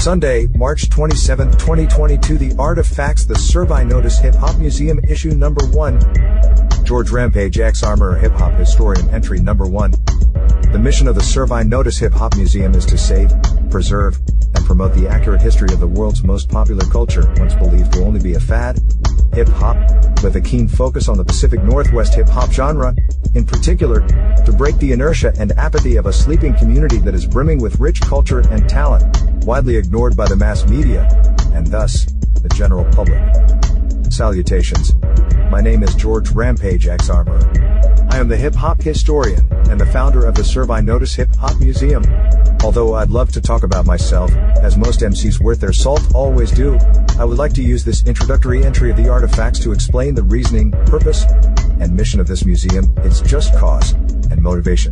Sunday, March 27, 2022. The Artifacts, the Surve Notice Hip Hop Museum, issue number 1. George Rampage X Armorer, Hip Hop Historian, entry number 1. The mission of the Surve Notice Hip Hop Museum is to save, preserve, and promote the accurate history of the world's most popular culture, once believed to only be a fad, hip-hop, with a keen focus on the Pacific Northwest hip-hop genre, in particular, to break the inertia and apathy of a sleeping community that is brimming with rich culture and talent, widely ignored by the mass media, and thus, the general public. Salutations. My name is George Rampage X Armorer. I am the hip-hop historian, and the founder of the Surve Notice Hip Hop Museum. Although I'd love to talk about myself, as most MCs worth their salt always do, I would like to use this introductory entry of the artifacts to explain the reasoning, purpose, and mission of this museum, its just cause, and motivation.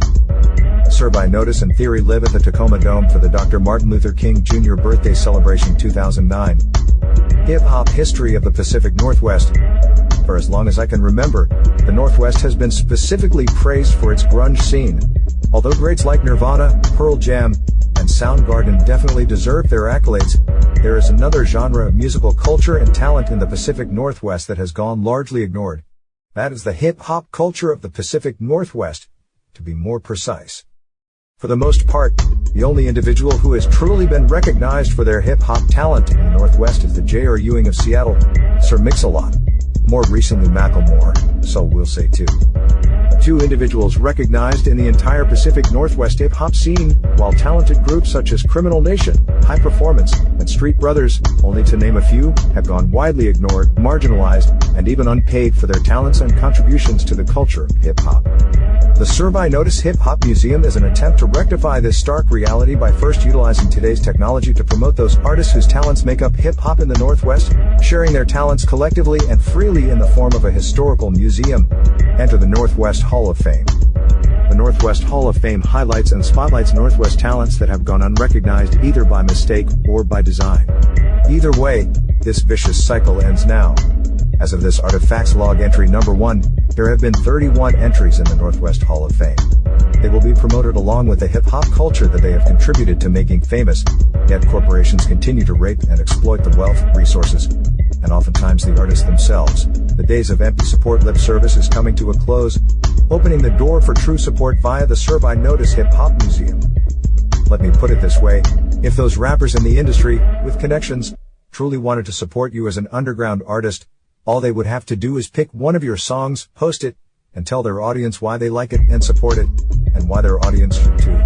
Surve Notice and Theory live at the Tacoma Dome for the Dr. Martin Luther King Jr. birthday celebration 2009. Hip-hop history of the Pacific Northwest. For as long as I can remember, the Northwest has been specifically praised for its grunge scene. Although greats like Nirvana, Pearl Jam, and Soundgarden definitely deserve their accolades, there is another genre of musical culture and talent in the Pacific Northwest that has gone largely ignored. That is the hip-hop culture of the Pacific Northwest, to be more precise. For the most part, the only individual who has truly been recognized for their hip-hop talent in the Northwest is the J.R. Ewing of Seattle, Sir Mix-a-Lot. More recently Macklemore, so we'll say two. Two individuals recognized in the entire Pacific Northwest hip-hop scene, while talented groups such as Criminal Nation, High Performance, and Street Brothers, only to name a few, have gone widely ignored, marginalized, and even unpaid for their talents and contributions to the culture of hip-hop. The Surve Notice Hip Hop Museum is an attempt to rectify this stark reality by first utilizing today's technology to promote those artists whose talents make up hip-hop in the Northwest, sharing their talents collectively and freely in the form of a historical museum. Enter the Northwest Hall of Fame. The Northwest Hall of Fame highlights and spotlights Northwest talents that have gone unrecognized either by mistake or by design. Either way, this vicious cycle ends now. As of this Artifacts log entry number 1, there have been 31 entries in the Northwest Hall of Fame. They will be promoted along with the hip-hop culture that they have contributed to making famous, yet corporations continue to rape and exploit the wealth, resources, and oftentimes the artists themselves. The days of empty support lip service is coming to a close, opening the door for true support via the Surve Notice Hip Hop Museum. Let me put it this way, if those rappers in the industry, with connections, truly wanted to support you as an underground artist, all they would have to do is pick one of your songs, post it, and tell their audience why they like it and support it, and why their audience should too.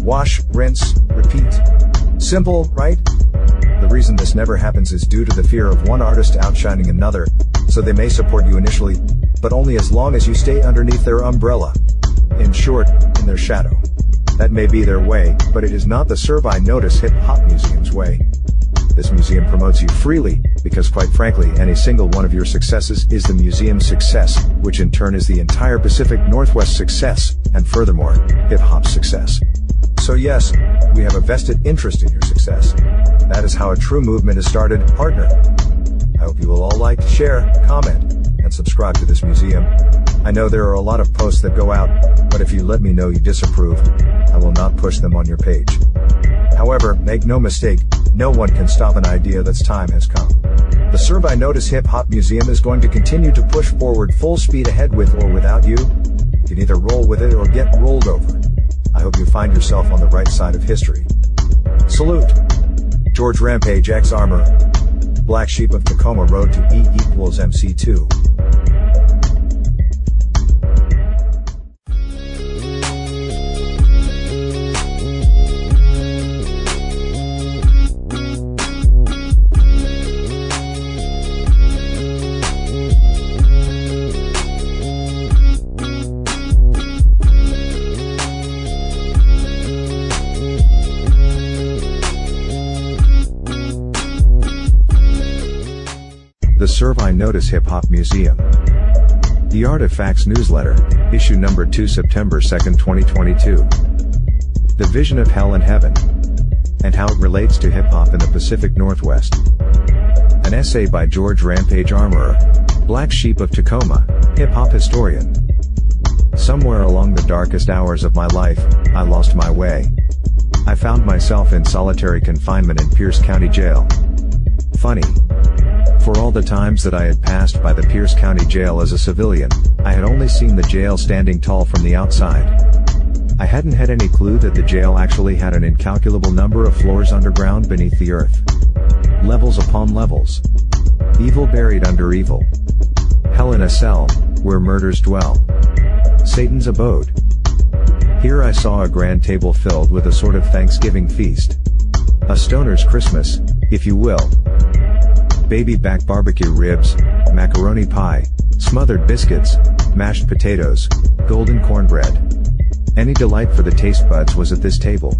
Wash, rinse, repeat. Simple, right? The reason this never happens is due to the fear of one artist outshining another, so they may support you initially, but only as long as you stay underneath their umbrella. In short, in their shadow. That may be their way, but it is not the Surve Notice Hip Hop Museum's way. This museum promotes you freely, because quite frankly, any single one of your successes is the museum's success, which in turn is the entire Pacific Northwest success, and furthermore, hip-hop's success. So yes, we have a vested interest in your success. That is how a true movement is started, partner. I hope you will all like, share, comment, and subscribe to this museum. I know there are a lot of posts that go out, but if you let me know you disapprove, I will not push them on your page. However, make no mistake, no one can stop an idea that's time has come. The Surve Notice Hip Hop Museum is going to continue to push forward full speed ahead with or without you. You can either roll with it or get rolled over. I hope you find yourself on the right side of history. Salute. George Rampage X Armorer. Black Sheep of Tacoma Road to E=MC2. The Surve Notice Hip Hop Museum. The Artifacts Newsletter, issue number 2, September 2, 2022. The Vision of Hell and Heaven, and How It Relates to Hip Hop in the Pacific Northwest. An essay by George Rampage Armorer, Black Sheep of Tacoma, Hip Hop Historian. Somewhere along the darkest hours of my life, I lost my way. I found myself in solitary confinement in Pierce County Jail. Funny. For all the times that I had passed by the Pierce County Jail as a civilian, I had only seen the jail standing tall from the outside. I hadn't had any clue that the jail actually had an incalculable number of floors underground beneath the earth. Levels upon levels. Evil buried under evil. Hell in a cell, where murders dwell. Satan's abode. Here I saw a grand table filled with a sort of Thanksgiving feast. A stoner's Christmas, if you will. Baby back barbecue ribs, macaroni pie, smothered biscuits, mashed potatoes, golden cornbread. Any delight for the taste buds was at this table.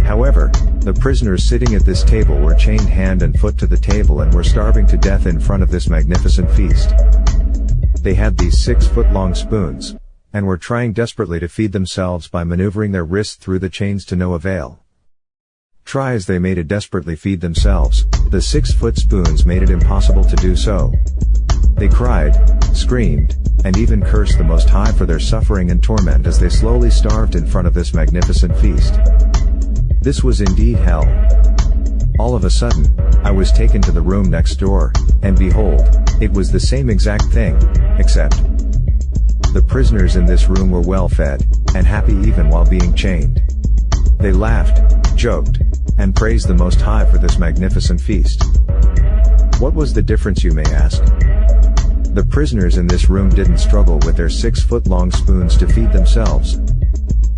However, the prisoners sitting at this table were chained hand and foot to the table and were starving to death in front of this magnificent feast. They had these 6-foot-long spoons, and were trying desperately to feed themselves by maneuvering their wrists through the chains to no avail. Try as they may to desperately feed themselves, the 6-foot spoons made it impossible to do so. They cried, screamed, and even cursed the Most High for their suffering and torment as they slowly starved in front of this magnificent feast. This was indeed hell. All of a sudden, I was taken to the room next door, and behold, it was the same exact thing, except the prisoners in this room were well fed, and happy even while being chained. They laughed, joked, and praised the Most High for this magnificent feast. What was the difference, you may ask? The prisoners in this room didn't struggle with their 6-foot-long spoons to feed themselves.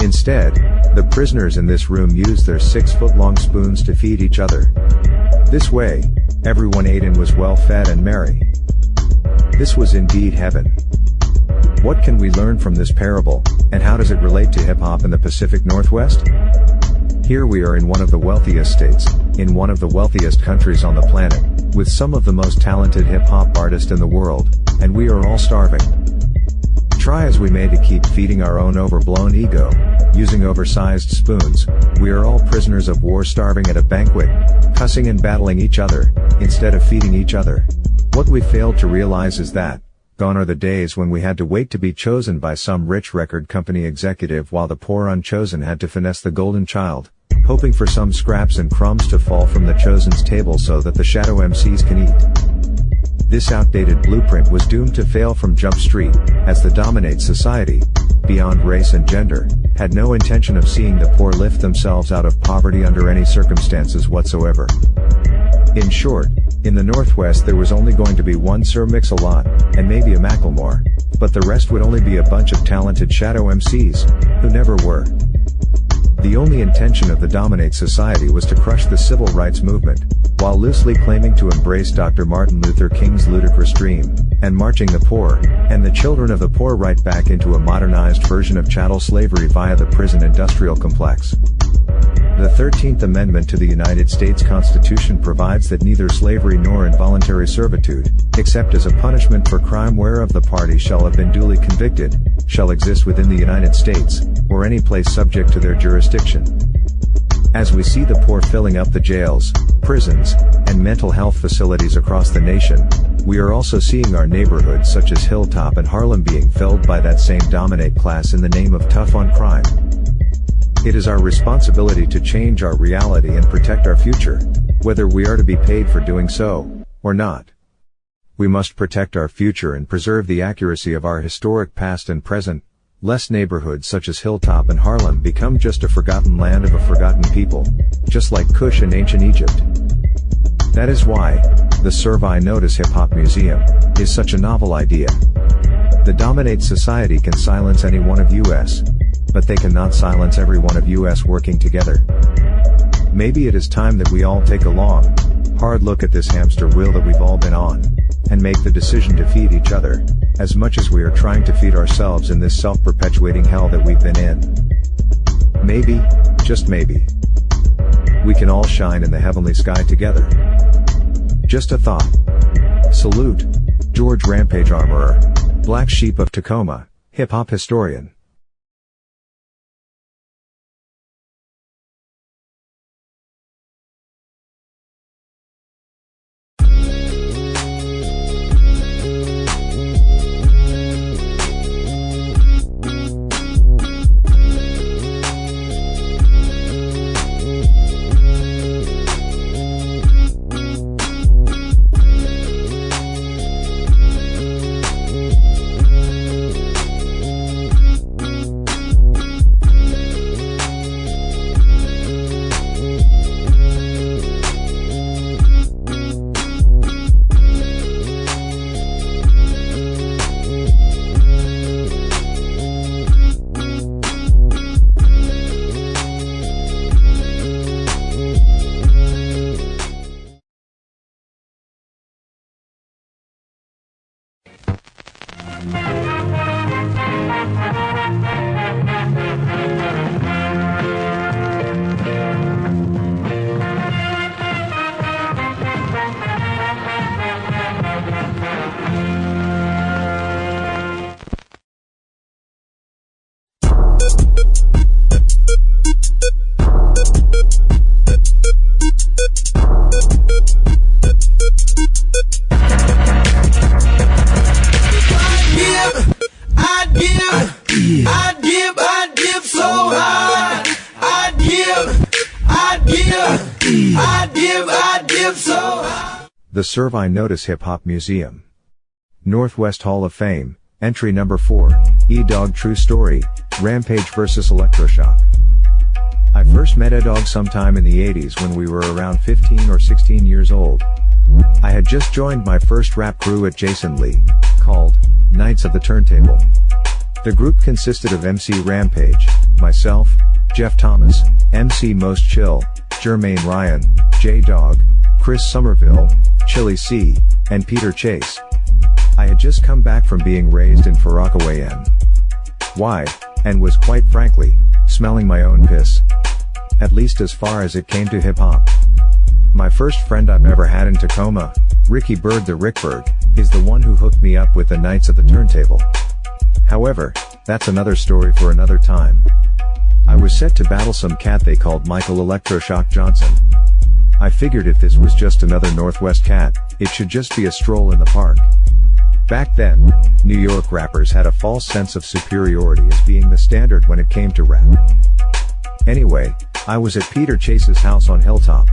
Instead, the prisoners in this room used their 6-foot-long spoons to feed each other. This way, everyone ate and was well fed and merry. This was indeed heaven. What can we learn from this parable, and how does it relate to hip-hop in the Pacific Northwest? Here we are in one of the wealthiest states, in one of the wealthiest countries on the planet, with some of the most talented hip-hop artists in the world, and we are all starving. Try as we may to keep feeding our own overblown ego, using oversized spoons, we are all prisoners of war starving at a banquet, cussing and battling each other, instead of feeding each other. What we failed to realize is that, gone are the days when we had to wait to be chosen by some rich record company executive while the poor unchosen had to finesse the golden child, hoping for some scraps and crumbs to fall from the chosen's table so that the shadow MCs can eat. This outdated blueprint was doomed to fail from Jump Street, as the dominate society, beyond race and gender, had no intention of seeing the poor lift themselves out of poverty under any circumstances whatsoever. In short, in the Northwest there was only going to be one Sir Mix-a-Lot, and maybe a Macklemore, but the rest would only be a bunch of talented shadow MCs, who never were. The only intention of the dominate society was to crush the civil rights movement, while loosely claiming to embrace Dr. Martin Luther King's ludicrous dream, and marching the poor, and the children of the poor right back into a modernized version of chattel slavery via the prison industrial complex. The 13th Amendment to the United States Constitution provides that neither slavery nor involuntary servitude, except as a punishment for crime whereof the party shall have been duly convicted, shall exist within the United States, or any place subject to their jurisdiction. As we see the poor filling up the jails, prisons, and mental health facilities across the nation, we are also seeing our neighborhoods such as Hilltop and Harlem being filled by that same dominate class in the name of tough on crime. It is our responsibility to change our reality and protect our future, whether we are to be paid for doing so, or not. We must protect our future and preserve the accuracy of our historic past and present, lest neighborhoods such as Hilltop and Harlem become just a forgotten land of a forgotten people, just like Kush in ancient Egypt. That is why, the Surve Notice Hip Hop Museum, is such a novel idea. The dominate society can silence any one of us, but they cannot silence every one of us working together. Maybe it is time that we all take a long, hard look at this hamster wheel that we've all been on, and make the decision to feed each other, as much as we are trying to feed ourselves in this self-perpetuating hell that we've been in. Maybe, just maybe, we can all shine in the heavenly sky together. Just a thought. Salute, George Rampage Armorer, Black Sheep of Tacoma, hip-hop historian. I dip so hard. I dip so hard. The Surve Notice Hip Hop Museum. Northwest Hall of Fame, entry number 4, E-Dog True Story, Rampage vs. Electroshock. I first met E-Dog sometime in the 80s when we were around 15 or 16 years old. I had just joined my first rap crew at Jason Lee, called Knights of the Turntable. The group consisted of MC Rampage, myself, Jeff Thomas, MC Most Chill, Jermaine Ryan, J-Dog, Chris Somerville, Chili C, and Peter Chase. I had just come back from being raised in Rockaway, NY, and was quite frankly, smelling my own piss. At least as far as it came to hip-hop. My first friend I've ever had in Tacoma, Ricky Bird the Rickberg, is the one who hooked me up with the Knights of the Turntable. However, that's another story for another time. I was set to battle some cat they called Michael Electroshock Johnson. I figured if this was just another Northwest cat, it should just be a stroll in the park. Back then, New York rappers had a false sense of superiority as being the standard when it came to rap. Anyway, I was at Peter Chase's house on Hilltop.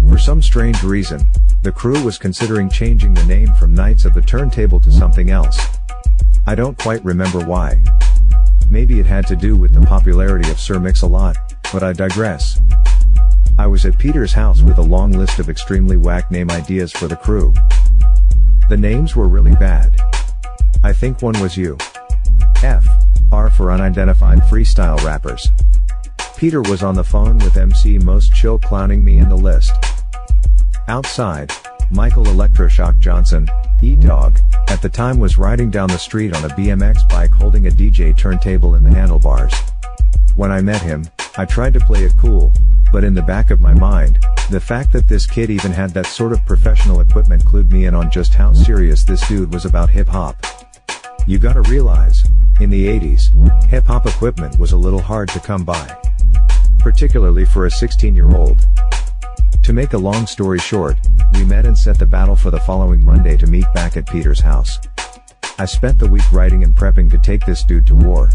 For some strange reason, the crew was considering changing the name from Knights of the Turntable to something else. I don't quite remember why. Maybe it had to do with the popularity of Sir Mix-a-Lot, but I digress. I was at Peter's house with a long list of extremely whack name ideas for the crew. The names were really bad. I think one was U.F.R. for unidentified freestyle rappers. Peter was on the phone with MC Most Chill clowning me in the list. Outside, Michael Electroshock Johnson, E-Dog, at the time was riding down the street on a BMX bike holding a DJ turntable in the handlebars. When I met him, I tried to play it cool, but in the back of my mind, the fact that this kid even had that sort of professional equipment clued me in on just how serious this dude was about hip-hop. You gotta realize, in the 80s, hip-hop equipment was a little hard to come by. Particularly for a 16-year-old. To make a long story short, we met and set the battle for the following Monday to meet back at Peter's house. I spent the week writing and prepping to take this dude to war.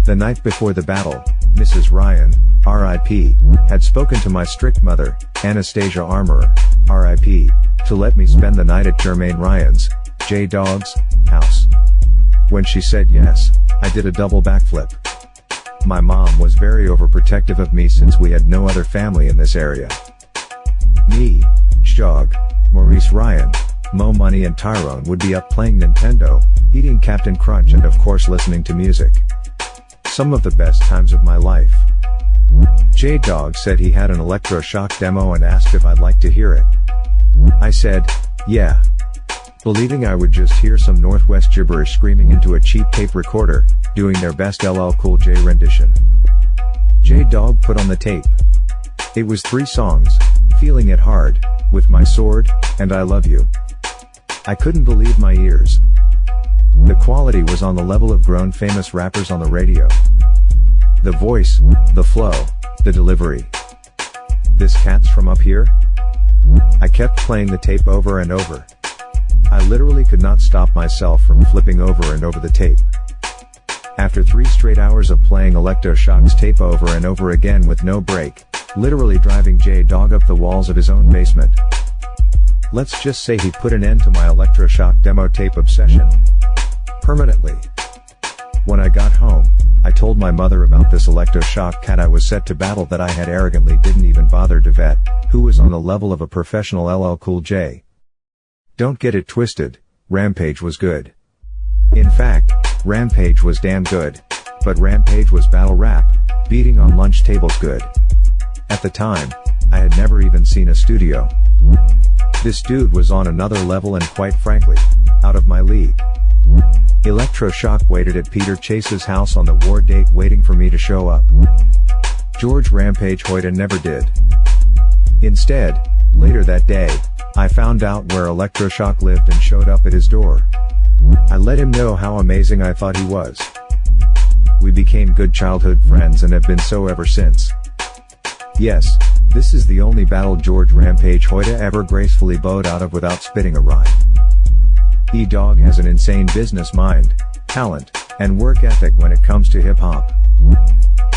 The night before the battle, Mrs. Ryan, R.I.P., had spoken to my strict mother, Anastasia Armorer, R.I.P., to let me spend the night at Jermaine Ryan's, J-Dog's, house. When she said yes, I did a double backflip. My mom was very overprotective of me since we had no other family in this area. Me, Jog, Maurice Ryan, Mo Money and Tyrone would be up playing Nintendo, eating Captain Crunch and of course listening to music. Some of the best times of my life. J-Dog said he had an Electroshock demo and asked if I'd like to hear it. I said, yeah. Believing I would just hear some Northwest gibberish screaming into a cheap tape recorder, doing their best LL Cool J rendition. J-Dog put on the tape. It was 3 songs, Feeling It Hard, With My Sword, and I Love You. I couldn't believe my ears. The quality was on the level of grown famous rappers on the radio. The voice, the flow, the delivery. This cat's from up here? I kept playing the tape over and over. I literally could not stop myself from flipping over and over the tape. After 3 straight hours of playing Electroshock's tape over and over again with no break, literally driving J-Dog up the walls of his own basement. Let's just say he put an end to my Electroshock demo tape obsession. Permanently. When I got home, I told my mother about this Electroshock cat I was set to battle that I had arrogantly didn't even bother to vet, who was on the level of a professional LL Cool J. Don't get it twisted, Rampage was good. In fact, Rampage was damn good. But Rampage was battle rap, beating on lunch tables good. At the time, I had never even seen a studio. This dude was on another level and quite frankly, out of my league. Electroshock waited at Peter Chase's house on the war date waiting for me to show up. George Rampage Hoyta never did. Instead, later that day, I found out where Electroshock lived and showed up at his door. I let him know how amazing I thought he was. We became good childhood friends and have been so ever since. Yes, this is the only battle George Rampage Hoyta ever gracefully bowed out of without spitting a rhyme. E-Dog has an insane business mind, talent, and work ethic when it comes to hip-hop.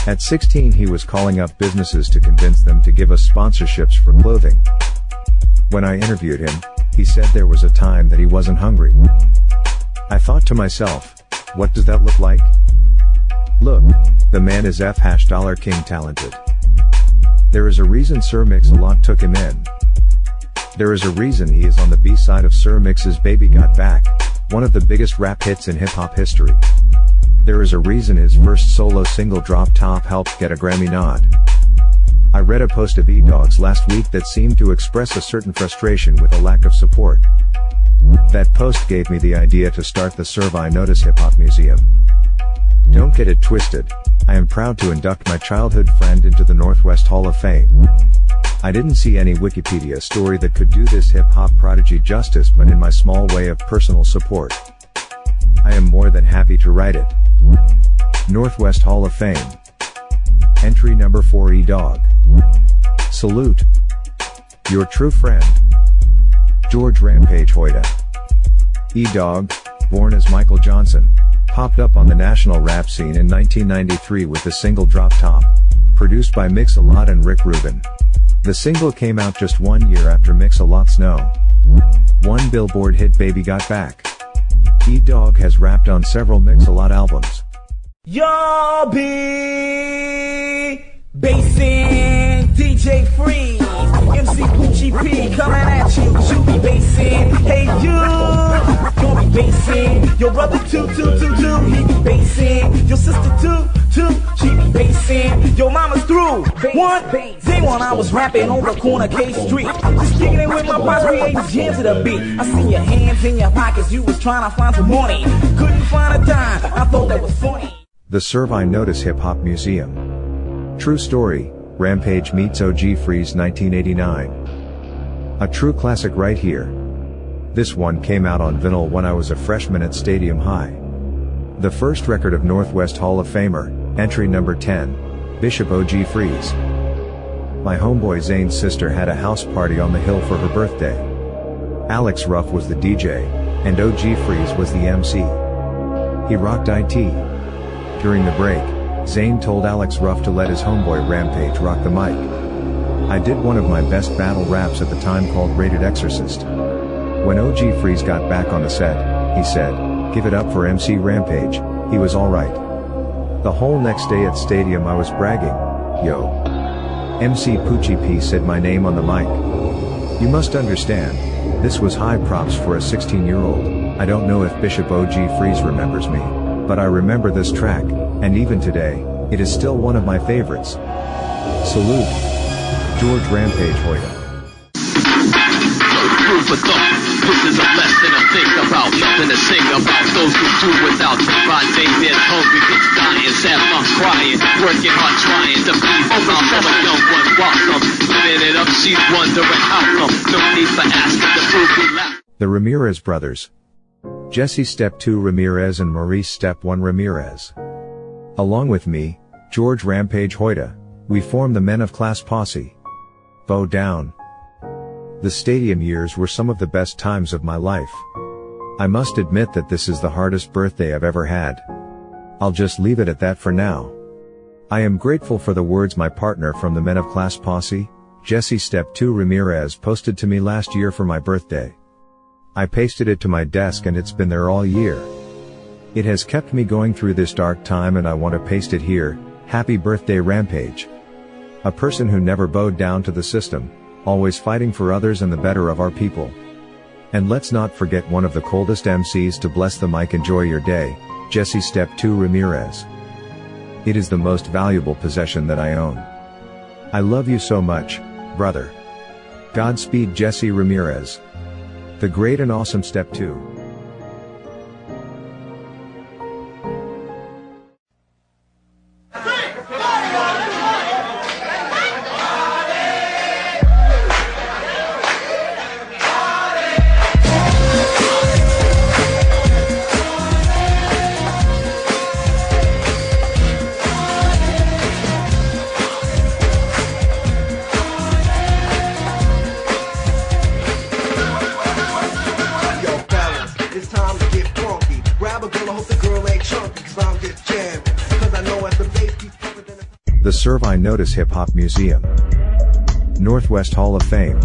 At 16 he was calling up businesses to convince them to give us sponsorships for clothing. When I interviewed him, he said there was a time that he wasn't hungry. I thought to myself, what does that look like? Look, the man is $King talented. There is a reason Sir Mix-a-Lot took him in. There is a reason he is on the B-side of Sir Mix's Baby Got Back, one of the biggest rap hits in hip-hop history. There is a reason his first solo single Drop Top helped get a Grammy nod. I read a post of E-Dog's last week that seemed to express a certain frustration with a lack of support. That post gave me the idea to start the Surve Notice Hip Hop Museum. Don't get it twisted, I am proud to induct my childhood friend into the Northwest Hall of Fame. I didn't see any Wikipedia story that could do this hip-hop prodigy justice, but in my small way of personal support, I am more than happy to write it. Northwest Hall of Fame. Entry number 4, E-Dog. Salute. Your true friend, George Rampage Hoyta. E-Dog, born as Michael Johnson, popped up on the national rap scene in 1993 with the single Drop Top, produced by Mix-a-Lot and Rick Rubin. The single came out just 1 year after Mix-a-Lot's No. 1 Billboard hit Baby Got Back. E-Dog has rapped on several Mix-a-Lot albums. Y'all be bassin' DJ Freeze, MC Poochie P coming at you, 'cause you be bassin'. Hey you be bassin'. Your brother too, he be bassin'. Your sister too, she be bassin'. Your mama's through. Day one I was rapping on the corner K Street, just kicking it with my boss, creating jams to the beat. I seen your hands in your pockets, you was trying to find some money, couldn't find a dime, I thought that was funny. The Surve Notice Hip Hop Museum. True story, Rampage meets OG Freeze 1989. A true classic right here. This one came out on vinyl when I was a freshman at Stadium High. The first record of Northwest Hall of Famer, entry number 10, Bishop OG Freeze. My homeboy Zane's sister had a house party on the hill for her birthday. Alex Ruff was the DJ, and OG Freeze was the MC. He rocked IT. During the break, Zane told Alex Ruff to let his homeboy Rampage rock the mic. I did one of my best battle raps at the time called Rated Exorcist. When OG Freeze got back on the set, he said, "Give it up for MC Rampage, he was alright." The whole next day at Stadium I was bragging, "Yo. MC Poochie P said my name on the mic." You must understand, this was high props for a 16-year-old. I don't know if Bishop OG Freeze remembers me, but I remember this track, and even today, it is still one of my favorites. Salute. George Rampage Hoyta. This is a lesson to think about, nothing to sing about. Those who do without divine David, hungry, bitch dying, sad moms crying, working hard trying to be around a young one welcome. Living it up, she's wondering how come. No need for asking the proof we laugh. The Ramirez brothers. Jesse Step 2 Ramirez and Maurice Step 1 Ramirez. Along with me, George Rampage Hoyta, we form the Men of Class Posse. Bow down. The Stadium years were some of the best times of my life. I must admit that this is the hardest birthday I've ever had. I'll just leave it at that for now. I am grateful for the words my partner from the Men of Class Posse, Jesse Step 2 Ramirez, posted to me last year for my birthday. I pasted it to my desk and it's been there all year. It has kept me going through this dark time and I want to paste it here. Happy birthday Rampage. A person who never bowed down to the system, always fighting for others and the better of our people. And let's not forget one of the coldest MCs to bless the mic. Enjoy your day, Jesse Step 2 Ramirez. It is the most valuable possession that I own. I love you so much, brother. Godspeed Jesse Ramirez. The great and awesome Step 2. The Surve Notice Hip Hop Museum. Northwest Hall of Fame.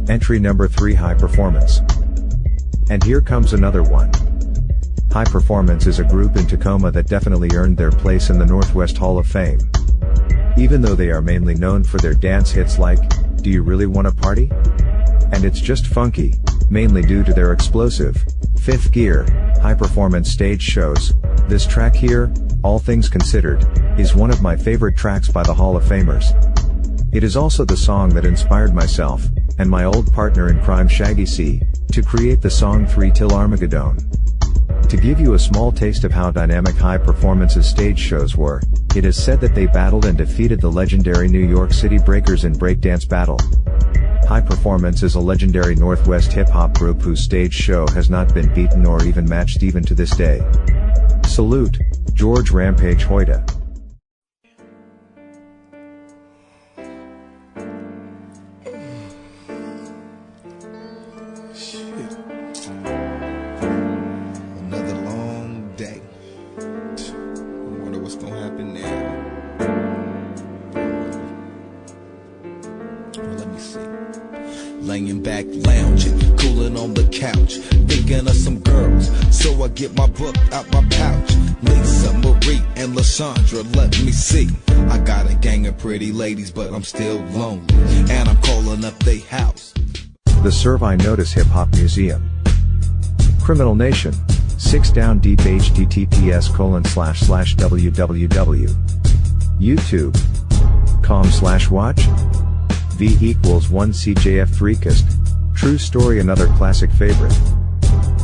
Entry number 3, High Performance. And here comes another one. High Performance is a group in Tacoma that definitely earned their place in the Northwest Hall of Fame. Even though they are mainly known for their dance hits like, Do You Really Wanna Party? And It's Just Funky, mainly due to their explosive, fifth gear, high performance stage shows. This track here, All Things Considered, is one of my favorite tracks by the Hall of Famers. It is also the song that inspired myself, and my old partner in crime Shaggy C, to create the song 3 Till Armageddon. To give you a small taste of how dynamic High Performance's stage shows were, it is said that they battled and defeated the legendary New York City Breakers in breakdance battle. High Performance is a legendary Northwest hip-hop group whose stage show has not been beaten or even matched even to this day. Salute, George Rampage Hoyta. Shit. Another long day. I wonder what's gonna happen now. Well, let me see. Laying back, lounging, cooling on the couch, thinking of some girls. So I get my book out my pouch. Lisa, Marie, and Lashondra, let me see. I got a gang of pretty ladies, but I'm still lonely, and I'm calling up they house. The Surve Notice Hip Hop Museum. Criminal Nation. 6 down deep https://www. YouTube.com/watch. V=1 CJF3cast. True story, another classic favorite.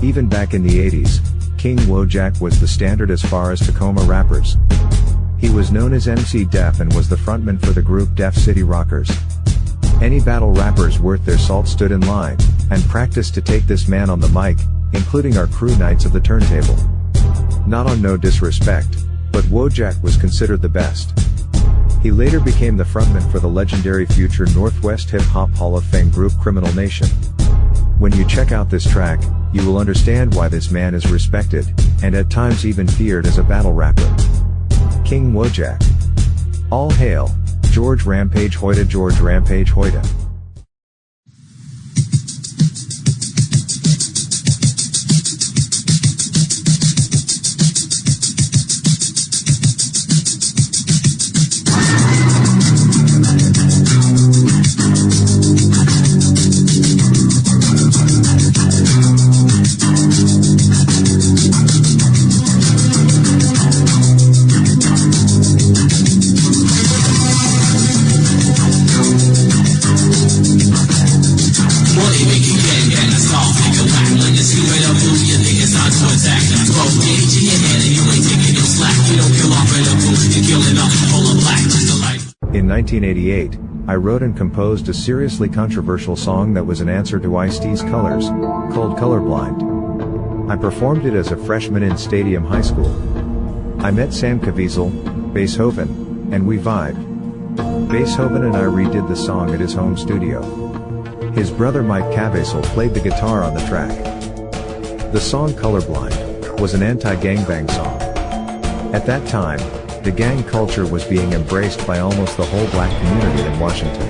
Even back in the 80s, King Wojak was the standard as far as Tacoma rappers. He was known as MC Def and was the frontman for the group Def City Rockers. Any battle rappers worth their salt stood in line and practiced to take this man on the mic, including our crew Knights of the Turntable. Not on no disrespect, but Wojak was considered the best. He later became the frontman for the legendary future Northwest Hip Hop Hall of Fame group Criminal Nation. When you check out this track, you will understand why this man is respected, and at times even feared as a battle rapper. King Wojak. All hail, George Rampage Hoyta. George Rampage Hoyta. In 1988, I wrote and composed a seriously controversial song that was an answer to Ice-T's Colors, called Colorblind. I performed it as a freshman in Stadium High School. I met Sam Caviezel, Beethoven, and we vibed. Beethoven and I redid the song at his home studio. His brother Mike Caviezel played the guitar on the track. The song Colorblind was an anti-gangbang song. At that time, the gang culture was being embraced by almost the whole black community in Washington.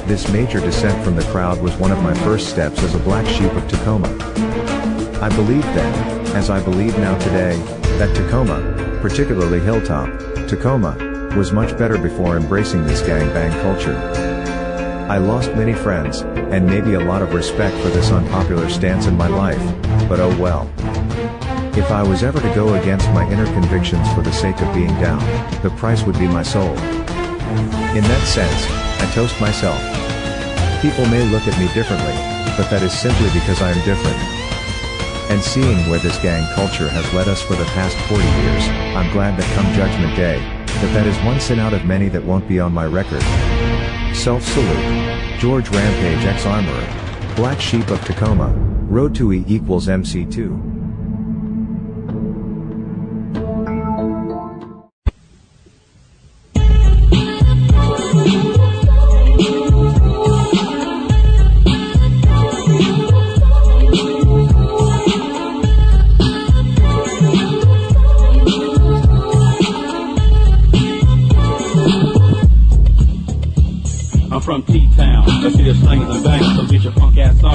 This major dissent from the crowd was one of my first steps as a black sheep of Tacoma. I believed then, as I believe now today, that Tacoma, particularly Hilltop, Tacoma, was much better before embracing this gangbang culture. I lost many friends, and maybe a lot of respect for this unpopular stance in my life, but oh well. If I was ever to go against my inner convictions for the sake of being down, the price would be my soul. In that sense, I toast myself. People may look at me differently, but that is simply because I am different. And seeing where this gang culture has led us for the past 40 years, I'm glad that come Judgment Day, that is one sin out of many that won't be on my record. Self-salute. George Rampage ex-armorer. Black Sheep of Tacoma. Road to E=MC2. from T-Town. Let's see the slangers and bangers, so get your funk ass on.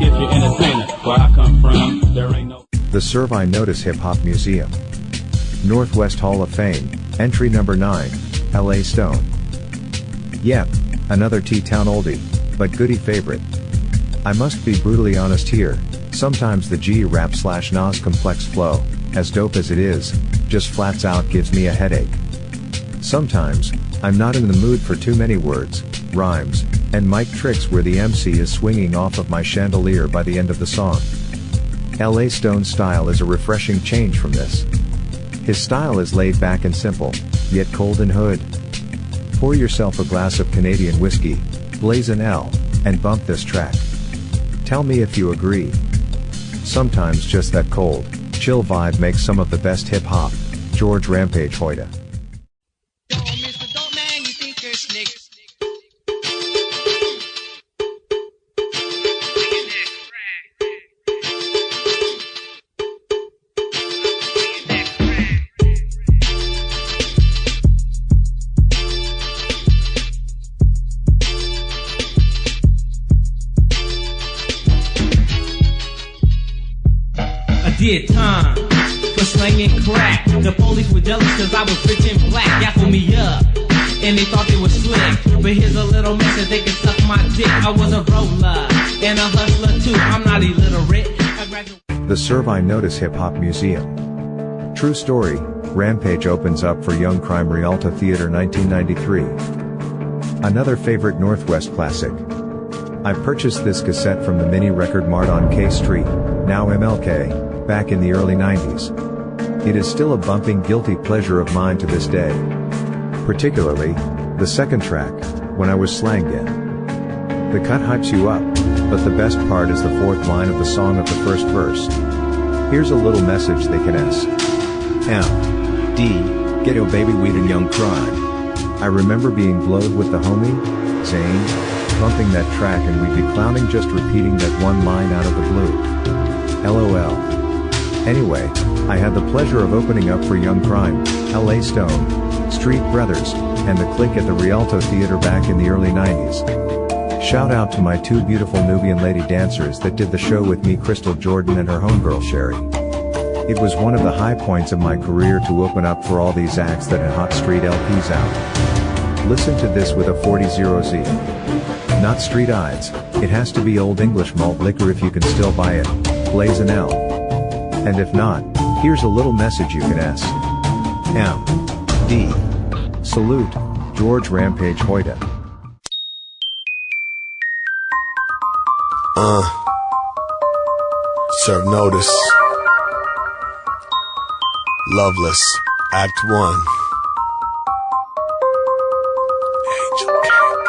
If you're entertainer, where I come from, there ain't no... The Surve Notice Hip Hop Museum. Northwest Hall of Fame, entry number 9, LA Stone. Yep, another T-Town oldie, but goodie favorite. I must be brutally honest here, sometimes the G-rap / Nas complex flow, as dope as it is, just flats out gives me a headache. Sometimes, I'm not in the mood for too many words, rhymes, and mic tricks where the MC is swinging off of my chandelier by the end of the song. LA Stone's style is a refreshing change from this. His style is laid back and simple, yet cold and hood. Pour yourself a glass of Canadian whiskey, blaze an L, and bump this track. Tell me if you agree. Sometimes just that cold, chill vibe makes some of the best hip-hop. George Rampage Hoyta. Did time for slanging crack. The police were jealous cause I was rich and black. Yapped me up and they thought they was slick. But here's a little message, they can suck my dick. I was a roller and a hustler too. I'm not illiterate. The Surve Notice Hip Hop Museum. True story, Rampage opens up for Young Crime Rialto Theater 1993. Another favorite Northwest classic. I purchased this cassette from the Mini Record Mart on K Street, now MLK, back in the early 90s. It is still a bumping guilty pleasure of mine to this day. Particularly, the second track, When I Was Slanged In. The cut hypes you up, but the best part is the fourth line of the song of the first verse. Here's a little message they can S. M. D. Ghetto Baby Weed and Young Crime. I remember being blowed with the homie, Zane, bumping that track and we'd be clowning just repeating that one line out of the blue. LOL. Anyway, I had the pleasure of opening up for Young Crime, LA Stone, Street Brothers, and the Clique at the Rialto Theater back in the early 90s. Shout out to my two beautiful Nubian lady dancers that did the show with me, Crystal Jordan and her homegirl Sherry. It was one of the high points of my career to open up for all these acts that had hot street LPs out. Listen to this with a 40-0Z. Not street eyes, it has to be Old English malt liquor if you can still buy it, blaze an L. And if not, here's a little message you can S. M. D. Salute, George Rampage Hoyta. Serve notice. Loveless, Act 1. Angel Cake.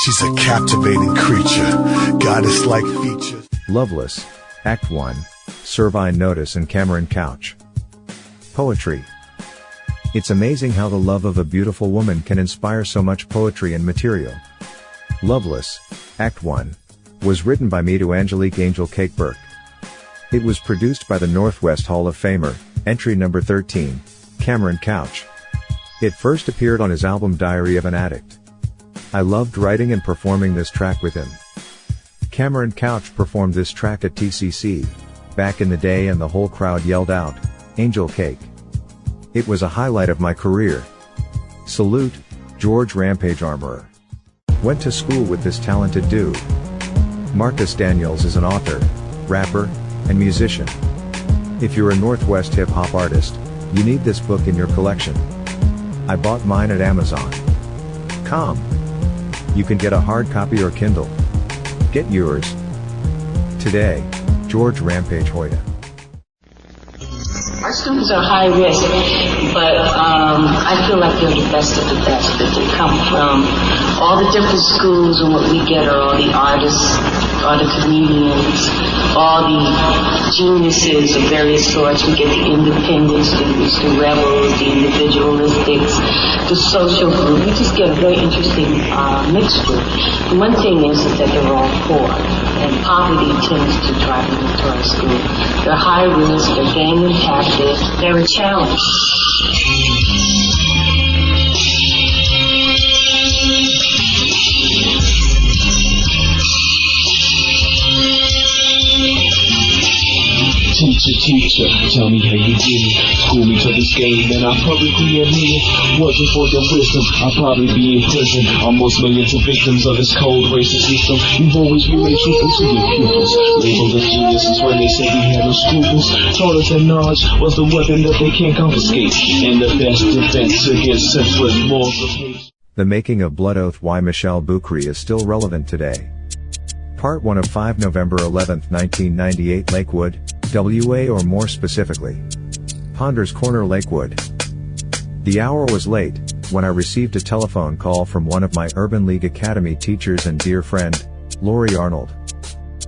She's a captivating creature, goddess-like features. Loveless, Act 1, Surve Notice and Cameron Couch. Poetry. It's amazing how the love of a beautiful woman can inspire so much poetry and material. Loveless, Act 1, was written by me to Angelique Angel Cake Burke. It was produced by the Northwest Hall of Famer, entry number 13, Cameron Couch. It first appeared on his album Diary of an Addict. I loved writing and performing this track with him. Cameron Couch performed this track at TCC, back in the day, and the whole crowd yelled out, "Angel Cake." It was a highlight of my career. Salute, George Rampage Armorer. Went to school with this talented dude. Marcus Daniels is an author, rapper, and musician. If you're a Northwest hip-hop artist, you need this book in your collection. I bought mine at Amazon.com. You can get a hard copy or Kindle. Get yours today. George Rampage Hoyta. Our students are high risk, but I feel like they're the best of the best. That they come from all the different schools, and what we get are all the artists, all the comedians, all the geniuses of various sorts. We get the independent students, the rebels, the individualistics, the social group. We just get a very interesting mixed group. And one thing is that they're all poor, and poverty tends to drive them into our school. They're high risk, they're gang impacted, they're a challenge. Mr. Teacher, tell me how you did it. School me to this game and I publicly admit it. Wasn't for your wisdom, I'd probably be in prison. Almost millions of victims of this cold racist system. You've always remained truthful to your pupils. Labeled as geniuses when they said we had no scruples. Taught us that knowledge was the weapon that they can't confiscate. And the best defense against senseless morals of hate. The Making of Blood Oath, Why Michelle Boucry is Still Relevant Today. Part 1 of 5 November 11, 1998 Lakewood, WA, or more specifically, Ponders Corner, Lakewood. The hour was late, when I received a telephone call from one of my Urban League Academy teachers and dear friend, Lori Arnold.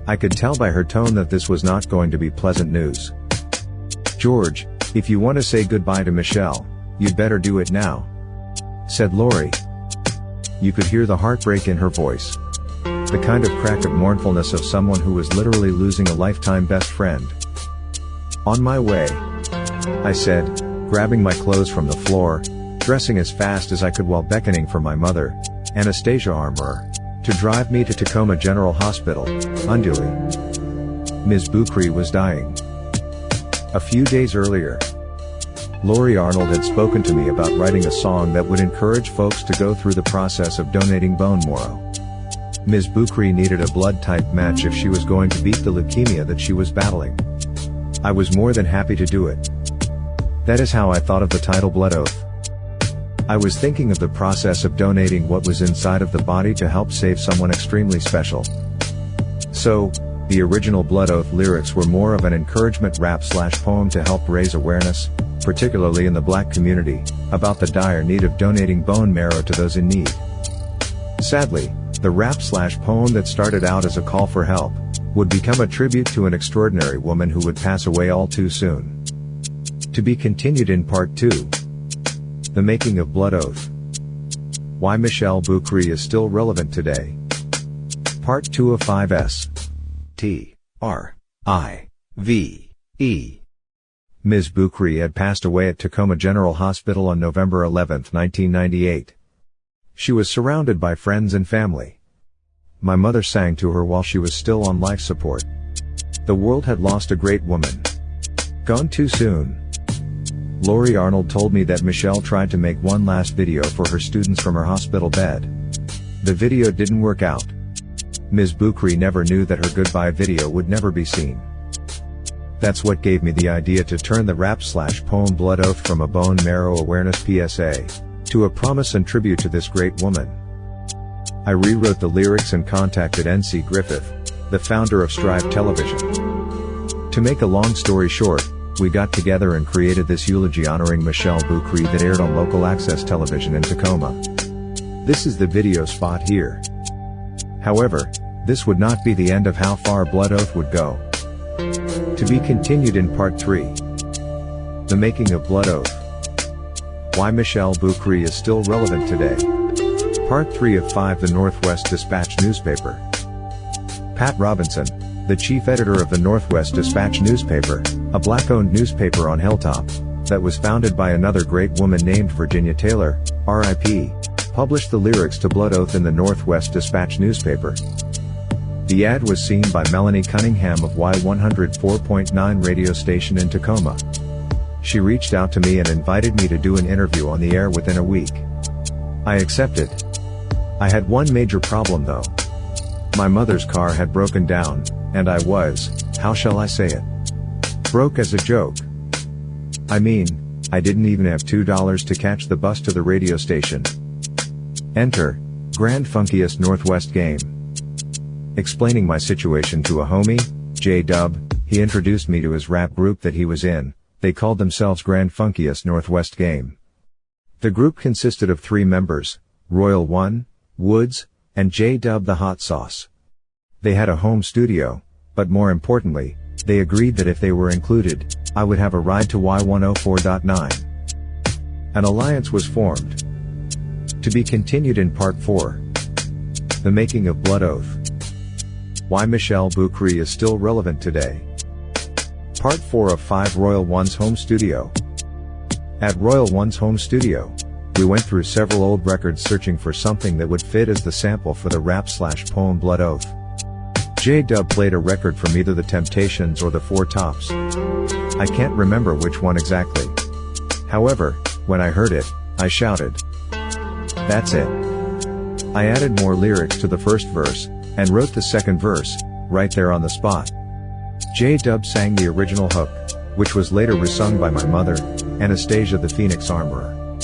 I could tell by her tone that this was not going to be pleasant news. "George, if you want to say goodbye to Michelle, you'd better do it now," said Lori. You could hear the heartbreak in her voice. The kind of crack of mournfulness of someone who was literally losing a lifetime best friend. "On my way," I said, grabbing my clothes from the floor, dressing as fast as I could while beckoning for my mother, Anastasia Armour, to drive me to Tacoma General Hospital, Unduli. Ms. Boucry was dying. A few days earlier, Lori Arnold had spoken to me about writing a song that would encourage folks to go through the process of donating bone marrow. Ms. Boucry needed a blood-type match if she was going to beat the leukemia that she was battling. I was more than happy to do it. That is how I thought of the title Blood Oath. I was thinking of the process of donating what was inside of the body to help save someone extremely special. So, the original Blood Oath lyrics were more of an encouragement rap/poem to help raise awareness, particularly in the Black community, about the dire need of donating bone marrow to those in need. Sadly, the rap/poem that started out as a call for help, would become a tribute to an extraordinary woman who would pass away all too soon. To be continued in Part 2. The Making of Blood Oath. Why Michelle Boucry is Still Relevant Today. Part 2 of 5S. T-R-I-V-E. Ms. Boucry had passed away at Tacoma General Hospital on November 11, 1998. She was surrounded by friends and family. My mother sang to her while she was still on life support. The world had lost a great woman. Gone too soon. Lori Arnold told me that Michelle tried to make one last video for her students from her hospital bed. The video didn't work out. Ms. Boucry never knew that her goodbye video would never be seen. That's what gave me the idea to turn the rap/poem Blood Oath from a bone marrow awareness PSA to a promise and tribute to this great woman. I rewrote the lyrics and contacted NC Griffith, the founder of Surve Television. To make a long story short, we got together and created this eulogy honoring Michelle Boucry that aired on local access television in Tacoma. This is the video spot here. However, this would not be the end of how far Blood Oath would go. To be continued in Part 3. The Making of Blood Oath. Why Michelle Boucry is Still Relevant Today. Part 3 of 5 The Northwest Dispatch Newspaper. Pat Robinson, the chief editor of the Northwest Dispatch newspaper, a black-owned newspaper on Hilltop, that was founded by another great woman named Virginia Taylor, R.I.P., published the lyrics to Blood Oath in the Northwest Dispatch newspaper. The ad was seen by Melanie Cunningham of Y104.9 radio station in Tacoma. She reached out to me and invited me to do an interview on the air within a week. I accepted. I had one major problem though. My mother's car had broken down, and I was, how shall I say it? Broke as a joke. I mean, I didn't even have $2 to catch the bus to the radio station. Enter, Grand Funkiest Northwest Game. Explaining my situation to a homie, J-Dub, he introduced me to his rap group that he was in. They called themselves Grand Funkiest Northwest Game. The group consisted of 3 members, Royal One, Woods, and J-Dub the Hot Sauce. They had a home studio, but more importantly, they agreed that if they were included, I would have a ride to Y104.9. An alliance was formed. To be continued in Part 4. The Making of Blood Oath. Why Michelle Boucry is Still Relevant Today. Part 4 of 5 Royal One's home studio. At Royal One's home studio, we went through several old records searching for something that would fit as the sample for the rap/poem Blood Oath. J-Dub played a record from either The Temptations or the Four Tops. I can't remember which one exactly. However, when I heard it, I shouted. That's it. I added more lyrics to the first verse, and wrote the second verse, right there on the spot. J-Dub sang the original hook, which was later resung by my mother, Anastasia the Phoenix Armorer.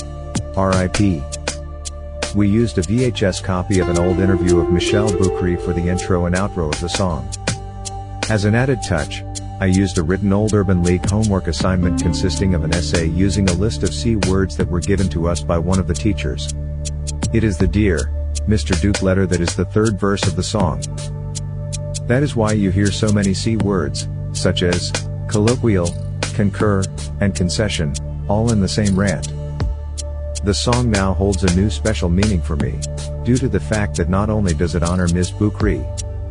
R.I.P. We used a VHS copy of an old interview of Michel Boucry for the intro and outro of the song. As an added touch, I used a written old Urban League homework assignment consisting of an essay using a list of C words that were given to us by one of the teachers. It is the Dear Mr. Duke letter that is the third verse of the song. That is why you hear so many C words, such as colloquial, concur, and concession, all in the same rant. The song now holds a new special meaning for me, due to the fact that not only does it honor Miss Boucry,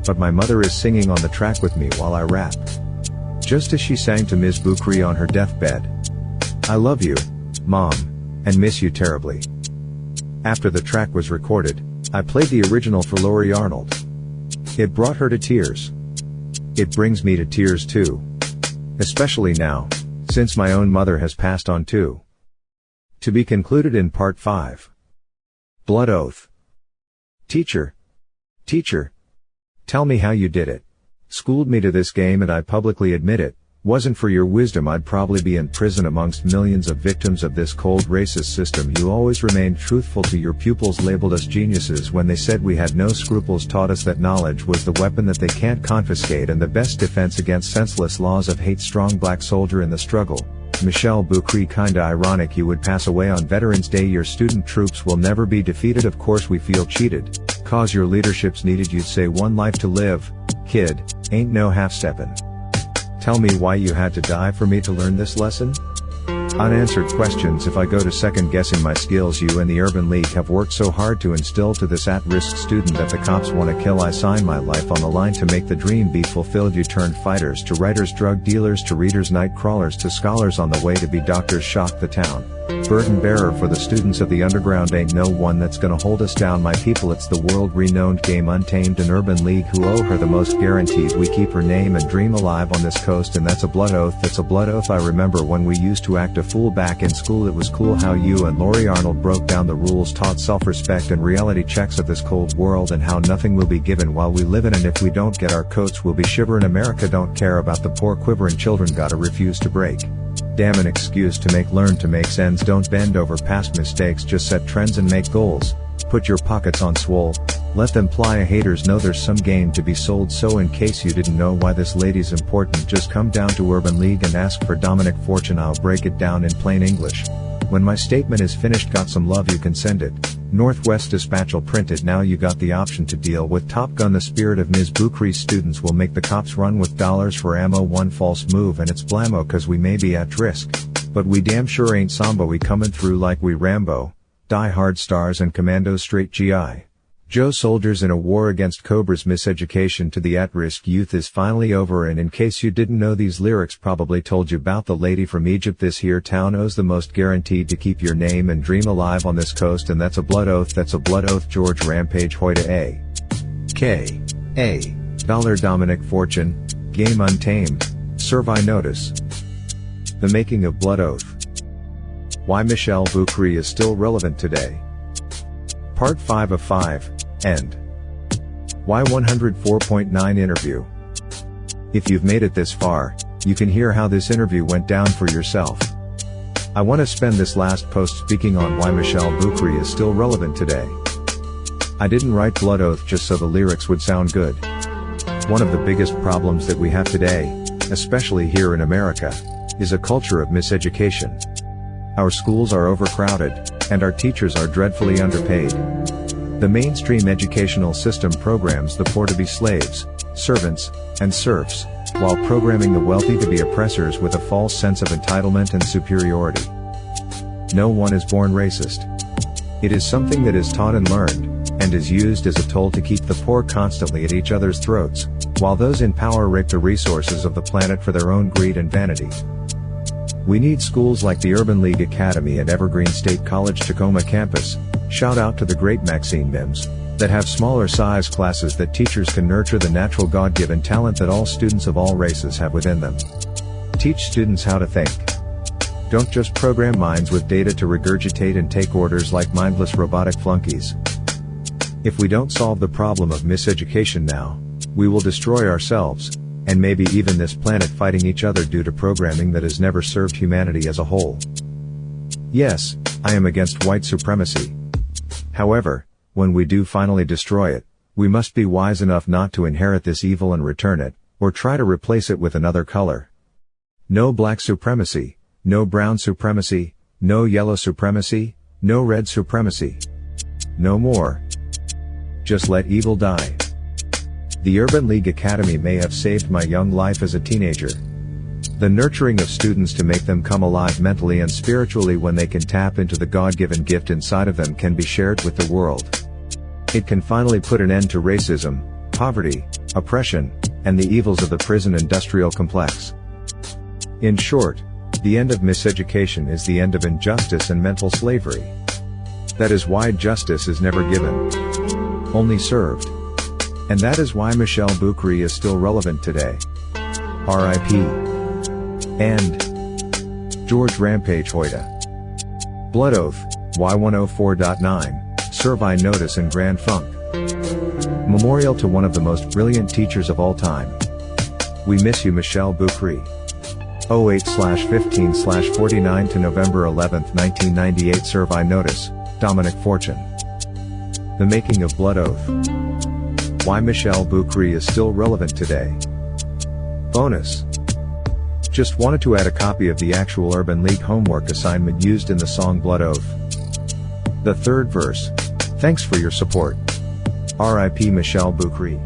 but my mother is singing on the track with me while I rap. Just as she sang to Miss Boucry on her deathbed. I love you, Mom, and miss you terribly. After the track was recorded, I played the original for Lori Arnold. It brought her to tears. It brings me to tears too. Especially now, since my own mother has passed on too. To be concluded in Part 5. Blood Oath. Teacher. Teacher. Tell me how you did it. Schooled me to this game and I publicly admit it. Wasn't for your wisdom I'd probably be in prison amongst millions of victims of this cold racist system. You always remained truthful to your pupils, labeled us geniuses when they said we had no scruples, taught us that knowledge was the weapon that they can't confiscate and the best defense against senseless laws of hate. Strong black soldier in the struggle. Michel Boucry. Kinda ironic you would pass away on Veterans Day. Your student troops will never be defeated. Of course we feel cheated, cause your leadership's needed. You'd say one life to live, kid, ain't no half-steppin'. Tell me why you had to die for me to learn this lesson? Unanswered questions. If I go to second guessing my skills, you and the Urban League have worked so hard to instill to this at-risk student that the cops want to kill. I sign my life on the line to make the dream be fulfilled. You turned fighters to writers, drug dealers to readers, night crawlers to scholars on the way to be doctors. Shock the town. Burden bearer for the students of the underground. Ain't no one that's gonna hold us down, my people. It's the world-renowned game Untamed, an Urban League who owe her the most guaranteed. We keep her name and dream alive on this coast, and that's a blood oath. That's a blood oath. I remember when we used to act a fool back in school. It was cool how you and Lori Arnold broke down the rules, taught self-respect and reality checks of this cold world, and how nothing will be given while we live in, and if we don't get our coats we'll be shiverin'. America don't care about the poor quiverin' children, gotta refuse to break. Damn, an excuse to make, learn to make sense. Don't bend over past mistakes, just set trends and make goals. Put your pockets on swole, let them ply. Haters know there's some game to be sold. So in case you didn't know why this lady's important, just come down to Urban League and ask for Dominic Fortune. I'll break it down in plain English. When my statement is finished, got some love, you can send it. Northwest Dispatch will print it. Now you got the option to deal with Top Gun. The spirit of Ms. Boucry's students will make the cops run with dollars for ammo. One false move and it's blammo, cause we may be at risk, but we damn sure ain't Sambo. We comin' through like we Rambo. Die Hard stars and commandos, straight GI Joe soldiers in a war against cobras. Miseducation to the at-risk youth is finally over, and in case you didn't know, these lyrics probably told you about the lady from Egypt. This here town owes the most, guaranteed to keep your name and dream alive on this coast, and that's a blood oath. That's a blood oath. George Rampage Hoyta A. K. A. Dollar Dominic Fortune, Game Untamed, Surve Notice. The making of Blood Oath. Why Michel Boucry is still relevant today. Part 5 of 5, End. Why 104.9 Interview. If you've made it this far, you can hear how this interview went down for yourself. I want to spend this last post speaking on why Michel Boucry is still relevant today. I didn't write Blood Oath just so the lyrics would sound good. One of the biggest problems that we have today, especially here in America, is a culture of miseducation. Our schools are overcrowded, and our teachers are dreadfully underpaid. The mainstream educational system programs the poor to be slaves, servants, and serfs, while programming the wealthy to be oppressors with a false sense of entitlement and superiority. No one is born racist. It is something that is taught and learned, and is used as a tool to keep the poor constantly at each other's throats, while those in power rape the resources of the planet for their own greed and vanity. We need schools like the Urban League Academy at Evergreen State College Tacoma campus. Shout out to the great Maxine Mims, that have smaller size classes, that teachers can nurture the natural God-given talent that all students of all races have within them. Teach students how to think. Don't just program minds with data to regurgitate and take orders like mindless robotic flunkies. If we don't solve the problem of miseducation now, we will destroy ourselves, and maybe even this planet, fighting each other due to programming that has never served humanity as a whole. Yes, I am against white supremacy. However, when we do finally destroy it, we must be wise enough not to inherit this evil and return it, or try to replace it with another color. No black supremacy, no brown supremacy, no yellow supremacy, no red supremacy. No more. Just let evil die. The Urban League Academy may have saved my young life as a teenager. The nurturing of students to make them come alive mentally and spiritually when they can tap into the God-given gift inside of them can be shared with the world. It can finally put an end to racism, poverty, oppression, and the evils of the prison industrial complex. In short, the end of miseducation is the end of injustice and mental slavery. That is why justice is never given, only served. And that is why Michel Boukri is still relevant today. R.I.P. And George Rampage Hoyta. Blood Oath, Y104.9, Surve Notice and Grand Funk. Memorial to one of the most brilliant teachers of all time. We miss you, Michel Boukri. 08/15/49 to November 11, 1998. Surve Notice, Dominic Fortune. The Making of Blood Oath. Why Michel Boukri is still relevant today. Bonus. Just wanted to add a copy of the actual Urban League homework assignment used in the song Blood Oath. The third verse. Thanks for your support. R.I.P. Michel Boukri.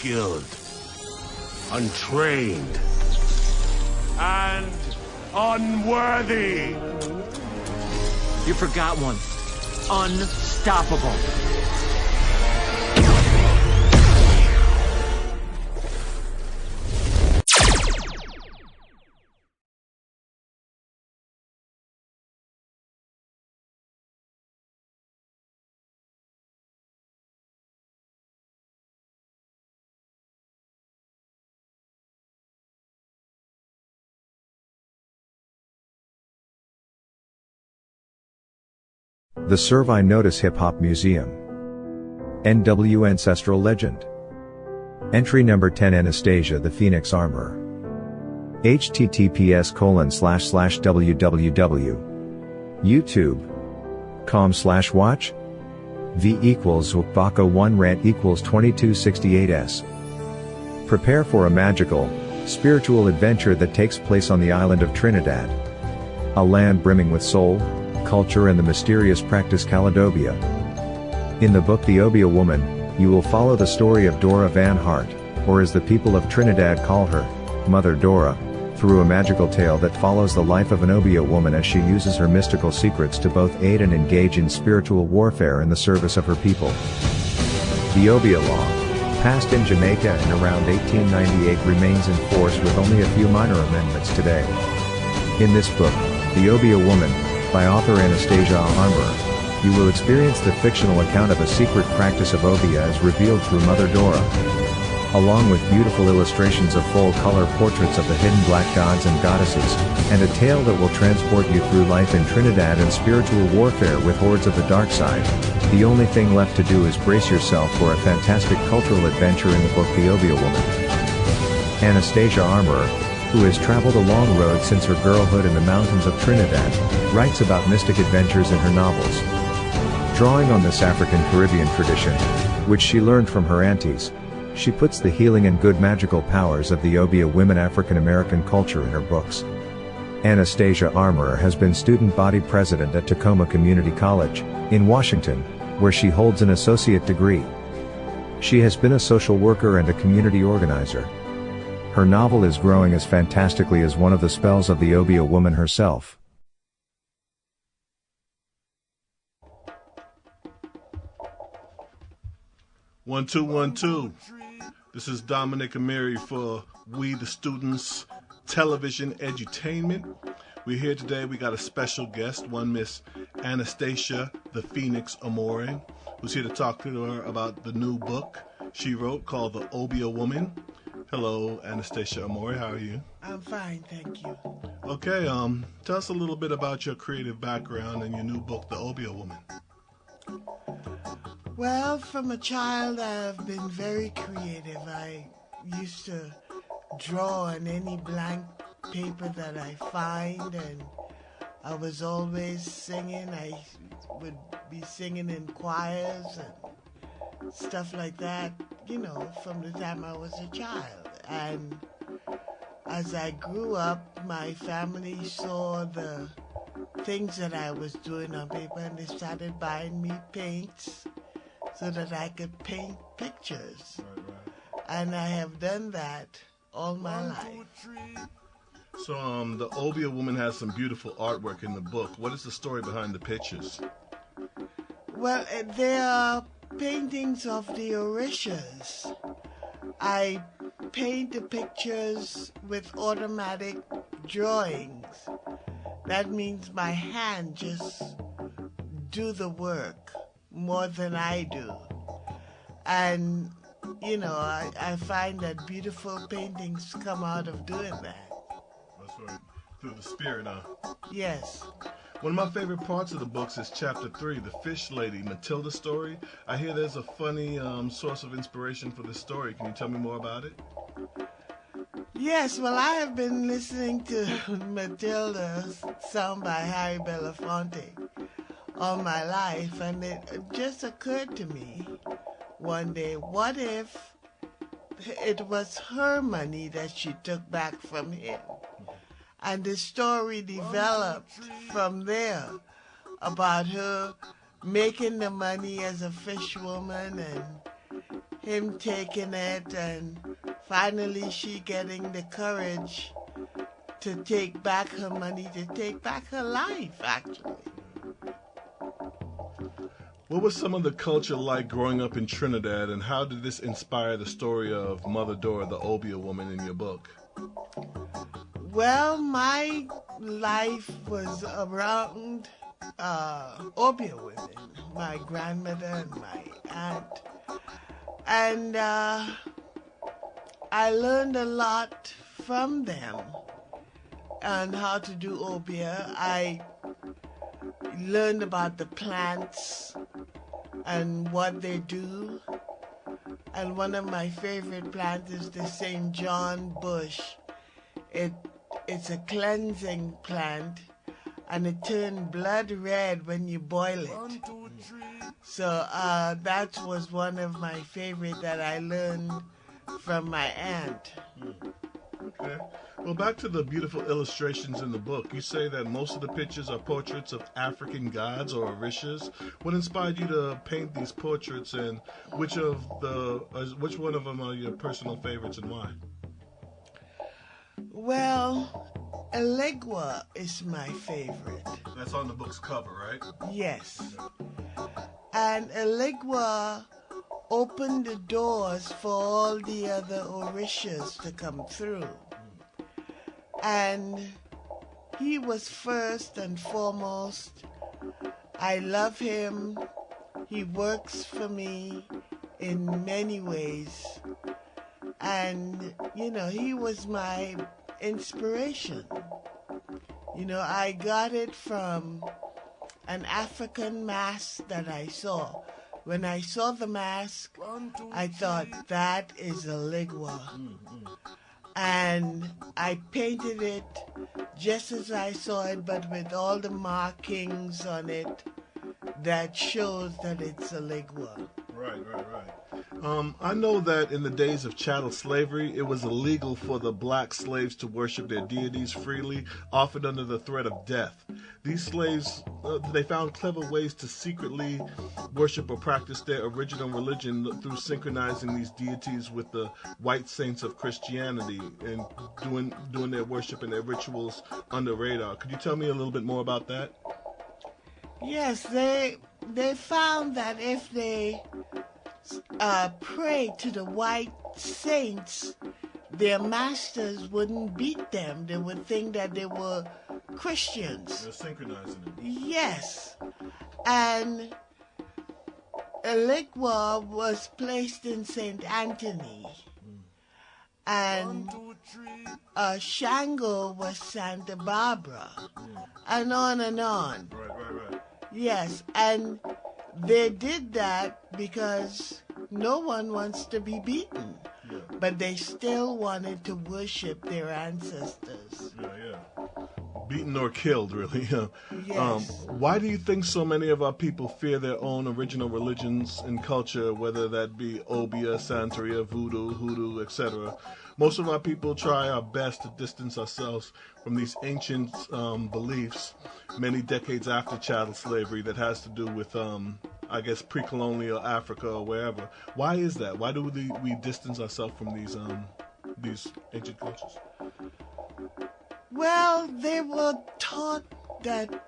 unskilled, untrained, and unworthy. You forgot one. Unstoppable. The Surve Notice Hip Hop Museum. NW Ancestral Legend. Entry number 10 Anastasia the Phoenix Armor. https://www. YouTube.com/watch. V equals Ukbaka 1 rant equals 2268s. Prepare for a magical, spiritual adventure that takes place on the island of Trinidad. A land brimming with soul, culture and the mysterious practice Caledobia. In the book The Obia Woman, you will follow the story of Dora Van Hart, or as the people of Trinidad call her, Mother Dora, through a magical tale that follows the life of an Obia woman as she uses her mystical secrets to both aid and engage in spiritual warfare in the service of her people. The Obia law, passed in Jamaica in around 1898, remains in force with only a few minor amendments today. In this book, The Obia Woman, by author Anastasia Armour, you will experience the fictional account of a secret practice of Obia as revealed through Mother Dora, along with beautiful illustrations of full-color portraits of the hidden black gods and goddesses, and a tale that will transport you through life in Trinidad and spiritual warfare with hordes of the dark side. The only thing left to do is brace yourself for a fantastic cultural adventure in the book The Obia Woman. Anastasia Armour, who has traveled a long road since her girlhood in the mountains of Trinidad, writes about mystic adventures in her novels. Drawing on this African-Caribbean tradition, which she learned from her aunties, she puts the healing and good magical powers of the Obia women African-American culture in her books. Anastasia Armour has been student body president at Tacoma Community College, in Washington, where she holds an associate degree. She has been a social worker and a community organizer. Her novel is growing as fantastically as one of the spells of the Obia woman herself. One, two, 1, 2. This is Dominic Amiri for We the Students Television Edutainment. We're here today. We got a special guest, one Miss Anastasia the Phoenix Amore, who's here to talk to her about the new book she wrote called The Obia Woman. Hello, Anastasia Amore. How are you? I'm fine, thank you. Okay, tell us a little bit about your creative background and your new book, The Obia Woman. Well, from a child, I've been very creative. I used to draw on any blank paper that I find, and I was always singing. I would be singing in choirs and stuff like that, from the time I was a child. And as I grew up, my family saw the things that I was doing on paper, and they started buying me paints so that I could paint pictures. Right. And I have done that all my life. So, the Obia Woman has some beautiful artwork in the book. What is the story behind the pictures? Well, they are paintings of the Orishas. I paint the pictures with automatic drawings. That means my hand just do the work more than I do. And, I find that beautiful paintings come out of doing that. That's right. Through the spirit, huh? Yes. One of my favorite parts of the books is Chapter 3, The Fish Lady, Matilda's story. I hear there's a funny source of inspiration for this story. Can you tell me more about it? Yes, well, I have been listening to Matilda, sung by Harry Belafonte, all my life, and it just occurred to me one day, what if it was her money that she took back from him? And the story developed from there about her making the money as a fish woman and him taking it, and finally she getting the courage to take back her money, to take back her life, actually. What was some of the culture like growing up in Trinidad, and how did this inspire the story of Mother Dora, the Obia woman, in your book? Well, my life was around Obia women, my grandmother and my aunt. And I learned a lot from them on how to do Obia. I learned about the plants and what they do. And one of my favorite plants is the St. John bush. It's a cleansing plant, and it turns blood red when you boil it. 1, 2, 3. So that was one of my favorite that I learned from my aunt. Okay. Well, back to the beautiful illustrations in the book. You say that most of the pictures are portraits of African gods or orishas. What inspired you to paint these portraits, and which one of them are your personal favorites, and why? Well, Eligua is my favorite. That's on the book's cover, right? Yes. And Eligua opened the doors for all the other orishas to come through. And he was first and foremost. I love him. He works for me in many ways. And, he was my inspiration. I got it from an African mask that I saw. When I saw the mask, I thought, that is Eligua. And I painted it just as I saw it, but with all the markings on it that shows that it's Eligua. Right. I know that in the days of chattel slavery, it was illegal for the black slaves to worship their deities freely, often under the threat of death. These slaves, they found clever ways to secretly worship or practice their original religion through synchronizing these deities with the white saints of Christianity and doing their worship and their rituals under radar. Could you tell me a little bit more about that? Yes, they found that if they pray to the white saints, their masters wouldn't beat them. They would think that they were Christians. They're synchronizing it. Yes. And Eligua was placed in St. Anthony. And Shango was Santa Barbara. And on and on. Right. Yes, and they did that because no one wants to be beaten. Yeah. But they still wanted to worship their ancestors. Yeah. Beaten or killed, really. Yes. Why do you think so many of our people fear their own original religions and culture, whether that be Obia, Santeria, Voodoo, Hoodoo, etc.? Most of our people try our best to distance ourselves from these ancient beliefs many decades after chattel slavery that has to do with, pre-colonial Africa or wherever. Why is that? Why do we distance ourselves from these ancient cultures? Well, they were taught that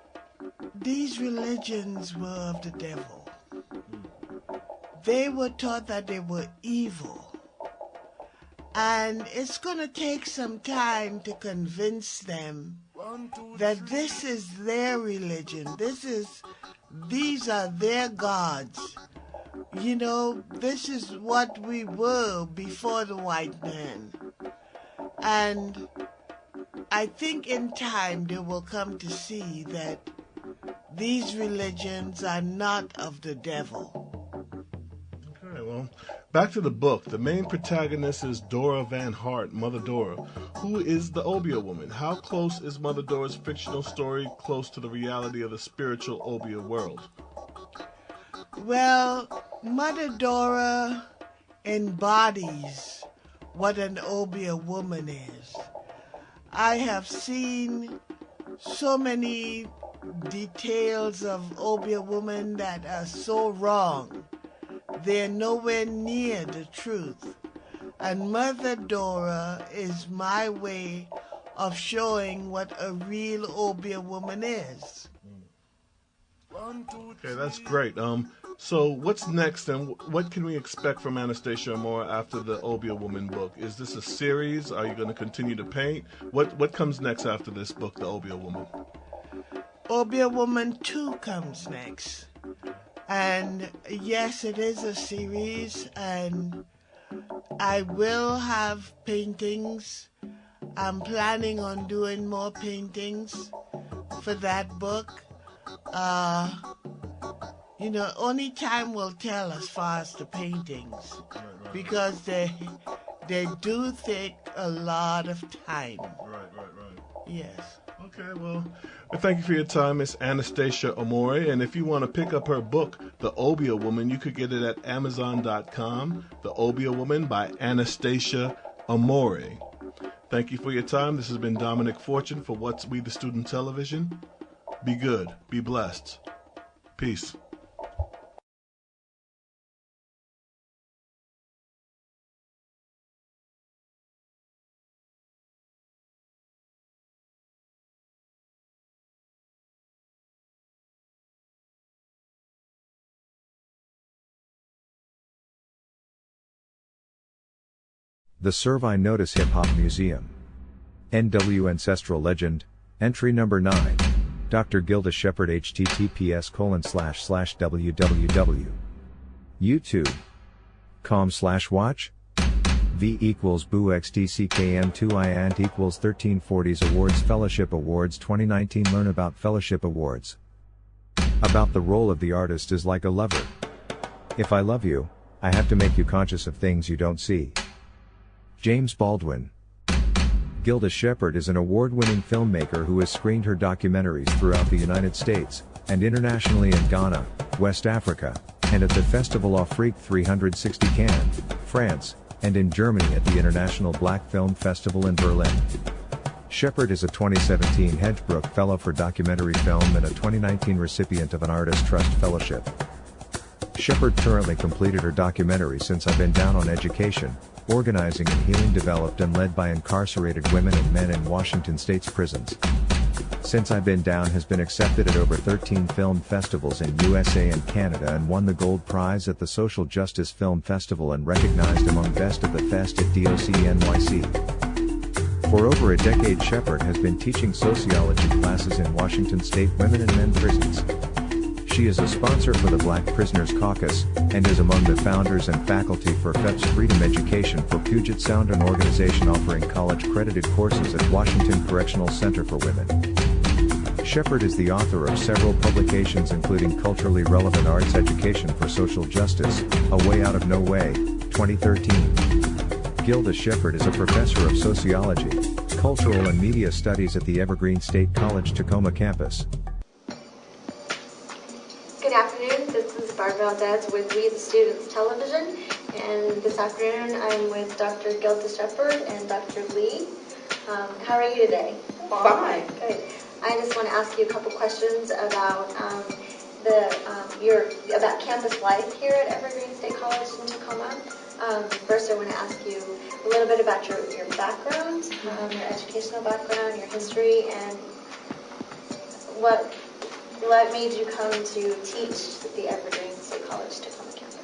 these religions were of the devil. They were taught that they were evil. And it's going to take some time to convince them that this is their religion. These are their gods. This is what we were before the white man. And I think in time they will come to see that these religions are not of the devil. Okay, well, back to the book. The main protagonist is Dora Van Hart, Mother Dora. Who is the Obia woman? How close is Mother Dora's fictional story close to the reality of the spiritual Obia world? Well, Mother Dora embodies what an Obia woman is. I have seen so many details of Obia women that are so wrong they're nowhere near the truth. And Mother Dora is my way of showing what a real Obia woman is. Okay, that's great. So what's next, and what can we expect from Anastasia Amore after the Obia Woman book? Is this a series? Are you going to continue to paint? What comes next after this book, The Obia Woman? Obia Woman 2 comes next. And yes, it is a series, and I will have paintings. I'm planning on doing more paintings for that book. Only time will tell as far as the paintings, because they do take a lot of time. Right. Yes. Okay, well, thank you for your time, Miss Anastasia Amore. And if you want to pick up her book, The Obia Woman, you could get it at Amazon.com. The Obia Woman by Anastasia Amore. Thank you for your time. This has been Dominic Fortune for What's We the Student Television. Be good. Be blessed. Peace. The Surve Notice Hip Hop Museum. NW Ancestral Legend, Entry Number 9. Dr. Gilda Shepherd https://www. YouTube. com/watch. V equals boo xdckm2 iant equals 1340s Awards Fellowship Awards 2019 Learn about Fellowship Awards. About the role of the artist is like a lover. If I love you, I have to make you conscious of things you don't see. James Baldwin. Gilda Shepherd is an award-winning filmmaker who has screened her documentaries throughout the United States, and internationally in Ghana, West Africa, and at the Festival Afrique 360 Cannes, France, and in Germany at the International Black Film Festival in Berlin. Shepherd is a 2017 Hedgebrook Fellow for Documentary Film and a 2019 recipient of an Artist Trust Fellowship. Shepherd currently completed her documentary Since I've Been Down on Education, Organizing and Healing, developed and led by incarcerated women and men in Washington State's prisons. Since I've Been Down has been accepted at over 13 film festivals in USA and Canada and won the Gold Prize at the Social Justice Film Festival and recognized among Best of the Fest at DOC NYC. For over a decade, Shepherd has been teaching sociology classes in Washington State women and men prisons. She is a sponsor for the Black Prisoners Caucus, and is among the founders and faculty for FEP's Freedom Education for Puget Sound, an organization offering college-credited courses at Washington Correctional Center for Women. Shepherd is the author of several publications including Culturally Relevant Arts Education for Social Justice, A Way Out of No Way, 2013. Gilda Shepherd is a professor of sociology, cultural and media studies at the Evergreen State College Tacoma campus. Good afternoon, this is Barbara Valdez with We the Students Television, and this afternoon I'm with Dr. Gilda Shepherd and Dr. Lee. How are you today? Fine. Good. I just want to ask you a couple questions about about campus life here at Evergreen State College in Tacoma. First, I want to ask you a little bit about your background, your educational background, your history, and what made you come to teach at the Evergreen State College Tacoma campus?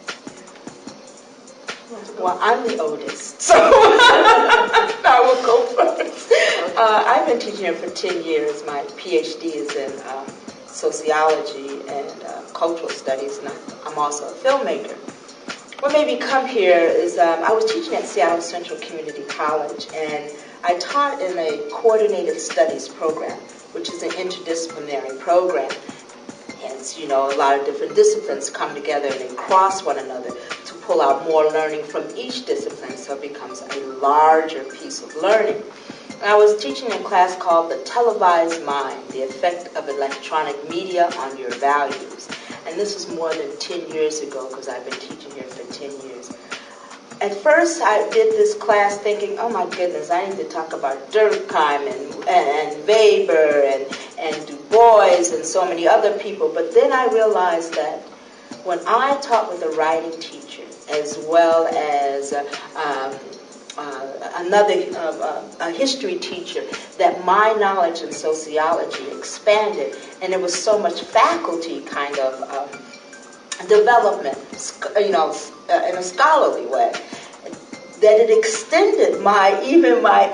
Well, I'm the oldest, so I will go first. I've been teaching here for 10 years. My PhD is in sociology and cultural studies, and I'm also a filmmaker. What made me come here is I was teaching at Seattle Central Community College, and I taught in a coordinated studies program, which is an interdisciplinary program. Hence, a lot of different disciplines come together and they cross one another to pull out more learning from each discipline, so it becomes a larger piece of learning. And I was teaching a class called The Televised Mind, the Effect of Electronic Media on Your Values. And this was more than 10 years ago, because I've been teaching here for 10 years. At first, I did this class thinking, oh my goodness, I need to talk about Durkheim and Weber and Du Bois and so many other people. But then I realized that when I taught with a writing teacher, as well as a history teacher, that my knowledge in sociology expanded, and there was so much faculty kind of development, in a scholarly way, that it extended my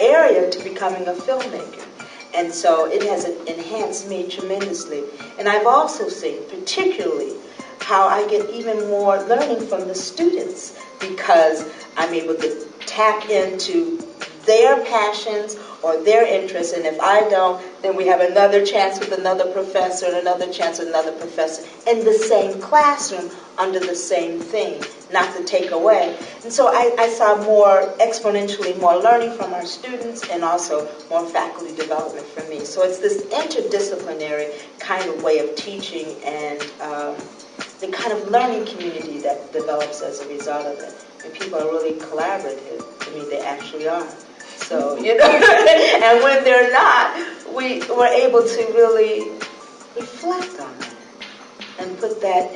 area to becoming a filmmaker. And so it has enhanced me tremendously. And I've also seen, particularly, how I get even more learning from the students, because I'm able to tap into their passions or their interests, and if I don't, then we have another chance with another professor and another chance with another professor in the same classroom under the same thing, not to take away. And so I saw exponentially more learning from our students, and also more faculty development from me. So it's this interdisciplinary kind of way of teaching, and the kind of learning community that develops as a result of it. And people are really collaborative. To me, they actually are. So, and when they're not, we're able to really reflect on that and put that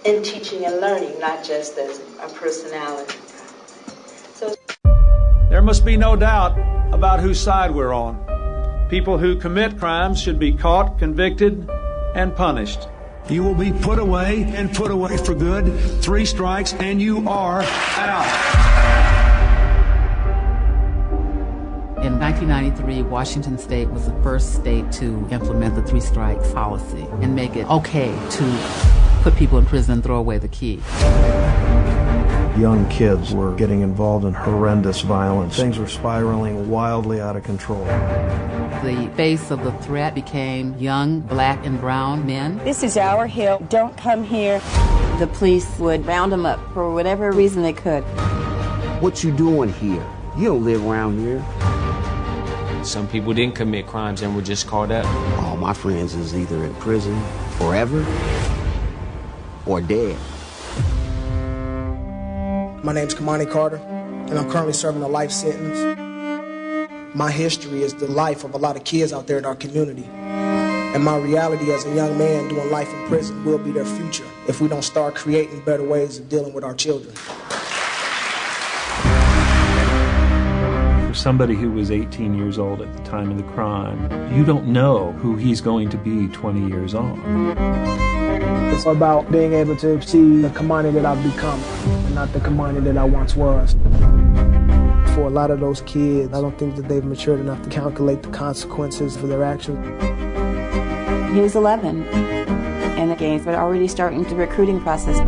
in teaching and learning, not just as a personality. So there must be no doubt about whose side we're on. People who commit crimes should be caught, convicted, and punished. You will be put away and put away for good. 3 strikes and you are out. In 1993, Washington State was the first state to implement the 3 strikes policy and make it okay to put people in prison and throw away the key. Young kids were getting involved in horrendous violence. Things were spiraling wildly out of control. The face of the threat became young black and brown men. This is our hill. Don't come here. The police would round them up for whatever reason they could. What you doing here? You don't live around here. Some people didn't commit crimes and were just caught up. All my friends is either in prison forever or dead. My name's Kamani Carter, and I'm currently serving a life sentence. My history is the life of a lot of kids out there in our community. And my reality as a young man doing life in prison will be their future if we don't start creating better ways of dealing with our children. For somebody who was 18 years old at the time of the crime, you don't know who he's going to be 20 years on. It's about being able to see the Kamani that I've become, and not the Kamani that I once was. For a lot of those kids, I don't think that they've matured enough to calculate the consequences for their actions. He was 11, and the gangs were already starting the recruiting process. A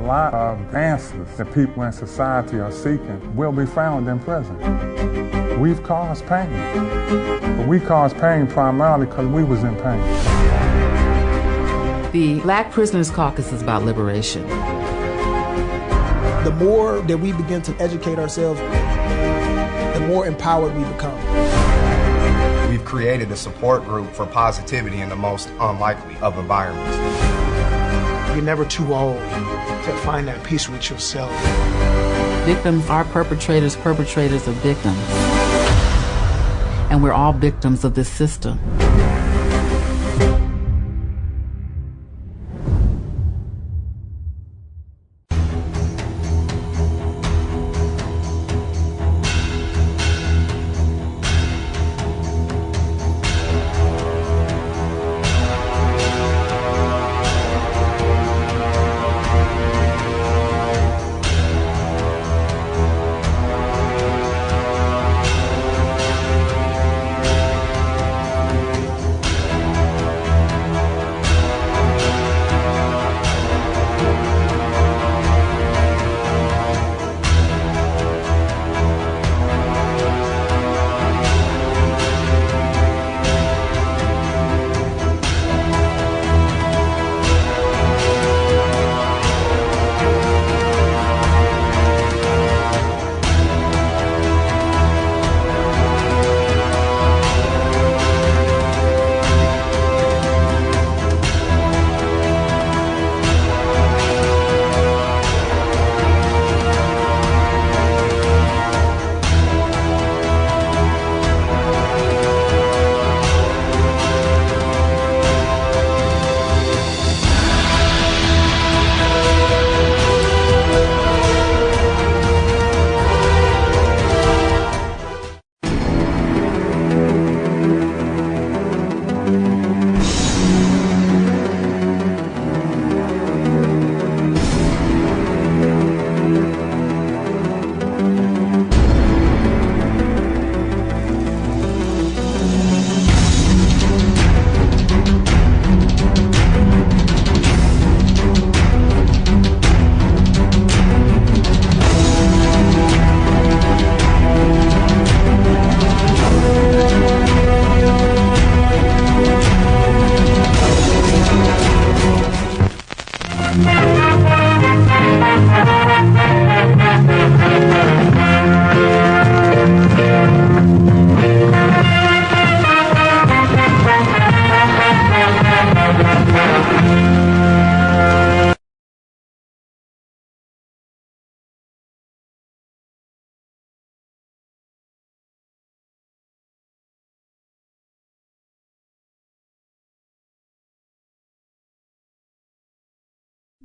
lot of answers that people in society are seeking will be found in prison. We've caused pain, but we caused pain primarily because we was in pain. The Black Prisoners Caucus is about liberation. The more that we begin to educate ourselves, the more empowered we become. We've created a support group for positivity in the most unlikely of environments. You're never too old to find that peace with yourself. Victims are perpetrators, perpetrators are victims. And we're all victims of this system.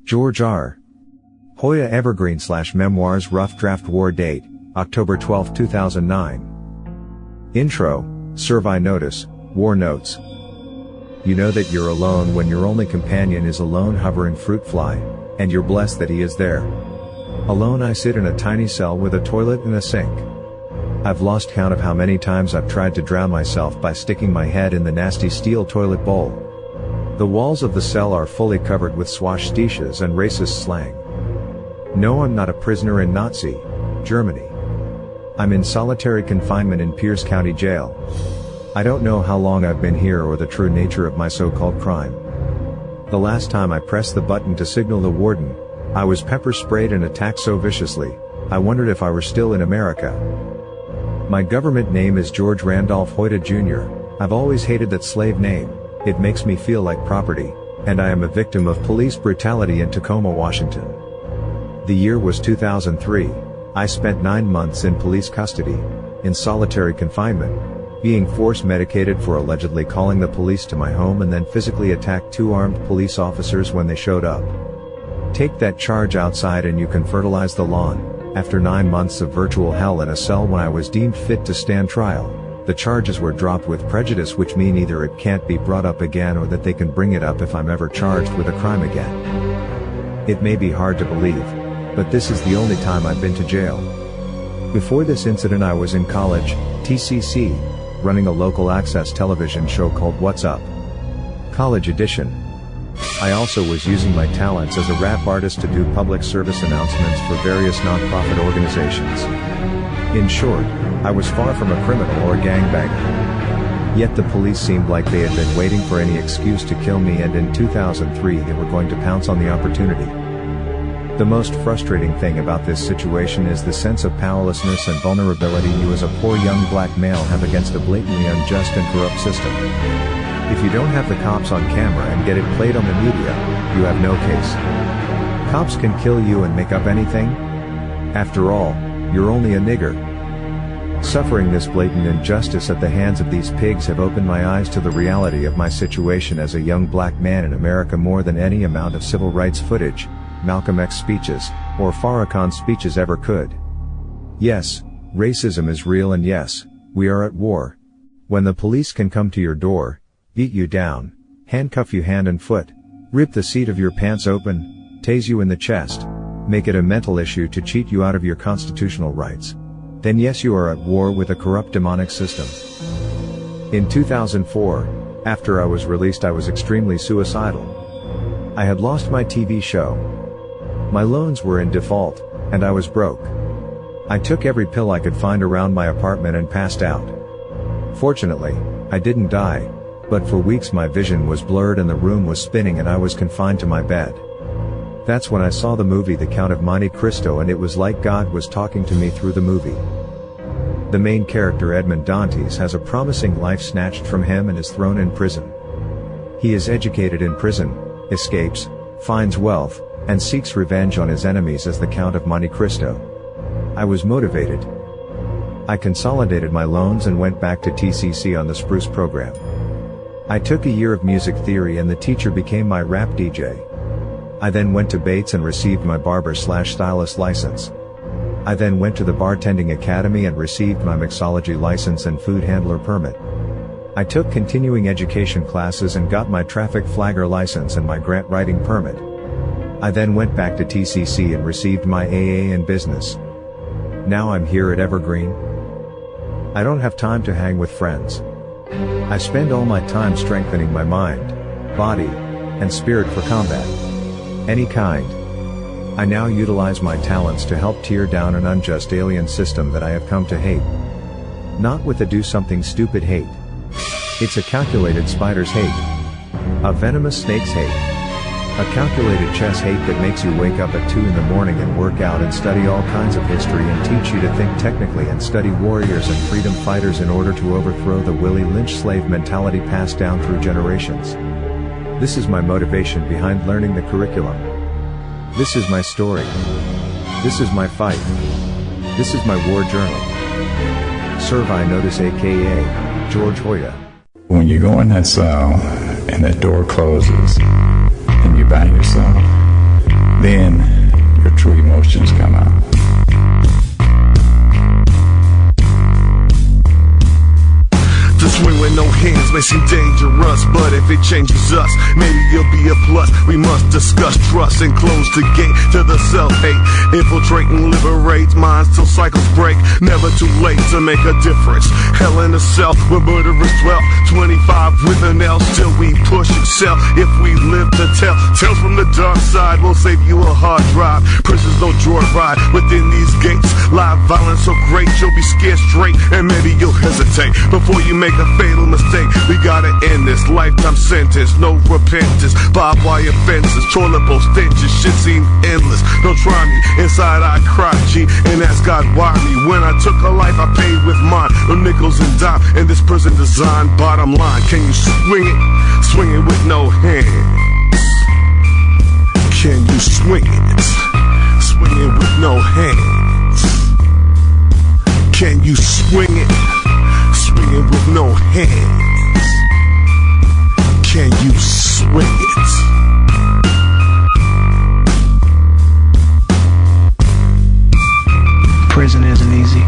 George R. Hoya Evergreen / Memoirs Rough Draft War Date, October 12, 2009. Intro, Surve Notice, War Notes. You know that you're alone when your only companion is a lone hovering fruit fly, and you're blessed that he is there. Alone I sit in a tiny cell with a toilet and a sink. I've lost count of how many times I've tried to drown myself by sticking my head in the nasty steel toilet bowl. The walls of the cell are fully covered with swastikas and racist slang. No, I'm not a prisoner in Nazi Germany. I'm in solitary confinement in Pierce County Jail. I don't know how long I've been here or the true nature of my so-called crime. The last time I pressed the button to signal the warden, I was pepper sprayed and attacked so viciously, I wondered if I were still in America. My government name is George Randolph Hoyta Jr. I've always hated that slave name, it makes me feel like property, and I am a victim of police brutality in Tacoma, Washington. The year was 2003, I spent 9 months in police custody, in solitary confinement, being force medicated for allegedly calling the police to my home and then physically attacked 2 armed police officers when they showed up. Take that charge outside and you can fertilize the lawn. After 9 months of virtual hell in a cell when I was deemed fit to stand trial, the charges were dropped with prejudice, which mean either it can't be brought up again or that they can bring it up if I'm ever charged with a crime again. It may be hard to believe, but this is the only time I've been to jail. Before this incident I was in college, TCC, running a local access television show called What's Up? College Edition. I also was using my talents as a rap artist to do public service announcements for various non-profit organizations. In short, I was far from a criminal or a gangbanger. Yet the police seemed like they had been waiting for any excuse to kill me, and in 2003 they were going to pounce on the opportunity. The most frustrating thing about this situation is the sense of powerlessness and vulnerability you as a poor young black male have against a blatantly unjust and corrupt system. If you don't have the cops on camera and get it played on the media, you have no case. Cops can kill you and make up anything. After all, you're only a nigger. Suffering this blatant injustice at the hands of these pigs have opened my eyes to the reality of my situation as a young black man in America more than any amount of civil rights footage, Malcolm X speeches, or Farrakhan speeches ever could. Yes, racism is real, and yes, we are at war. When the police can come to your door, beat you down, handcuff you hand and foot, rip the seat of your pants open, tase you in the chest, make it a mental issue to cheat you out of your constitutional rights, then yes, you are at war with a corrupt demonic system. In 2004, after I was released, I was extremely suicidal. I had lost my TV show. My loans were in default, and I was broke. I took every pill I could find around my apartment and passed out. Fortunately, I didn't die, but for weeks my vision was blurred and the room was spinning and I was confined to my bed. That's when I saw the movie The Count of Monte Cristo, and it was like God was talking to me through the movie. The main character, Edmond Dantes, has a promising life snatched from him and is thrown in prison. He is educated in prison, escapes, finds wealth, and seeks revenge on his enemies as the Count of Monte Cristo. I was motivated. I consolidated my loans and went back to TCC on the Spruce program. I took a year of music theory and the teacher became my rap DJ. I then went to Bates and received my barber/stylist license. I then went to the bartending academy and received my mixology license and food handler permit. I took continuing education classes and got my traffic flagger license and my grant writing permit. I then went back to TCC and received my AA in business. Now I'm here at Evergreen. I don't have time to hang with friends. I spend all my time strengthening my mind, body, and spirit for combat. Any kind. I now utilize my talents to help tear down an unjust alien system that I have come to hate. Not with a do something stupid hate. It's a calculated spider's hate. A venomous snake's hate. A calculated chess hate that makes you wake up at 2 in the morning and work out and study all kinds of history and teach you to think technically and study warriors and freedom fighters in order to overthrow the Willie Lynch slave mentality passed down through generations. This is my motivation behind learning the curriculum. This is my story. This is my fight. This is my war journal. Surve Notice, aka George Hoya. When you go in that cell and that door closes and you're by yourself, then your true emotions come out. To swing with no hands may seem dangerous, but if it changes us, maybe it'll be a plus. We must discuss trust and close the gate to the self-hate. Infiltrate and liberate minds till cycles break. Never too late to make a difference. Hell in a cell where murderers dwell. 25 with an L, still we push excel. If we live to tell tales from the dark side, we'll save you a hard drive. Prisons no joyride within these gates. Live violence so great, you'll be scared straight, and maybe you'll hesitate before you make a fatal mistake. We gotta end this lifetime sentence, no repentance. Barbed wire fences, toilet bowl stenches, shit seemed endless. Don't try me, inside I cry, G, and ask God why me. When I took a life, I paid with mine. No nickels and dime in this prison design. Bottom line, can you swing it? Swing it with no hands. Can you swing it? Swing it with no hands. Can you swing it? Swing it with no hands. Can you swing it? Prison isn't easy.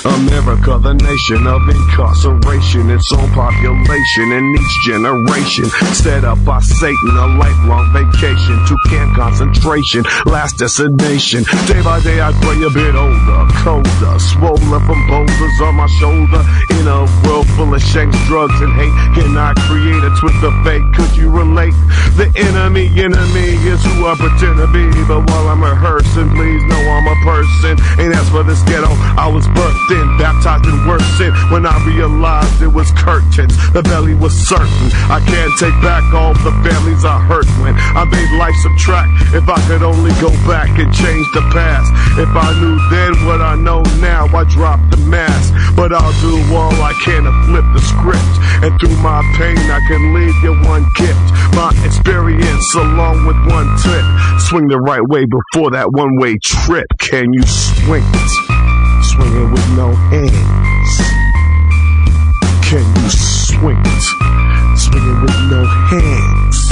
America, the nation of incarceration, its own population in each generation. Set up by Satan, a lifelong vacation to camp concentration, last destination. Day by day I grow a bit older, colder, swollen from boulders on my shoulder. In a world full of shanks, drugs, and hate, can I create a twist of fate? Could you relate? The enemy is who I pretend to be, but while I'm rehearsing, please know I'm a person. And as for this ghetto, I was birthed in, baptized in worse sin. When I realized it was curtains, the belly was certain. I can't take back all the families I hurt when I made life subtract. If I could only go back and change the past. If I knew then what I know now, I dropped the mask. But I'll do all I can to flip the script, and through my pain I can leave you one gift. My experience along with one tip. Swing the right way before that one-way trip. Can you swing it? Swing it with no hands. Can you swing it? Swing it with no hands.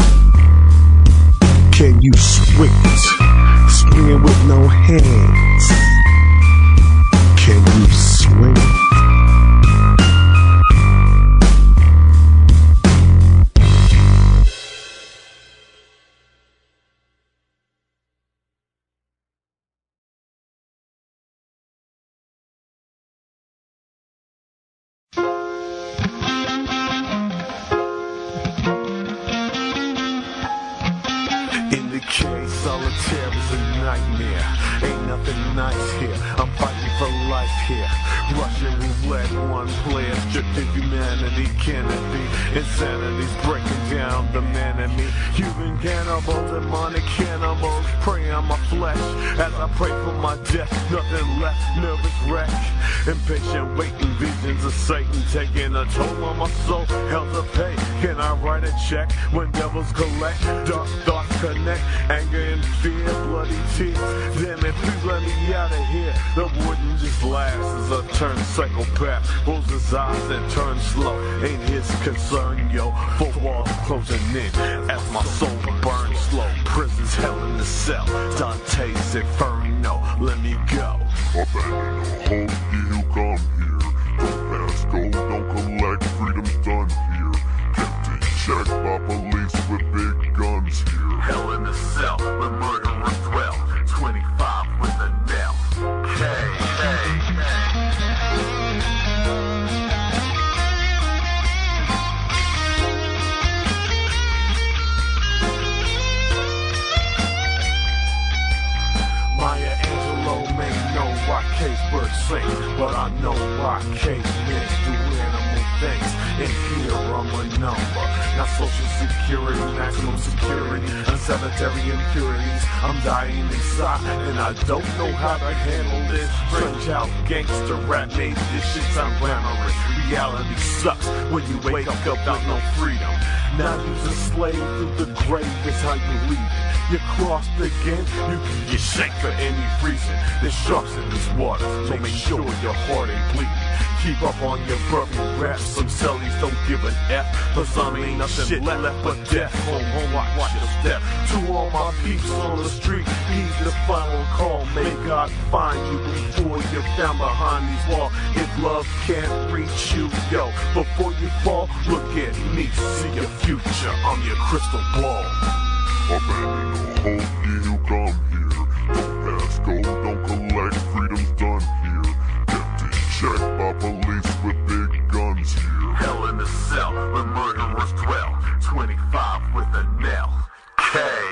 Can you swing it? Swing it with no hands. Can you swing it? Solitaire is a nightmare. Ain't nothing nice here. I'm fighting for life here. Russian roulette, one player stripped of humanity. Can it be? Insanity's breaking down the man in me. Human cannibals, demonic cannibals, prey on my flesh as I pray for my death. Nothing left, nervous wreck. Impatient waiting, visions of Satan taking a toll on my soul. Hell to pay. Can I write a check when devils collect? Dark thoughts connect. Anger and fear, bloody tears. Damn it, please let me out of here. The wouldn't just last as I turn psychopath. Rolls his eyes and turns slow. Ain't his concern, yo. Four walls closing in as my soul burns slow. Prison's hell in the cell. Dante's Inferno. Let me go. Abandon all ye who come here. Don't pass go, don't collect. Freedom's done here. Kept in check by police with big guns here. Hell in the cell where murderers dwell. 25 with a nail. Maya Angelou may know why case birds sing, but I know why case men do animal things. And here I'm a number, not social security, maximum security, unsanitary impurities. I'm dying inside, and I don't know how to handle this. Strange out gangster rap made this shit sound glamorous. Reality sucks when you wake up without no freedom. Now you's a slave through the grave, is how you leave it. You crossed again, you can get shanked for any reason. There's sharks in this water, so make sure your heart ain't bleeding. keep up on your bourbon raps. Some cellies don't give an F, cause some ain't nothing left but death. Home, watch your step. To all my peeps on the street, heed the final call. May God find you before you're found behind these walls. If love can't reach you, yo, before you fall, look at me, see your future, I'm your crystal ball. Abandon the hope, you come here. Don't pass go, don't collect, freedom's done here. Getting checked by police with big guns here. Hell in the cell, where murderers dwell. 25 with a nail. Hey.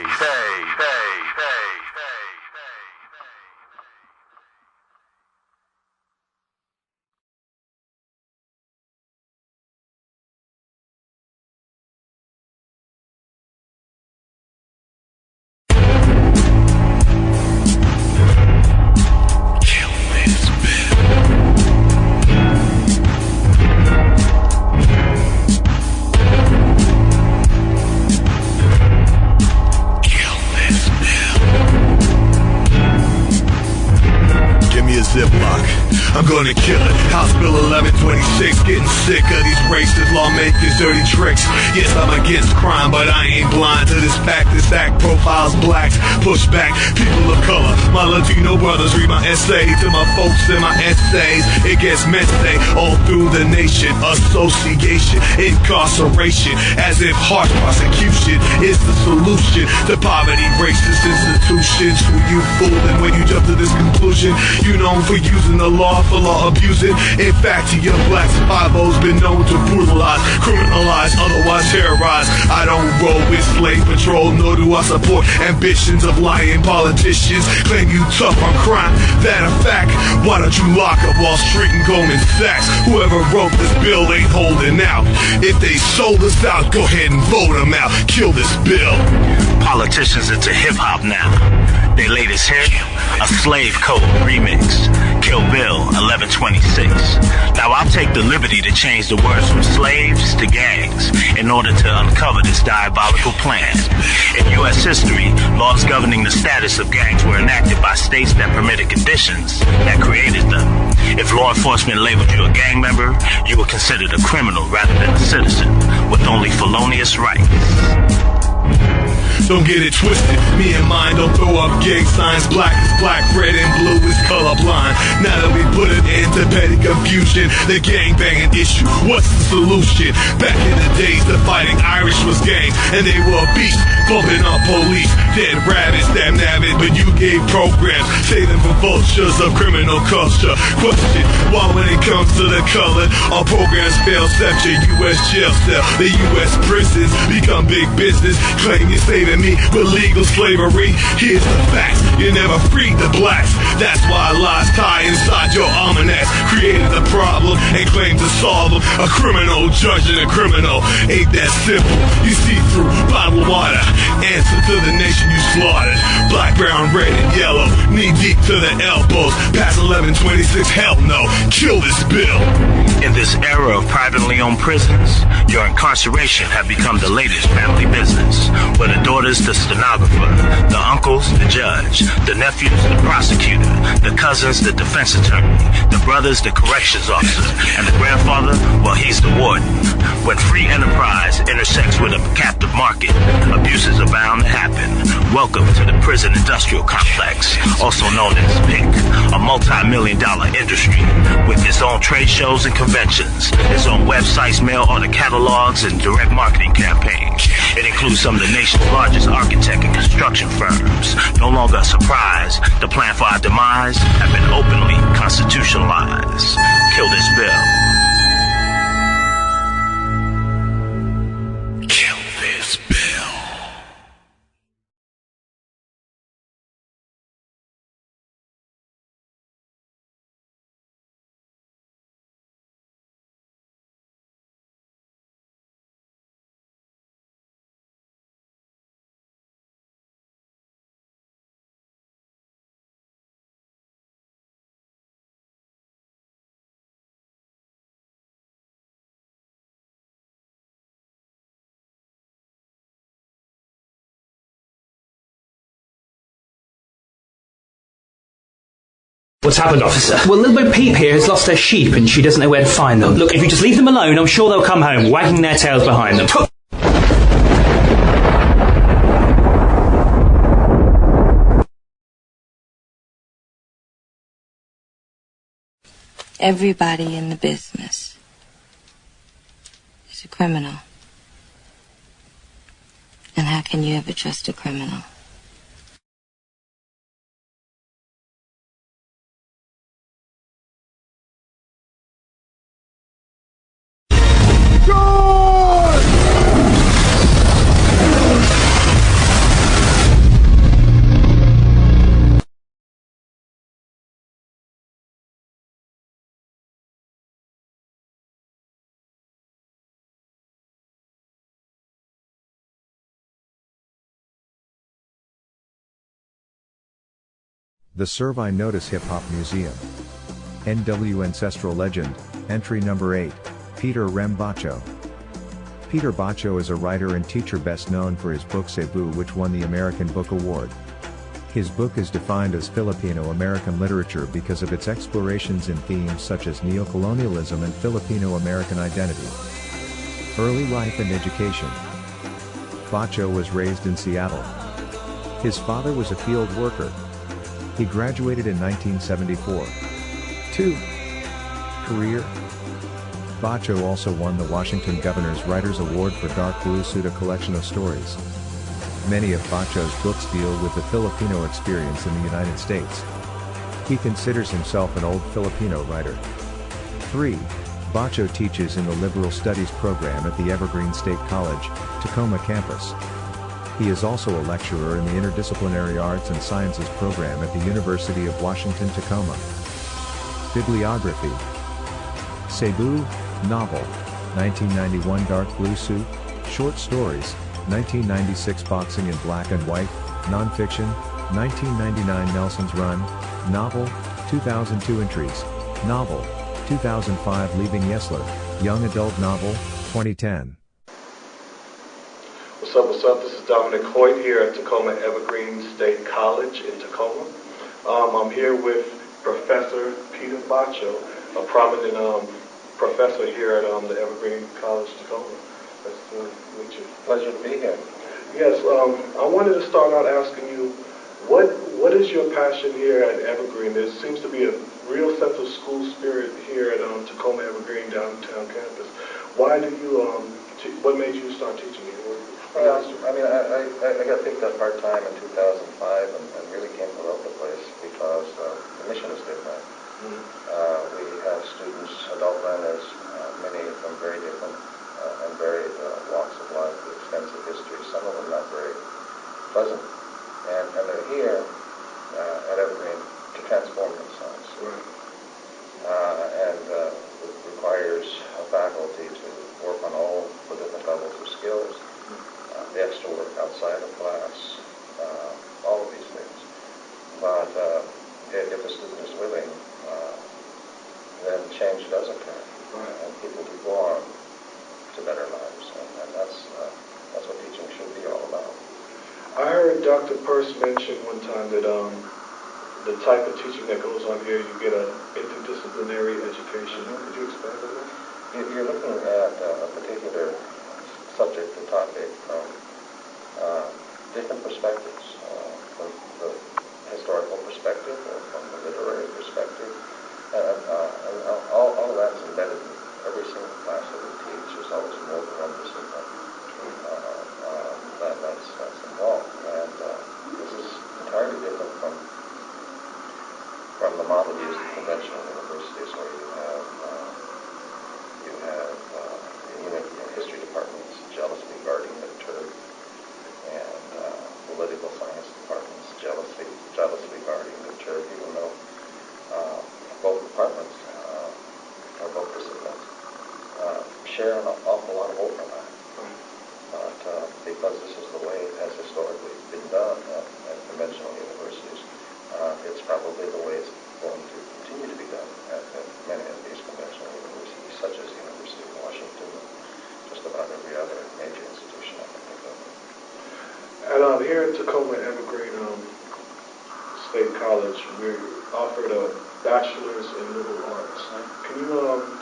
Ziploc, I'm gonna kill it. House Bill 1126, getting sick of these racist lawmakers' dirty tricks. Yes, I'm against crime, but I ain't blind to this fact. This act profiles blacks, push back people of color. My Latino brothers read my essay to my folks in my essays. It gets messy all through the nation. Association, incarceration, as if harsh prosecution is the solution to poverty, racist institutions. Who you fooling when you jump to this conclusion? You known for using the law for law abusing. In fact, to your blacks, 5-0's been known to brutalize, criminalize, otherwise terrorize. I don't roll with slave patrol, nor do I support ambitions of lying politicians. Claim you tough on crime, that a fact. Why don't you lock up Wall Street and Goldman Sachs? Whoever wrote this bill ain't holding out. If they sold us out, go ahead and vote them out. Kill this bill. Politicians into hip-hop now. Their latest hit, a Slave Code remix, Kill Bill 1126. Now I'll take the liberty to change the words from slaves to gangs in order to uncover this diabolical plan. In U.S. history, laws governing the status of gangs were enacted by states that permitted conditions that created them. If law enforcement labeled you a gang member, you were considered a criminal rather than a citizen, with only felonious rights. Don't get it twisted, me and mine don't throw up gang signs. Black is black, red and blue is colorblind. Now that we put it into petty confusion, the gang banging issue, what's the solution? Back in the days, the fighting Irish was gang, and they were beasts, bumping up police, dead rabbits, damn nabbit. But you gave programs, save them from vultures of criminal culture. Question, why when it comes to the color, our programs fail, except your U.S. jail cell. The U.S. prisons become big business, claim you're saving me with legal slavery. Here's the facts, you never freed the blacks. That's why lies tie inside your almanacs. Created the problem and claimed to solve them. A criminal judging a criminal, ain't that simple. You see through bottled water, answer to the nation you slaughtered. Black, brown, red, and yellow, knee deep to the elbows. Past 1126, hell no, kill this bill. In this era of privately owned prisons, your incarceration have become the latest family business, where the daughter's the stenographer, the uncle's the judge, the nephew's the prosecutor, the cousin's the defense attorney, the brother's the corrections officer, and the grandfather, well, he's the warden. When free enterprise intersects with a captive market, abuses are bound to happen. Welcome to the prison industrial complex, also known as PIC, a multi-million-dollar industry with its own trade shows and conventions, its own websites, mail order catalogs, and direct marketing campaigns. It includes some of the nation's largest architect and construction firms. No longer a surprise, the plan for our demise have been openly constitutionalized. Kill this bill. What's happened, officer? Well, little Bo Peep here has lost her sheep and she doesn't know where to find them. Look, if you just leave them alone, I'm sure they'll come home, wagging their tails behind them. Everybody in the business is a criminal. And how can you ever trust a criminal? The Surve Notice Hip Hop Museum. NW Ancestral Legend, Entry Number 8, Peter Rem Bacho. Peter Bacho is a writer and teacher best known for his book Cebu, which won the American Book Award. His book is defined as Filipino-American literature because of its explorations in themes such as neocolonialism and Filipino-American identity. Early life and education. Bacho was raised in Seattle. His father was a field worker. He graduated in 1974. 2. Career. Bacho also won the Washington Governor's Writers Award for Dark Blue Suit, a collection of stories. Many of Bacho's books deal with the Filipino experience in the United States. He considers himself an old Filipino writer. 3. Bacho teaches in the Liberal Studies program at the Evergreen State College, Tacoma campus. He is also a lecturer in the Interdisciplinary Arts and Sciences program at the University of Washington, Tacoma. Bibliography. Cebu, novel, 1991 Dark Blue Suit, short stories, 1996 Boxing in Black and White, nonfiction, 1999 Nelson's Run, novel, 2002 Entries, novel, 2005 Leaving Yesler, young adult novel, 2010. What's up? This is Dominic Hoyt here at Tacoma Evergreen State College in Tacoma. I'm here with Professor Peter Bacho, a prominent professor here at the Evergreen College, Tacoma. Nice to meet you. Pleasure to be here. Yes, I wanted to start out asking you, what is your passion here at Evergreen? There seems to be a real sense of school spirit here at Tacoma Evergreen downtown campus. Why do you, what made you start teaching here? Well, I mean, I got picked up part-time in 2005 and really came to love the place because the mission is different. We have students, adult learners, many of them very different and varied walks of life with extensive histories, some of them not very pleasant. And they're here at Evergreen to transform themselves. And it requires a faculty to work on all the different levels of skills. The extra work outside of class, all of these things. But if the student is willing, then change does occur, and people do go on to better lives, and that's what teaching should be all about. I heard Dr. Peirce mention one time that the type of teaching that goes on here, you get an interdisciplinary education. Could you expand on that? You're looking at a particular subject or topic from different perspectives, from the historical perspective or from the literary perspective. All of that is embedded in every single class that we teach. There's always more than one discipline that's involved. And this is entirely different from the model used in conventional universities where you have history departments jealously guarding their turf, and political science departments jealously guarding their turf, even though both departments or both disciplines share an awful lot of overlap. But because this is the way it has historically been done at conventional universities, it's probably the way it's going to continue to be done at many of these conventional universities, such as the University of Washington, and just about every other major institution I can think of. And here at Tacoma Evergreen State College, we're offered a bachelor's in liberal arts. Can you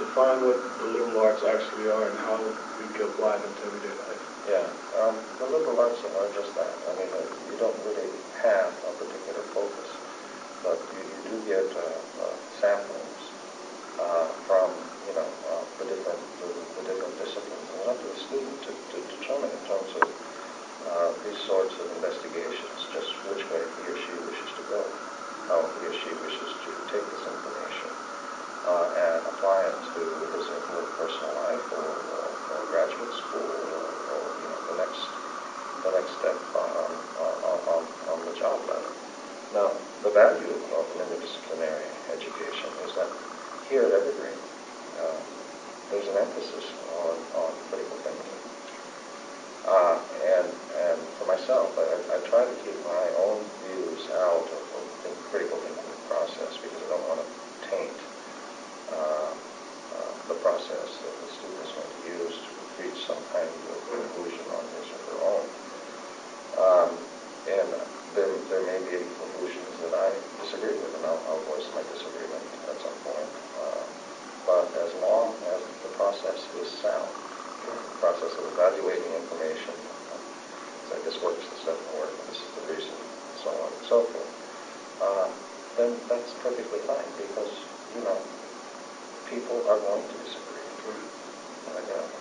define what the liberal arts actually are and how we can apply them to everyday life? Yeah, the liberal arts are just that. I mean, you don't really have a particular focus, but you do get samplings from, the different disciplines. And it's up to the student to determine in terms of these sorts of investigations just which way he or she wishes to go, how he or she wishes to take this information and apply it to his or her personal life or graduate school or the next step on the job ladder. Now, the value of an interdisciplinary education is that here at Evergreen, there's an emphasis on critical thinking. And for myself, I try to keep my own views out of the critical thinking process because I don't want to taint the process that the student is going to use to reach some kind of conclusion on his or her own. And there may be conclusions that I disagree with, and I'll voice my disagreement at some point. But as long as the process is sound, the process of evaluating information, say this works, this doesn't work, and this is the reason, and so on and so forth, then that's perfectly fine because, people are going to disagree.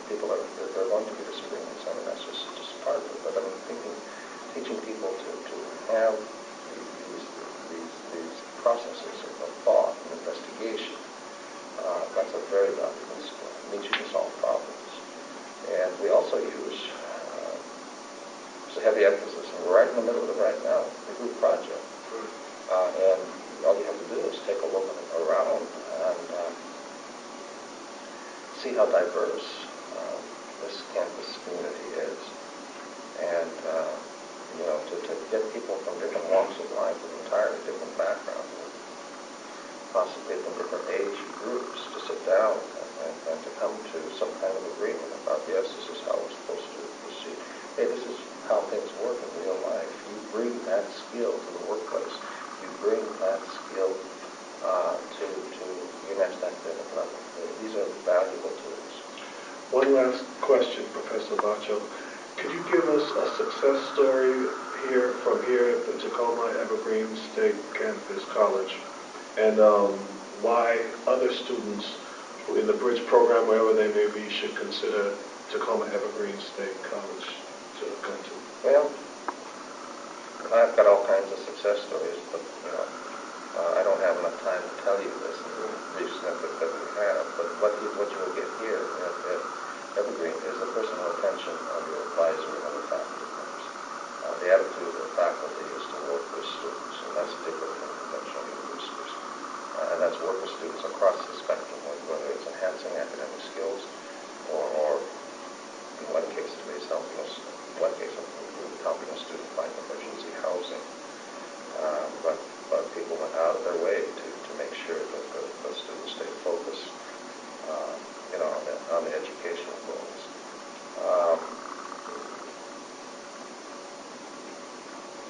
They're going to be disagreements. I mean, that's just part of it. But I mean, teaching people to have these processes of thought and investigation, that's a very valuable skill. It means you can solve problems. And we also use, there's a heavy emphasis, and we're right in the middle of it right now, the group project. And all you have to do is take a look around and see how diverse this campus community is. And, to get people from different walks of life, with entirely different backgrounds, possibly from different age groups, to sit down and to come to some kind of agreement about, yes, this is how we're supposed to proceed. Hey, this is how things work in real life. You bring that skill to the workplace. You bring that skill to your next academic level. These are valuable tools. One last question, Professor Bacho. Could you give us a success story from here at the Tacoma Evergreen State Campus College, and why other students in the bridge program, wherever they may be, should consider Tacoma Evergreen State College to come to? Well, I've got all kinds of success stories, but I don't have enough time to tell you this in the brief snippet that we have. But what you will get here at Evergreen is the personal attention of your advisor and other faculty members. The attitude of the faculty is to work with students, and that's different from conventional universities. And that's work with students across the spectrum, whether it's enhancing academic skills or in one case at least helping a student find emergency housing. But people went out of their way to make sure that the students stay focused on the educational goals.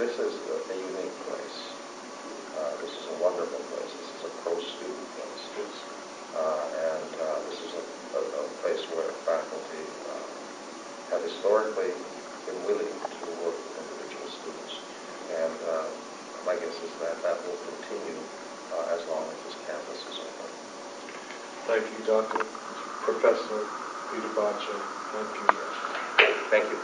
This is a unique place. This is a wonderful place. This is a pro-student place. And this is a place where faculty have historically been willing to work with individual students. And my guess is that will continue as long as this campus is open. Thank you, Dr. Professor Peter Bacho. Thank you. Thank you.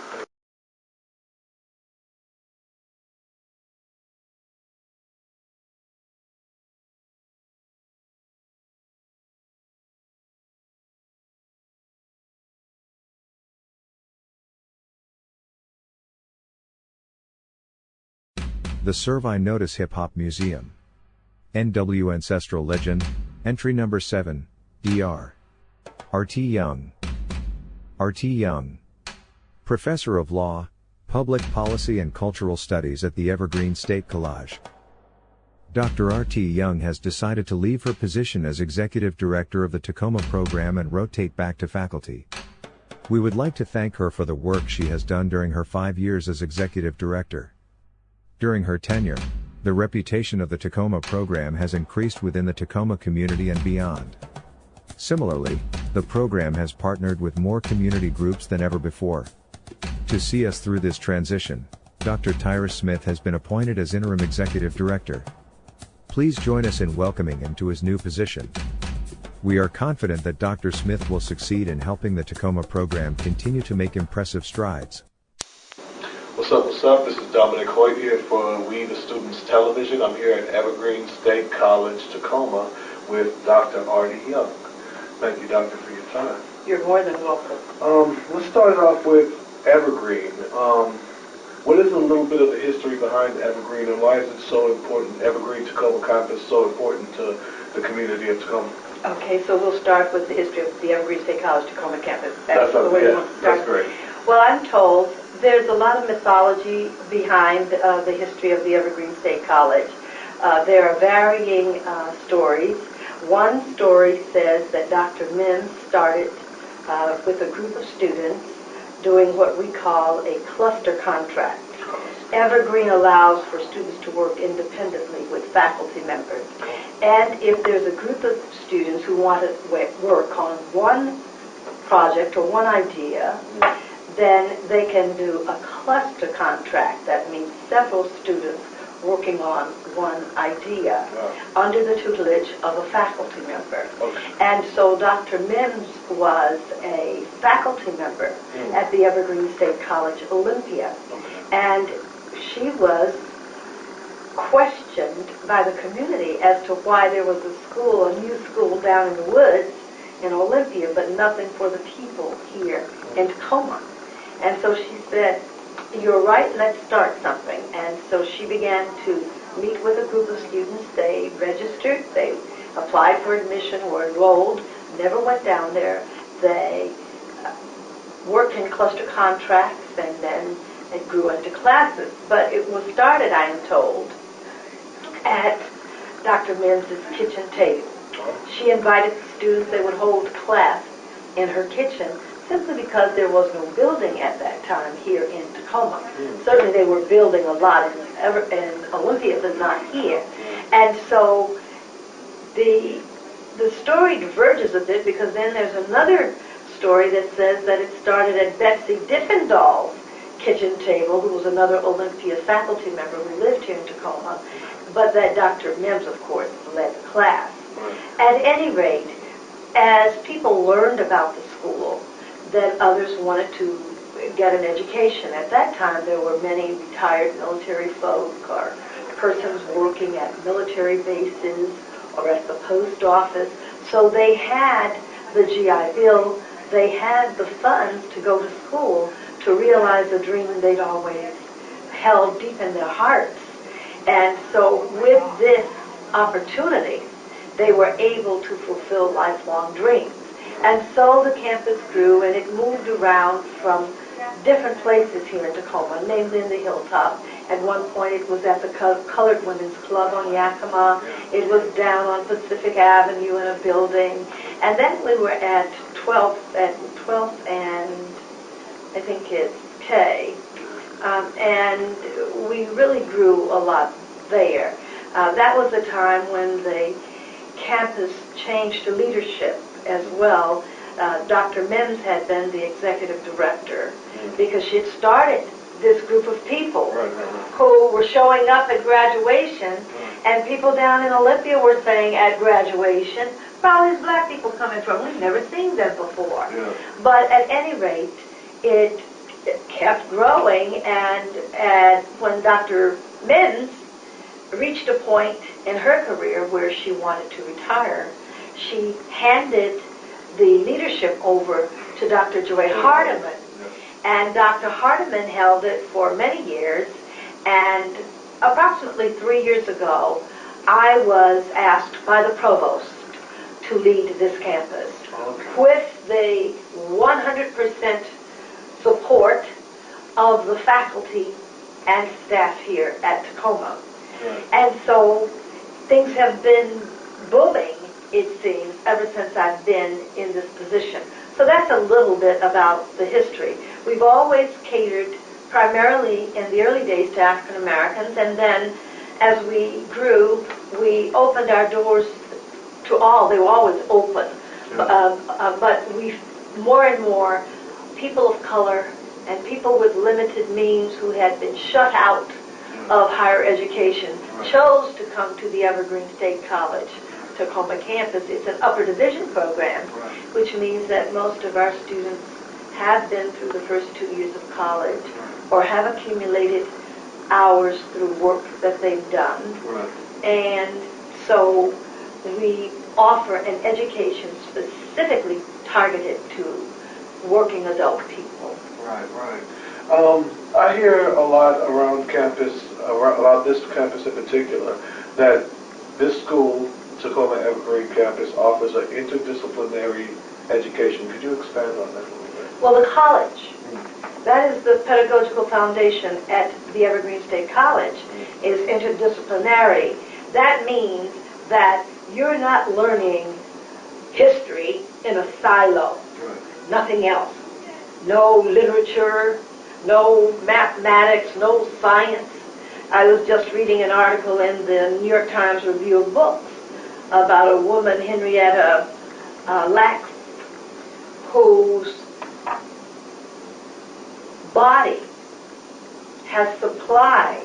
The Surve Notice Hip Hop Museum. NW Ancestral Legend, Entry Number 7, Dr. R.T. Young. R.T. Young. Professor of Law, Public Policy and Cultural Studies at the Evergreen State College. Dr. R.T. Young has decided to leave her position as Executive Director of the Tacoma program and rotate back to faculty. We would like to thank her for the work she has done during her 5 years as Executive Director. During her tenure, The reputation of the Tacoma program has increased within the Tacoma community and beyond. Similarly, the program has partnered with more community groups than ever before. To see us through this transition, Dr. Tyrus Smith has been appointed as Interim Executive Director. Please join us in welcoming him to his new position. We are confident that Dr. Smith will succeed in helping the Tacoma program continue to make impressive strides. What's up? This is Dominic Hoyt here for We the Students Television. I'm here at Evergreen State College, Tacoma, with Dr. Artie Young. Thank you, Doctor, for your time. You're more than welcome. Let's start off with Evergreen. What is a little bit of the history behind Evergreen, and why is it so important, Evergreen Tacoma campus, so important to the community of Tacoma? Okay, so we'll start with the history of the Evergreen State College Tacoma campus. That's the way you want to start. That's great. Well, I'm told there's a lot of mythology behind the history of the Evergreen State College. There are varying stories. One story says that Dr. Mims started with a group of students doing what we call a cluster contract. Evergreen allows for students to work independently with faculty members. And if there's a group of students who want to work on one project or one idea, then they can do a cluster contract. That means several students working on one idea under the tutelage of a faculty member. And so Dr. Mims was a faculty member at the Evergreen State College Olympia. And she was questioned by the community as to why there was a new school down in the woods in Olympia, but nothing for the people here in Tacoma. And so she said, "You're right, let's start something." And so she began to meet with a group of students. They registered, they applied for admission, were enrolled, never went down there. They worked in cluster contracts, and then it grew into classes. But it was started, I am told, at Dr. Mims' kitchen table. She invited the students. They would hold class in her kitchen, simply because there was no building at that time here in Tacoma. Certainly they were building a lot in Olympia, but not here. And so the story diverges a bit, because then there's another story that says that it started at Betsy Diffendahl's kitchen table, who was another Olympia faculty member who lived here in Tacoma, but that Dr. Mims, of course, led the class. At any rate, as people learned about the school, that others wanted to get an education. At that time, there were many retired military folk or persons working at military bases or at the post office. So they had the GI Bill, they had the funds to go to school to realize a dream they'd always held deep in their hearts. And so with this opportunity, they were able to fulfill lifelong dreams. And so the campus grew, and it moved around from different places here in Tacoma, namely in the Hilltop. At one point it was at the Colored Women's Club on Yakima. It was down on Pacific Avenue in a building. And then we were at 12th and I think it's K. And we really grew a lot there. That was a time when the campus changed leadership as well. Dr. Mims had been the executive director because she had started this group of people who were showing up at graduation, and people down in Olympia were saying at graduation, "Where are all these black people coming from? We've never seen them before." But at any rate, it kept growing, and when Dr. Mims reached a point in her career where she wanted to retire, she handed the leadership over to Dr. Joy Hardiman. And Dr. Hardiman held it for many years, and approximately 3 years ago, I was asked by the provost to lead this campus with the 100% support of the faculty and staff here at Tacoma. And so things have been booming, it seems, ever since I've been in this position. So that's a little bit about the history. We've always catered primarily in the early days to African Americans, and then as we grew, we opened our doors to all. They were always open. But we, more and more, people of color and people with limited means who had been shut out of higher education chose to come to the Evergreen State College Tacoma campus. It's an upper division program, which means that most of our students have been through the first 2 years of college or have accumulated hours through work that they've done. And so we offer an education specifically targeted to working adult people. Right. I hear a lot around campus, around this campus in particular, that this school, Tacoma Evergreen campus, offers an interdisciplinary education. Could you expand on that a little bit? Well, the college, that is the pedagogical foundation at the Evergreen State College, is interdisciplinary. That means that you're not learning history in a silo, nothing else. No literature, no mathematics, no science. I was just reading an article in the New York Times Review of Books about a woman, Henrietta Lacks, whose body has supplied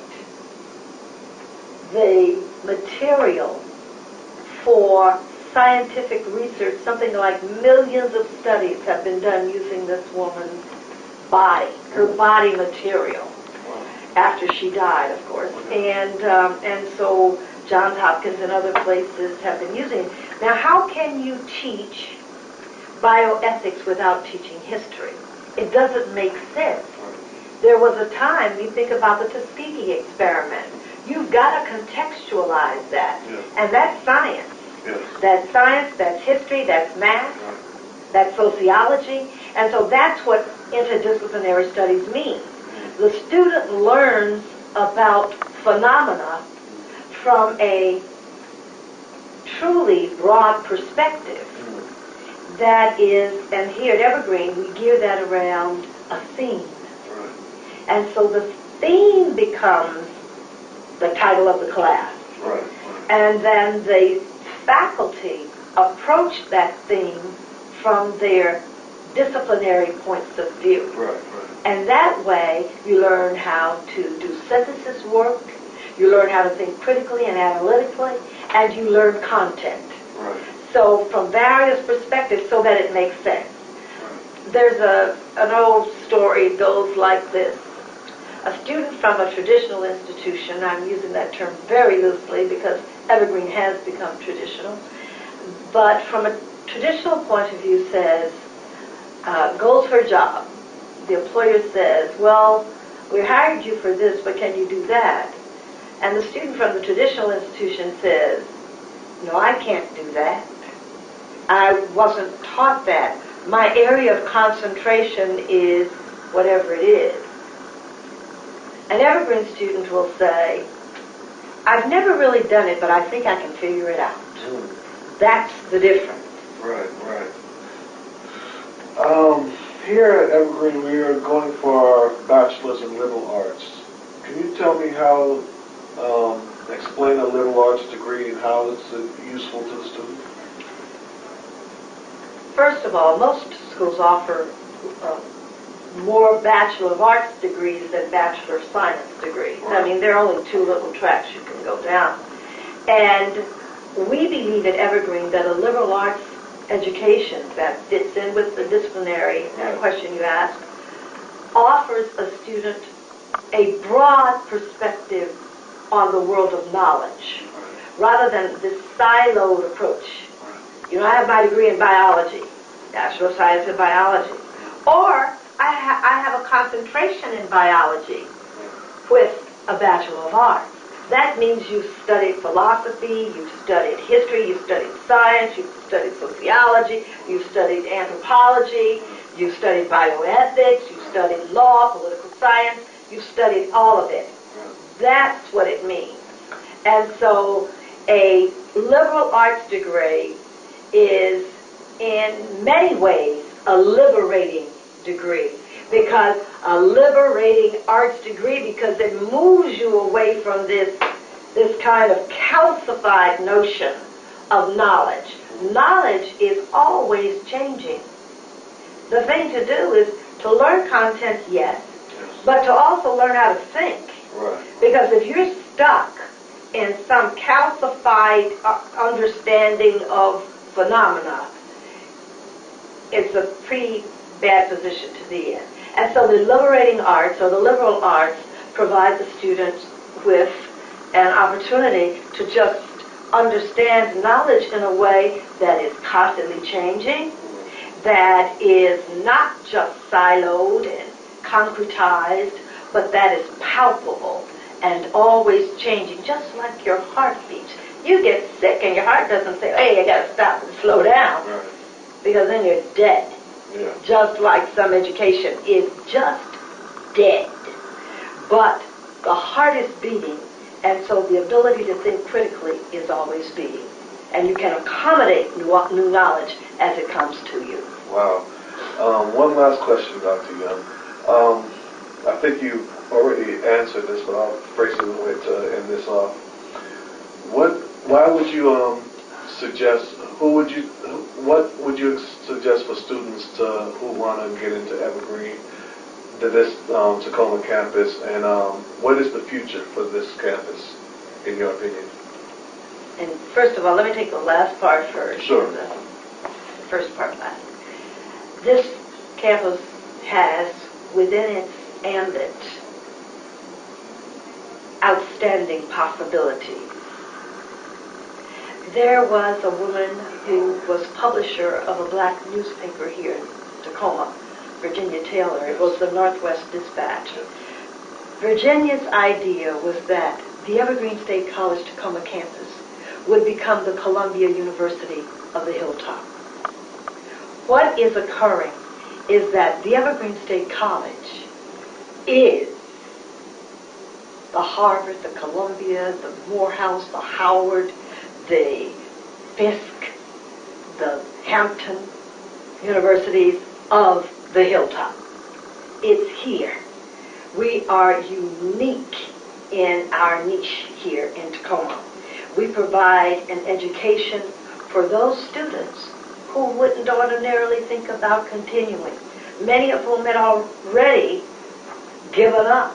the material for scientific research. Something like millions of studies have been done using this woman's body, her body material, after she died, of course. And so Johns Hopkins and other places have been using it. Now, how can you teach bioethics without teaching history? It doesn't make sense. There was a time, you think about the Tuskegee experiment. You've got to contextualize that. And that's science. That's science, that's history, that's math, that's sociology. And so that's what interdisciplinary studies mean. The student learns about phenomena from a truly broad perspective. That is, and here at Evergreen, we gear that around a theme. And so the theme becomes the title of the class. And then the faculty approach that theme from their disciplinary points of view. And that way, you learn how to do synthesis work, you learn how to think critically and analytically, and you learn content. So from various perspectives so that it makes sense. There's an old story goes like this. A student from a traditional institution, I'm using that term very loosely because Evergreen has become traditional, but from a traditional point of view says, goes for a job. The employer says, well, we hired you for this, but can you do that? And the student from the traditional institution says, no, I can't do that. I wasn't taught that. My area of concentration is whatever it is. An Evergreen student will say, I've never really done it, but I think I can figure it out. That's the difference. Here at Evergreen, we are going for our bachelor's in liberal arts. Can you tell me how, explain a liberal arts degree and how it's useful to the student? First of all, most schools offer more Bachelor of Arts degrees than Bachelor of Science degrees. I mean, there are only two little tracks you can go down. And we believe at Evergreen that a liberal arts education that fits in with the disciplinary question you asked offers a student a broad perspective on the world of knowledge rather than this siloed approach. You know, I have my degree in biology, Bachelor of Science in biology. Or I have a concentration in biology with a Bachelor of Arts. That means you've studied philosophy, you've studied history, you've studied science, you've studied sociology, you've studied anthropology, you've studied bioethics, you've studied law, political science, you've studied all of it. That's what it means. And so a liberal arts degree is in many ways a liberating degree, because a liberating arts degree, because it moves you away from this this kind of calcified notion of knowledge. Knowledge is always changing. The thing to do is to learn content, yes, but to also learn how to think. Right. Because if you're stuck in some calcified understanding of phenomena, it's a pretty bad position to be in. And so the liberating arts, or the liberal arts, provide the students with an opportunity to just understand knowledge in a way that is constantly changing, that is not just siloed and concretized, but that is palpable and always changing, just like your heartbeat. You get sick and your heart doesn't say, hey, I gotta stop and slow down, because then you're dead. Yeah. Just like some education is just dead. But the heart is beating, and so the ability to think critically is always beating. And you can accommodate new knowledge as it comes to you. Wow. One last question, Dr. Young. I think you already answered this, but I'll phrase it a way to end this off. Why would you suggest? What would you suggest for students who want to get into Evergreen, to this Tacoma campus, and what is the future for this campus, in your opinion? And first of all, let me take the last part first. Sure. The first part last. This campus has within its ambit outstanding possibilities. There was a woman who was publisher of a black newspaper here in Tacoma, Virginia Taylor. It was the Northwest Dispatch. Virginia's idea was that the Evergreen State College Tacoma campus would become the Columbia University of the Hilltop. What is occurring is that the Evergreen State College is the Harvard, the Columbia, the Morehouse, the Howard, the Fisk, the Hampton universities of the Hilltop. It's here. We are unique in our niche here in Tacoma. We provide an education for those students who wouldn't ordinarily think about continuing, many of whom had already given up,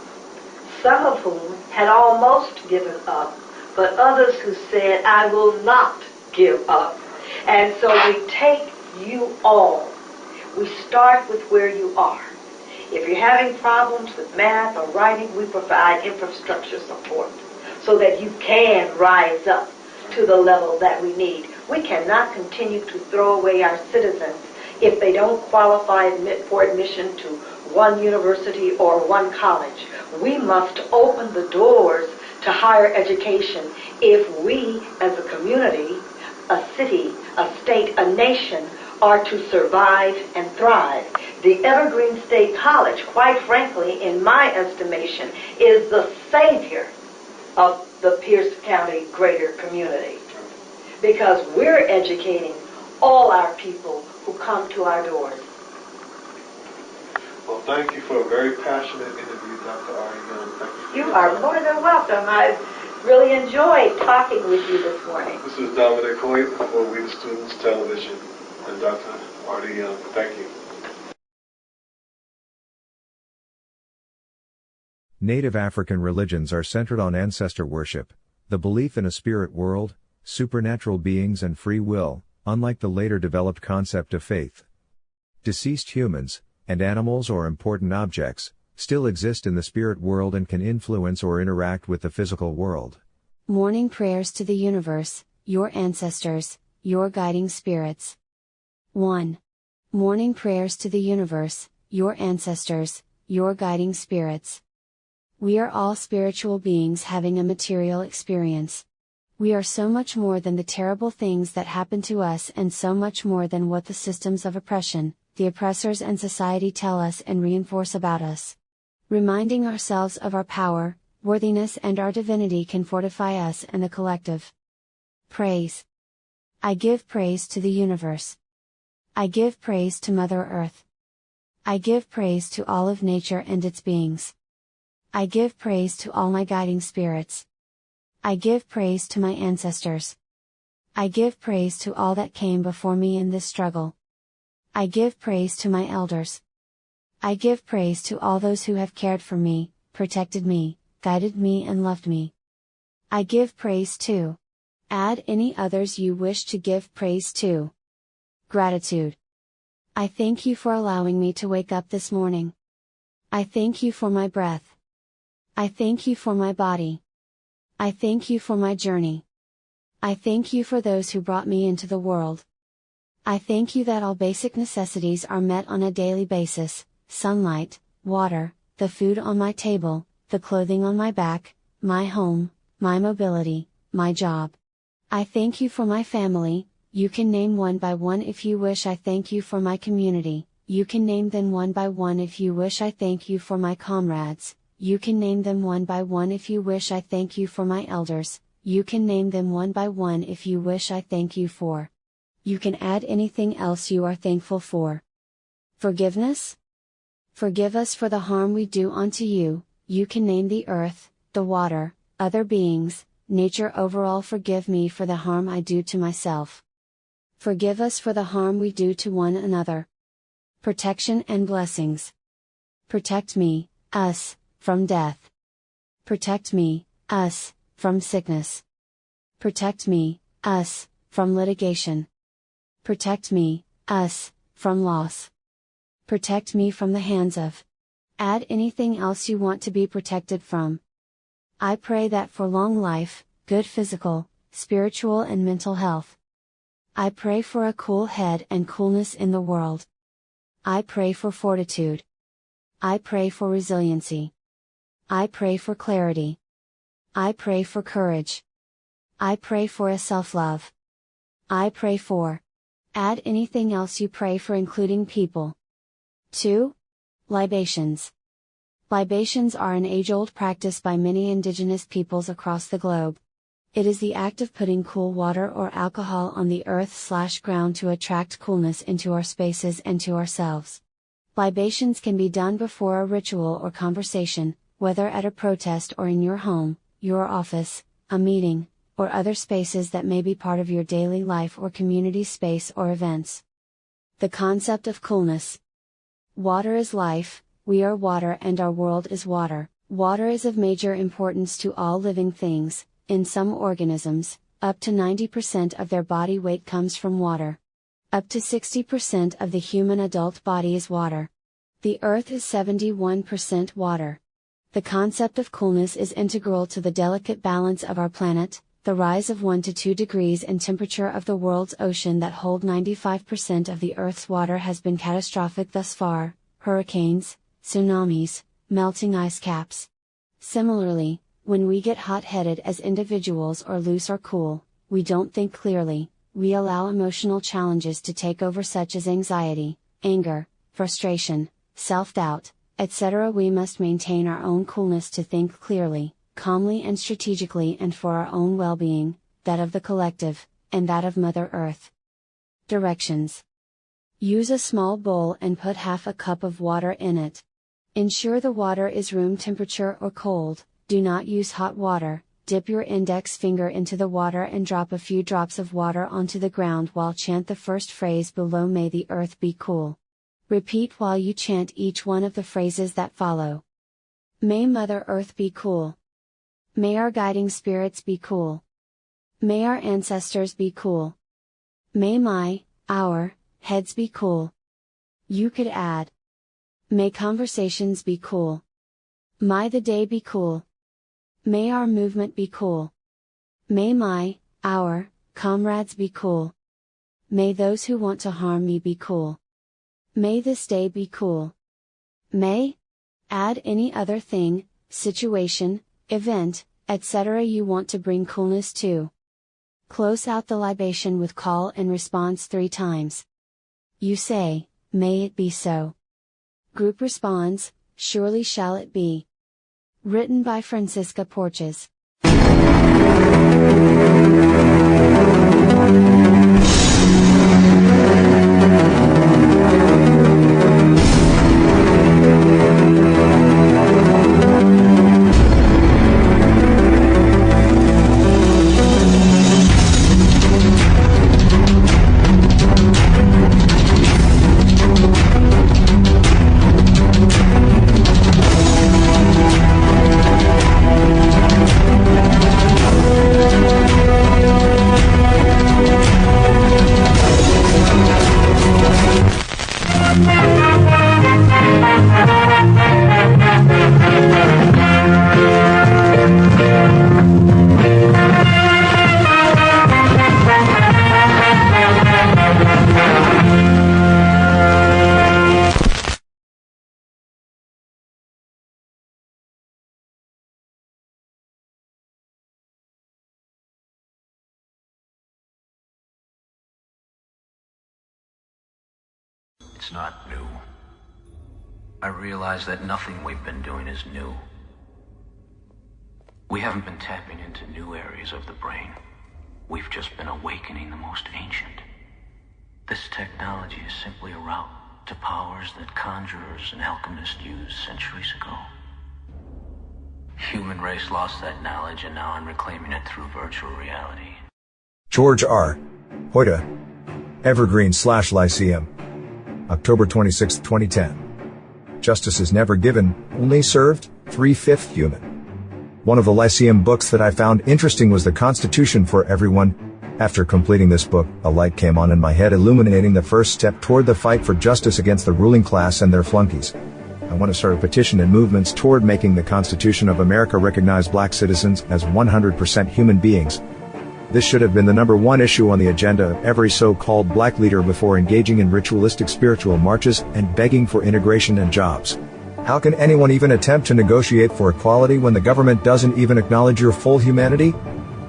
some of whom had almost given up, but others who said, I will not give up. And so we take you all. We start with where you are. If you're having problems with math or writing, we provide infrastructure support so that you can rise up to the level that we need. We cannot continue to throw away our citizens if they don't qualify for admission to one university or one college. We must open the doors to higher education if we as a community, a city, a state, a nation are to survive and thrive. The Evergreen State College, quite frankly, in my estimation, is the savior of the Pierce County greater community, because we're educating all our people who come to our doors. Well, thank you for a very passionate interview, Dr. Ari Young. Thank you. You are more than welcome. I've really enjoyed talking with you this morning. This is Dominic Hoyt for We the Students Television and Dr. Artie Young. Thank you. Native African religions are centered on ancestor worship, the belief in a spirit world, supernatural beings and free will, unlike the later developed concept of faith. Deceased humans, and animals or important objects, still exist in the spirit world and can influence or interact with the physical world. Morning prayers to the universe, your ancestors, your guiding spirits. 1. Morning prayers to the universe, your ancestors, your guiding spirits. We are all spiritual beings having a material experience. We are so much more than the terrible things that happen to us, and so much more than what the systems of oppression, the oppressors and society tell us and reinforce about us. Reminding ourselves of our power, worthiness and our divinity can fortify us and the collective. Praise. I give praise to the universe. I give praise to Mother Earth. I give praise to all of nature and its beings. I give praise to all my guiding spirits. I give praise to my ancestors. I give praise to all that came before me in this struggle. I give praise to my elders. I give praise to all those who have cared for me, protected me, guided me and loved me. I give praise to. Add any others you wish to give praise to. Gratitude. I thank you for allowing me to wake up this morning. I thank you for my breath. I thank you for my body. I thank you for my journey. I thank you for those who brought me into the world. I thank you that all basic necessities are met on a daily basis: sunlight, water, the food on my table, the clothing on my back, my home, my mobility, my job. I thank you for my family. You can name one by one if you wish. I thank you for my community. You can name them one by one if you wish. I thank you for my comrades. You can name them one by one if you wish. I thank you for my elders. You can name them one by one if you wish. I thank you for. You can add anything else you are thankful for. Forgiveness? Forgive us for the harm we do unto you. You can name the earth, the water, other beings, nature overall. Forgive me for the harm I do to myself. Forgive us for the harm we do to one another. Protection and blessings. Protect me, us, from death. Protect me, us, from sickness. Protect me, us, from litigation. Protect me, us, from loss. Protect me from the hands of. Add anything else you want to be protected from. I pray that for long life, good physical, spiritual and mental health. I pray for a cool head and coolness in the world. I pray for fortitude. I pray for resiliency. I pray for clarity. I pray for courage. I pray for a self-love. I pray for. Add anything else you pray for, including people. 2. Libations. Libations are an age-old practice by many indigenous peoples across the globe. It is the act of putting cool water or alcohol on the earth/ground to attract coolness into our spaces and to ourselves. Libations can be done before a ritual or conversation, whether at a protest or in your home, your office, a meeting, or other spaces that may be part of your daily life or community space or events. The concept of coolness. Water is life, we are water and our world is water. Water is of major importance to all living things. In some organisms, up to 90% of their body weight comes from water. Up to 60% of the human adult body is water. The Earth is 71% water. The concept of coolness is integral to the delicate balance of our planet, the rise of 1 to 2 degrees in temperature of the world's ocean that hold 95% of the Earth's water has been catastrophic thus far: hurricanes, tsunamis, melting ice caps. Similarly, when we get hot-headed as individuals or loose or cool, we don't think clearly, we allow emotional challenges to take over, such as anxiety, anger, frustration, self-doubt, etc. We must maintain our own coolness to think clearly, calmly and strategically, and for our own well-being, that of the collective, and that of Mother Earth. Directions. Use a small bowl and put half a cup of water in it. Ensure the water is room temperature or cold. Do not use hot water. Dip your index finger into the water and drop a few drops of water onto the ground while chant the first phrase below: "May the earth be cool." Repeat while you chant each one of the phrases that follow. May Mother Earth be cool. May our guiding spirits be cool. May our ancestors be cool. May our heads be cool. You could add. May conversations be cool. May the day be cool. May our movement be cool. May our comrades be cool. May those who want to harm me be cool. May this day be cool. May. Add any other thing, situation, event, etc. you want to bring coolness to. Close out the libation with call and response 3 times. You say, "May it be so." Group responds, "Surely shall it be." Written by Francisca Porches. It's not new. I realize that nothing we've been doing is new. We haven't been tapping into new areas of the brain. We've just been awakening the most ancient. This technology is simply a route to powers that conjurers and alchemists used centuries ago. Human race lost that knowledge, and now I'm reclaiming it through virtual reality. George R. Hoyta, Evergreen/Lyceum, October 26, 2010. Justice is never given, only served, 3/5 human. One of the Lyceum books that I found interesting was The Constitution for Everyone. After completing this book, a light came on in my head illuminating the first step toward the fight for justice against the ruling class and their flunkies. I want to start a petition and movements toward making the Constitution of America recognize black citizens as 100% human beings. This should have been the number one issue on the agenda of every so-called black leader before engaging in ritualistic spiritual marches and begging for integration and jobs. How can anyone even attempt to negotiate for equality when the government doesn't even acknowledge your full humanity?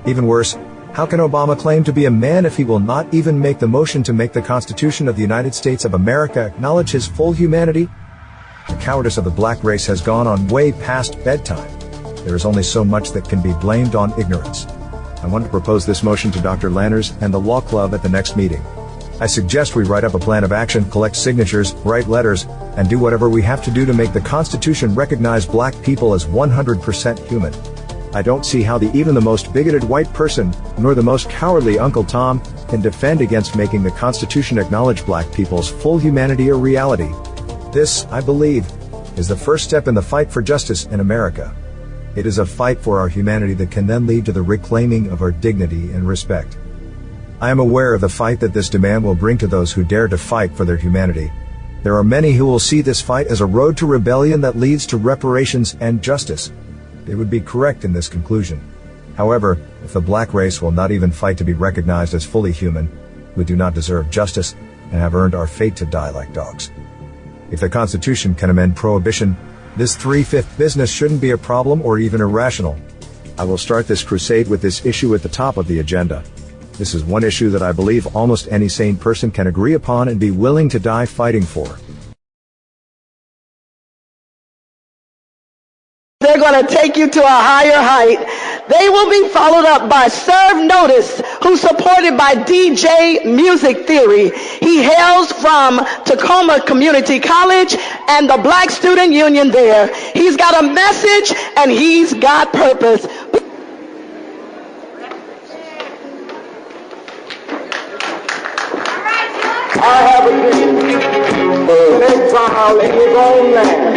Even worse, how can Obama claim to be a man if he will not even make the motion to make the Constitution of the United States of America acknowledge his full humanity? The cowardice of the black race has gone on way past bedtime. There is only so much that can be blamed on ignorance. I want to propose this motion to Dr. Lanners and the Law Club at the next meeting. I suggest we write up a plan of action, collect signatures, write letters, and do whatever we have to do to make the Constitution recognize black people as 100% human. I don't see how even the most bigoted white person, nor the most cowardly Uncle Tom, can defend against making the Constitution acknowledge black people's full humanity a reality. This, I believe, is the first step in the fight for justice in America. It is a fight for our humanity that can then lead to the reclaiming of our dignity and respect. I am aware of the fight that this demand will bring to those who dare to fight for their humanity. There are many who will see this fight as a road to rebellion that leads to reparations and justice. They would be correct in this conclusion. However, if the black race will not even fight to be recognized as fully human, we do not deserve justice and have earned our fate to die like dogs. If the Constitution can amend prohibition, this 3/5 business shouldn't be a problem or even irrational. I will start this crusade with this issue at the top of the agenda. This is one issue that I believe almost any sane person can agree upon and be willing to die fighting for. They're going to take you to a higher height. They will be followed up by Surve Notice, who's supported by DJ Music Theory. He hails from Tacoma Community College and the Black Student Union there. He's got a message and he's got purpose. I have a dream for an exile in his own land.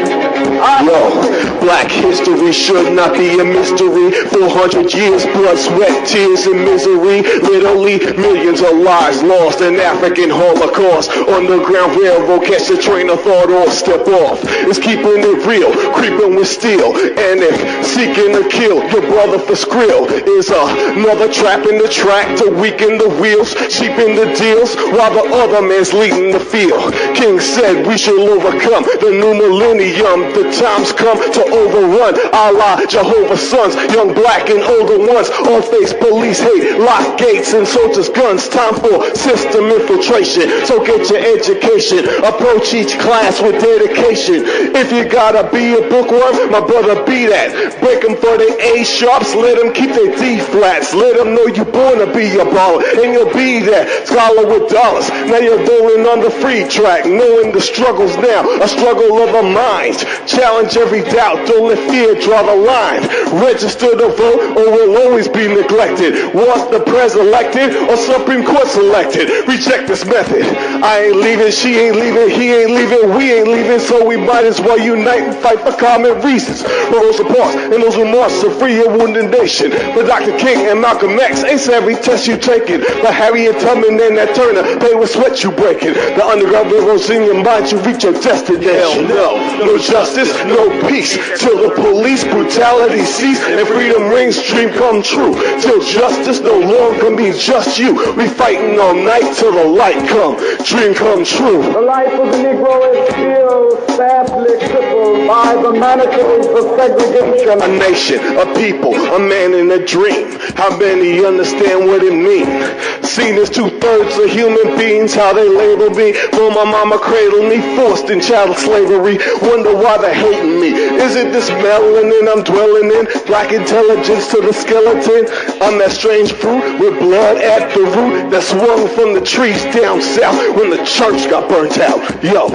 Black history should not be a mystery. 400 years, blood, sweat, tears, and misery. Literally, millions of lives lost in African Holocaust. Underground railroad, catch the train of thought or step off. It's keeping it real, creeping with steel. And if seeking to kill your brother for skrill is another trap in the track to weaken the wheels, sheeping the deals while the other man's leading the field. King said we should overcome the new millennium. The time's come to overrun Allah, Jehovah's sons, young black and older ones. All face police hate, lock gates and soldiers' guns. Time for system infiltration, so get your education. Approach each class with dedication. If you gotta be a bookworm, my brother, be that. Break them for their A sharps, let them keep their D flats. Let them know you're born to be a baller, and you'll be that scholar with dollars. Now you're doling on the free track, knowing the struggles now, a struggle of the mind. Challenge every doubt, don't let fear draw the line. Register to vote or we'll always be neglected. Want the president elected or Supreme Court selected? Reject this method. I ain't leaving, she ain't leaving, he ain't leaving, we ain't leaving, so we might as well unite and fight for common reasons. For Rosa Parks and those remorse to free a wounded nation. For Dr. King and Malcolm X, ace every test you taking. For Harriet Tubman and that Turner, pay with sweat you breaking. The underground railroads in your mind, you reach your destination. No justice, no peace, till the police brutality cease and freedom rings, dream come true. Till justice no longer means just you. We fighting all night till the light come, dream come true. The life of the Negro is still sadly crippled by the manacles of segregation. A nation, a people, a man in a dream. How many understand what it means? Seen as 2/3 of human beings, how they label me. For my mama cradled me, forced in chattel slavery. Wonder why they hating me. Is it this melanin I'm dwelling in? Black intelligence to the skeleton. I'm that strange fruit with blood at the root that swung from the trees down south when the church got burnt out. Yo,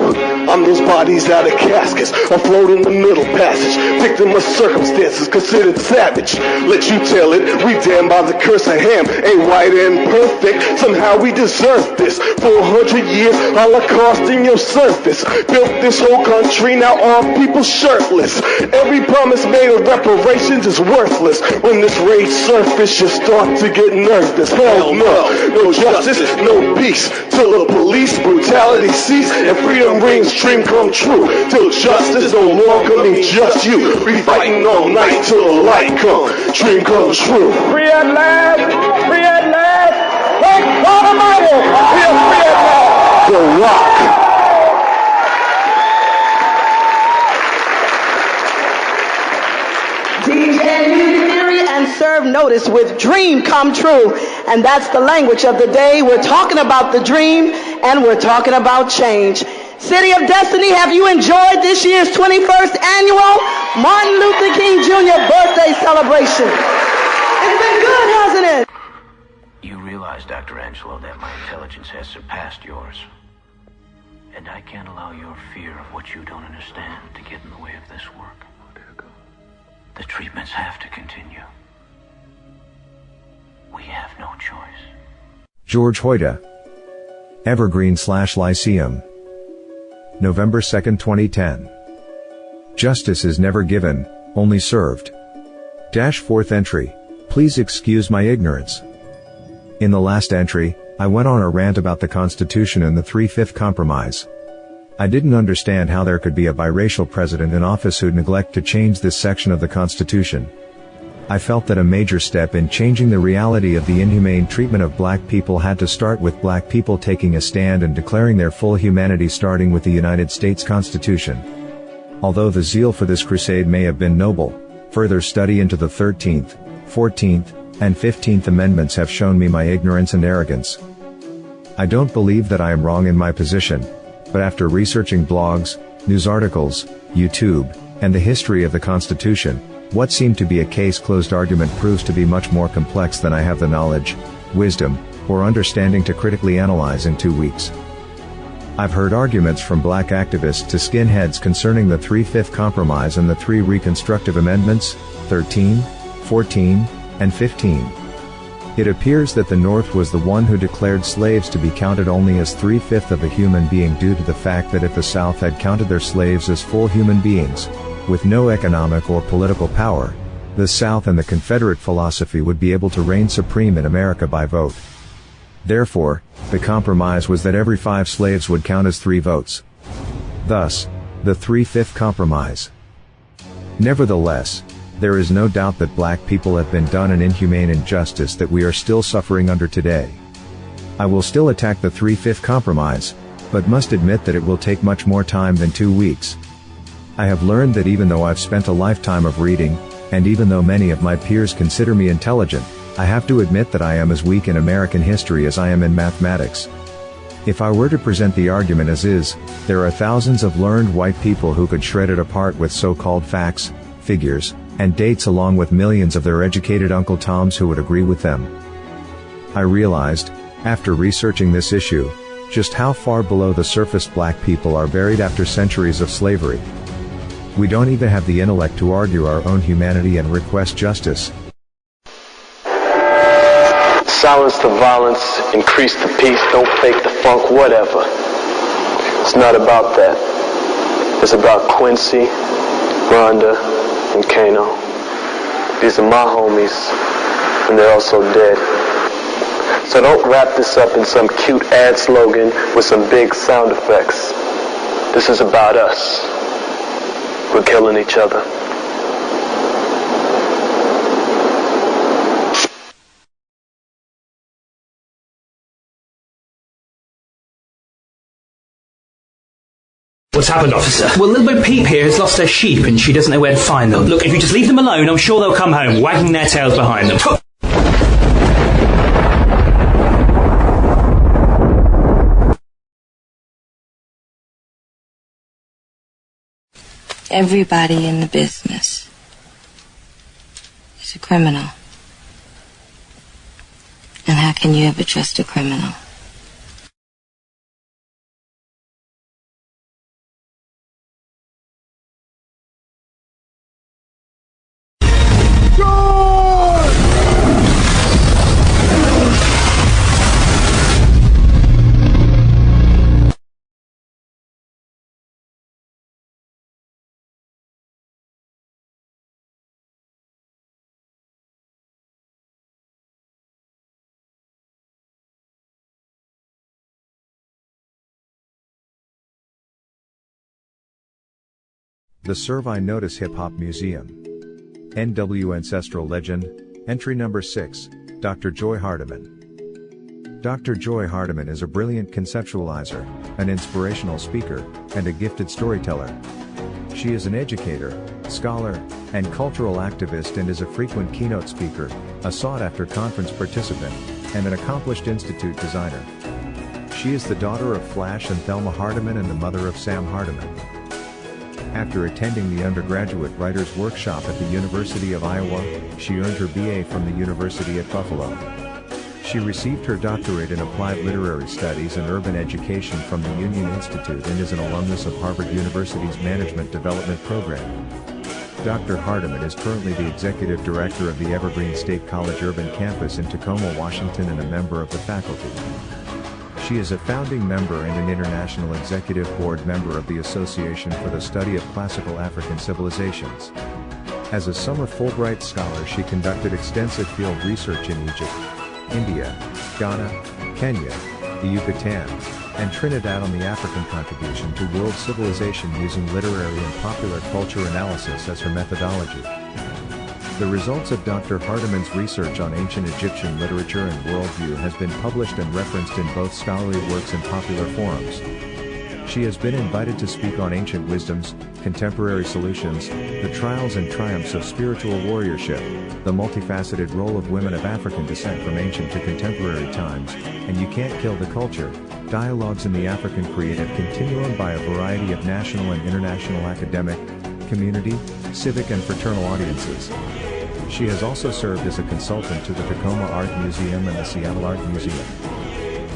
I'm those bodies out of caskets, afloat in the middle passage, victim of circumstances, considered savage. Let you tell it, we damned by the curse of Ham, ain't white and perfect, somehow we deserve this. 400 years, Holocaust in your surface, built this whole country, now all people shirtless. Every promise made of reparations is worthless. When this rage surface, you start to get nervous. Hell no, no justice, no peace, till the police brutality cease and freedom rings dream come true. Till justice no longer means just you. We fighting all night till the light come, dream come true. Free at last, free at last. Thank God Almighty, we are free at last. The Rock. DJ Music Theory and Serve Notice with Dream Come True. And that's the language of the day. We're talking about the dream and we're talking about change. City of Destiny, have you enjoyed this year's 21st annual Martin Luther King Jr. birthday celebration? It's been good, hasn't it? You realize, Dr. Angelo, that my intelligence has surpassed yours. And I can't allow your fear of what you don't understand to get in the way of this work. The treatments have to continue. We have no choice. George Hoyta. Evergreen/Lyceum. November 2nd, 2010. Justice is never given, only served. Fourth entry. Please excuse my ignorance. In the last entry, I went on a rant about the Constitution and the 3/5 Compromise. I didn't understand how there could be a biracial president in office who'd neglect to change this section of the Constitution. I felt that a major step in changing the reality of the inhumane treatment of black people had to start with black people taking a stand and declaring their full humanity, starting with the United States Constitution. Although the zeal for this crusade may have been noble, further study into the 13th, 14th, and 15th Amendments have shown me my ignorance and arrogance. I don't believe that I am wrong in my position, but after researching blogs, news articles, YouTube, and the history of the Constitution, what seemed to be a case-closed argument proves to be much more complex than I have the knowledge, wisdom, or understanding to critically analyze in 2 weeks. I've heard arguments from black activists to skinheads concerning the 3/5 Compromise and the 3 reconstructive amendments, 13, 14, and 15. It appears that the North was the one who declared slaves to be counted only as 3/5 of a human being due to the fact that if the South had counted their slaves as full human beings, with no economic or political power, the South and the Confederate philosophy would be able to reign supreme in America by vote. Therefore, the compromise was that every 5 slaves would count as 3 votes. Thus, the 3/5 Compromise. Nevertheless, there is no doubt that black people have been done an inhumane injustice that we are still suffering under today. I will still attack the 3/5 Compromise, but must admit that it will take much more time than 2 weeks. I have learned that even though I've spent a lifetime of reading, and even though many of my peers consider me intelligent, I have to admit that I am as weak in American history as I am in mathematics. If I were to present the argument as is, there are thousands of learned white people who could shred it apart with so-called facts, figures, and dates, along with millions of their educated Uncle Toms who would agree with them. I realized, after researching this issue, just how far below the surface black people are buried after centuries of slavery. We don't even have the intellect to argue our own humanity and request justice. Silence the violence, increase the peace, don't fake the funk, whatever. It's not about that. It's about Quincy, Rhonda, and Kano. These are my homies, and they're also dead. So don't wrap this up in some cute ad slogan with some big sound effects. This is about us. We're killing each other. What's happened, officer? Well, little Bo Peep here has lost her sheep and she doesn't know where to find them. Look, if you just leave them alone, I'm sure they'll come home, wagging their tails behind them. Everybody in the business is a criminal. And how can you ever trust a criminal? The Surve Notice Hip Hop Museum. NW Ancestral Legend, Entry Number 6, Dr. Joy Hardiman. Dr. Joy Hardiman is a brilliant conceptualizer, an inspirational speaker, and a gifted storyteller. She is an educator, scholar, and cultural activist and is a frequent keynote speaker, a sought-after conference participant, and an accomplished institute designer. She is the daughter of Flash and Thelma Hardiman and the mother of Sam Hardiman. After attending the undergraduate writers' workshop at the University of Iowa, she earned her BA from the University at Buffalo. She received her doctorate in applied literary studies and urban education from the Union Institute and is an alumnus of Harvard University's Management Development Program. Dr. Hardiman is currently the executive director of the Evergreen State College Urban Campus in Tacoma, Washington, and a member of the faculty. She is a founding member and an international executive board member of the Association for the Study of Classical African Civilizations. As a summer Fulbright scholar, she conducted extensive field research in Egypt, India, Ghana, Kenya, the Yucatan, and Trinidad on the African contribution to world civilization using literary and popular culture analysis as her methodology. The results of Dr. Hardiman's research on ancient Egyptian literature and worldview has been published and referenced in both scholarly works and popular forums. She has been invited to speak on ancient wisdoms, contemporary solutions, the trials and triumphs of spiritual warriorship, the multifaceted role of women of African descent from ancient to contemporary times, and You Can't Kill the Culture, dialogues in the African creative continuum by a variety of national and international academic, community, civic and fraternal audiences. She has also served as a consultant to the Tacoma Art Museum and the Seattle Art Museum.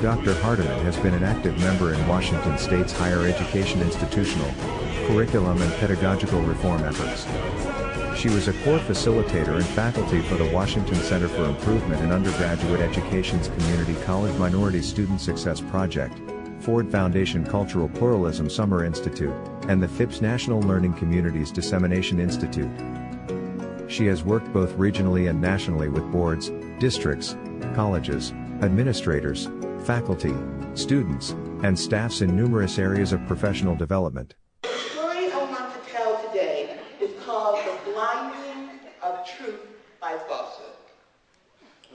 Dr. Hardiman has been an active member in Washington State's higher education institutional, curriculum and pedagogical reform efforts. She was a core facilitator and faculty for the Washington Center for Improvement in Undergraduate Education's Community College Minority Student Success Project, Ford Foundation Cultural Pluralism Summer Institute, and the Phipps National Learning Communities Dissemination Institute. She has worked both regionally and nationally with boards, districts, colleges, administrators, faculty, students, and staffs in numerous areas of professional development. The story I want to tell today is called The Blinding of Truth by Falsehood.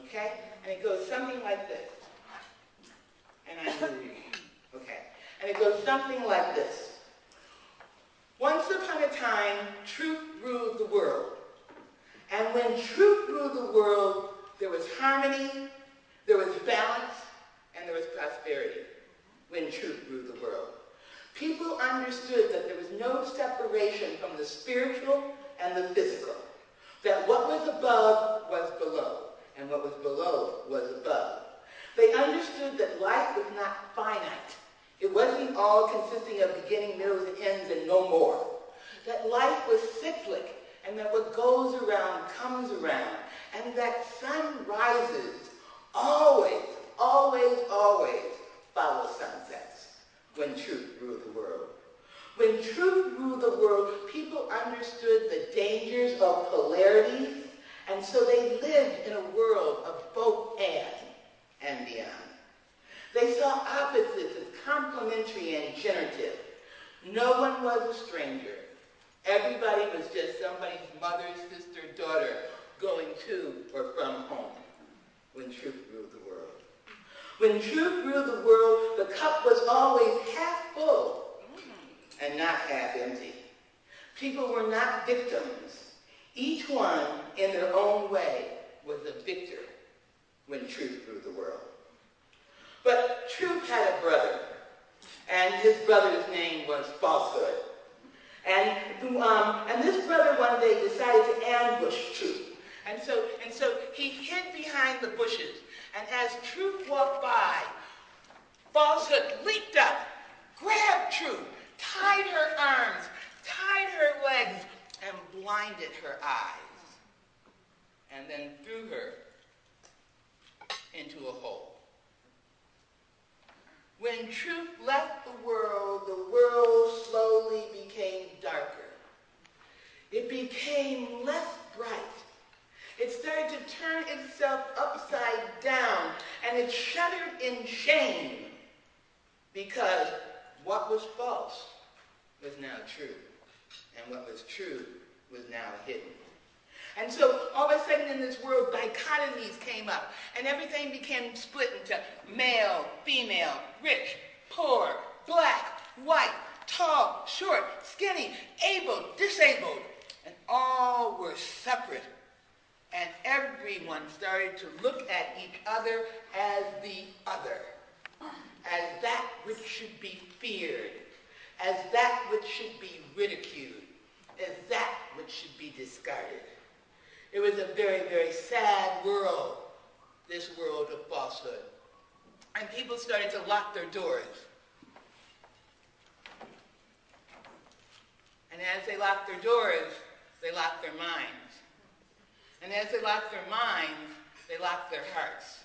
Okay? And it goes something like this. And I'm moving. Okay. And it goes something like this. Once upon a time, truth ruled the world. And when truth ruled the world, there was harmony, there was balance, and there was prosperity. When truth ruled the world. People understood that there was no separation from the spiritual and the physical. That what was above was below, and what was below was above. They understood that life was not finite. It wasn't all consisting of beginning, middles, and ends, and no more. That life was cyclic, and that what goes around comes around, and that sun rises always, always, always follow sunsets when truth ruled the world. When truth ruled the world, people understood the dangers of polarities, and so they lived in a world of both and beyond. They saw opposites as complementary and generative. No one was a stranger. Everybody was just somebody's mother, sister, daughter going to or from home when truth ruled the world. When truth ruled the world, the cup was always half full and not half empty. People were not victims. Each one, in their own way, was a victor when truth ruled the world. But truth had a brother, and his brother's name was falsehood. And this brother one day decided to ambush truth. And so he hid behind the bushes. And as truth walked by, falsehood leaped up, grabbed truth, tied her arms, tied her legs, and blinded her eyes. And then threw her into a hole. When truth left the world slowly became darker. It became less bright. It started to turn itself upside down, and it shuddered in shame because what was false was now true, and what was true was now hidden. And so all of a sudden in this world, dichotomies came up, and everything became split into male, female, rich, poor, black, white, tall, short, skinny, able, disabled, and all were separate. And everyone started to look at each other as the other, as that which should be feared, as that which should be ridiculed, as that which should be discarded. It was a very, very sad world, this world of falsehood. And people started to lock their doors. And as they locked their doors, they locked their minds. And as they locked their minds, they locked their hearts.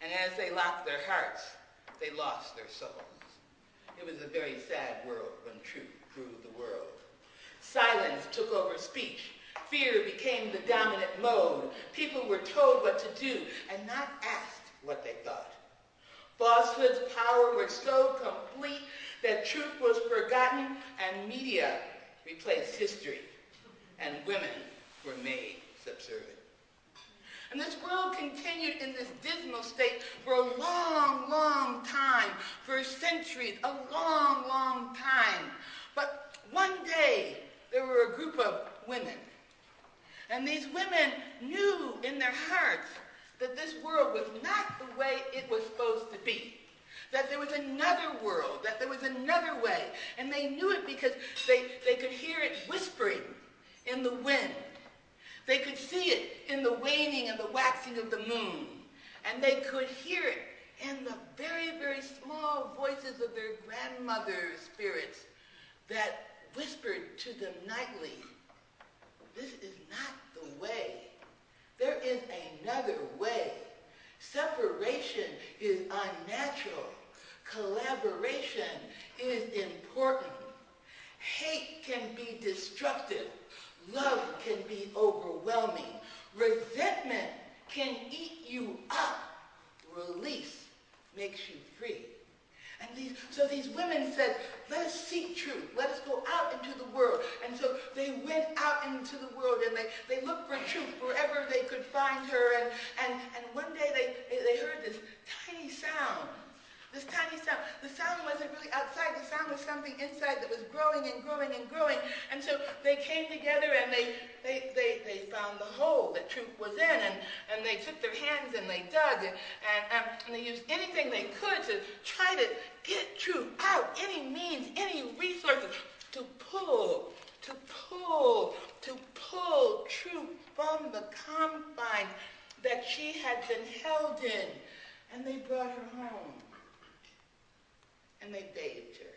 And as they locked their hearts, they lost their souls. It was a very sad world when truth ruled the world. Silence took over speech. Fear became the dominant mode. People were told what to do and not asked what they thought. Falsehood's power was so complete that truth was forgotten and media replaced history, and women were made subservient. And this world continued in this dismal state for a long, long time, for centuries, a long, long time. But one day, there were a group of women. And these women knew in their hearts that this world was not the way it was supposed to be. That there was another world, that there was another way. And they knew it because they could hear it whispering in the wind. They could see it in the waning and the waxing of the moon. And they could hear it in the very, very small voices of their grandmother's spirits that whispered to them nightly, "This is not the way. There is another way. Separation is unnatural. Collaboration is important. Hate can be destructive. Love can be overwhelming. Resentment can eat you up. Release makes you free." And so these women said, "Let us seek truth. Let us go out into the world." And so they went out into the world and they looked for truth wherever they could find her. And one day they heard this tiny sound. This tiny sound. The sound wasn't really outside. The sound was something inside that was growing and growing and growing. And so they came together and they found the hole that truth was in. And they took their hands and they dug. And they used anything they could to try to get truth out. Any means, any resources to pull truth from the confines that she had been held in. And they brought her home. And they bathed her.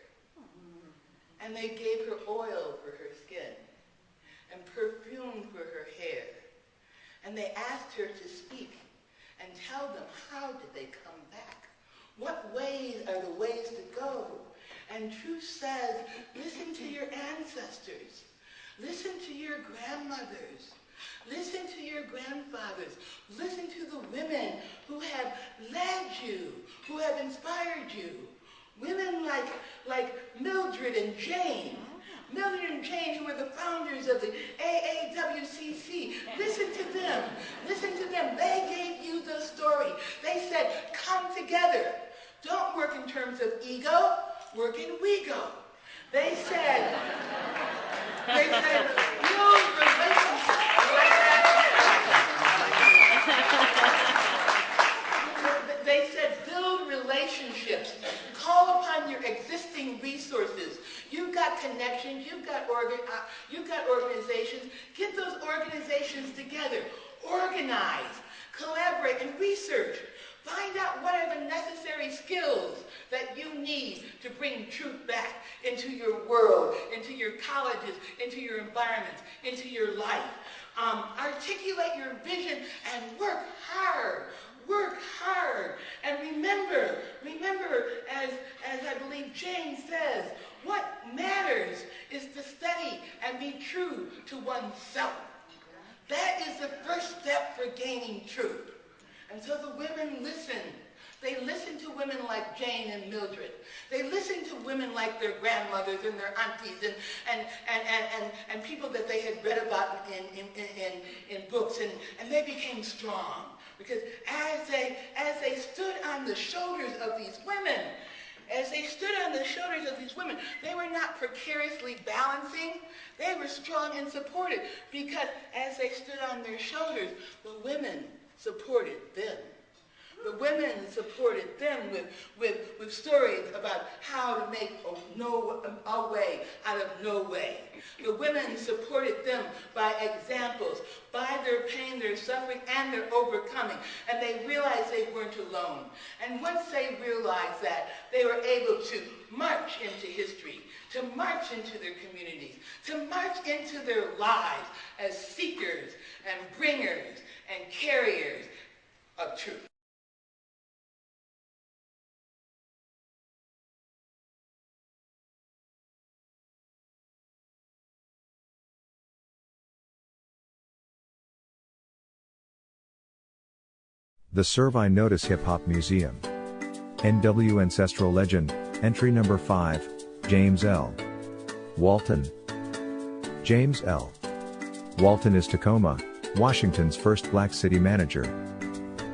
And they gave her oil for her skin and perfume for her hair. And they asked her to speak and tell them, how did they come back? What ways are the ways to go? And truth says, listen to your ancestors. Listen to your grandmothers. Listen to your grandfathers. Listen to the women who have led you, who have inspired you. Women like Mildred and Jane. Mildred and Jane, who were the founders of the AAWCC. Listen to them. Listen to them. They gave you the story. They said, come together. Don't work in terms of ego. Work in we go. They said, build relationships. They said, build relationships. Call upon your existing resources. You've got connections, you've got organizations. Get those organizations together. Organize, collaborate, and research. Find out what are the necessary skills that you need to bring truth back into your world, into your colleges, into your environments, into your life. Articulate your vision and work hard. Work hard. And remember, as I believe James says, what matters is to study and be true to oneself. That is the first step for gaining truth. And so the women listen. They listen to women like Jane and Mildred. They listen to women like their grandmothers and their aunties and people that they had read about in books, and they became strong. Because as they stood on the shoulders of these women, they were not precariously balancing. They were strong and supported, because as they stood on their shoulders, the women supported them. The women supported them with stories about how to make a way out of no way. The women supported them by examples, by their pain, their suffering, and their overcoming. And they realized they weren't alone. And once they realized that, they were able to march into history, to march into their communities, to march into their lives as seekers and bringers and carriers of truth. The Surve Notice Hip Hop Museum. NW Ancestral Legend, Entry Number 5, James L. Walton. James L. Walton is Tacoma, Washington's first black city manager.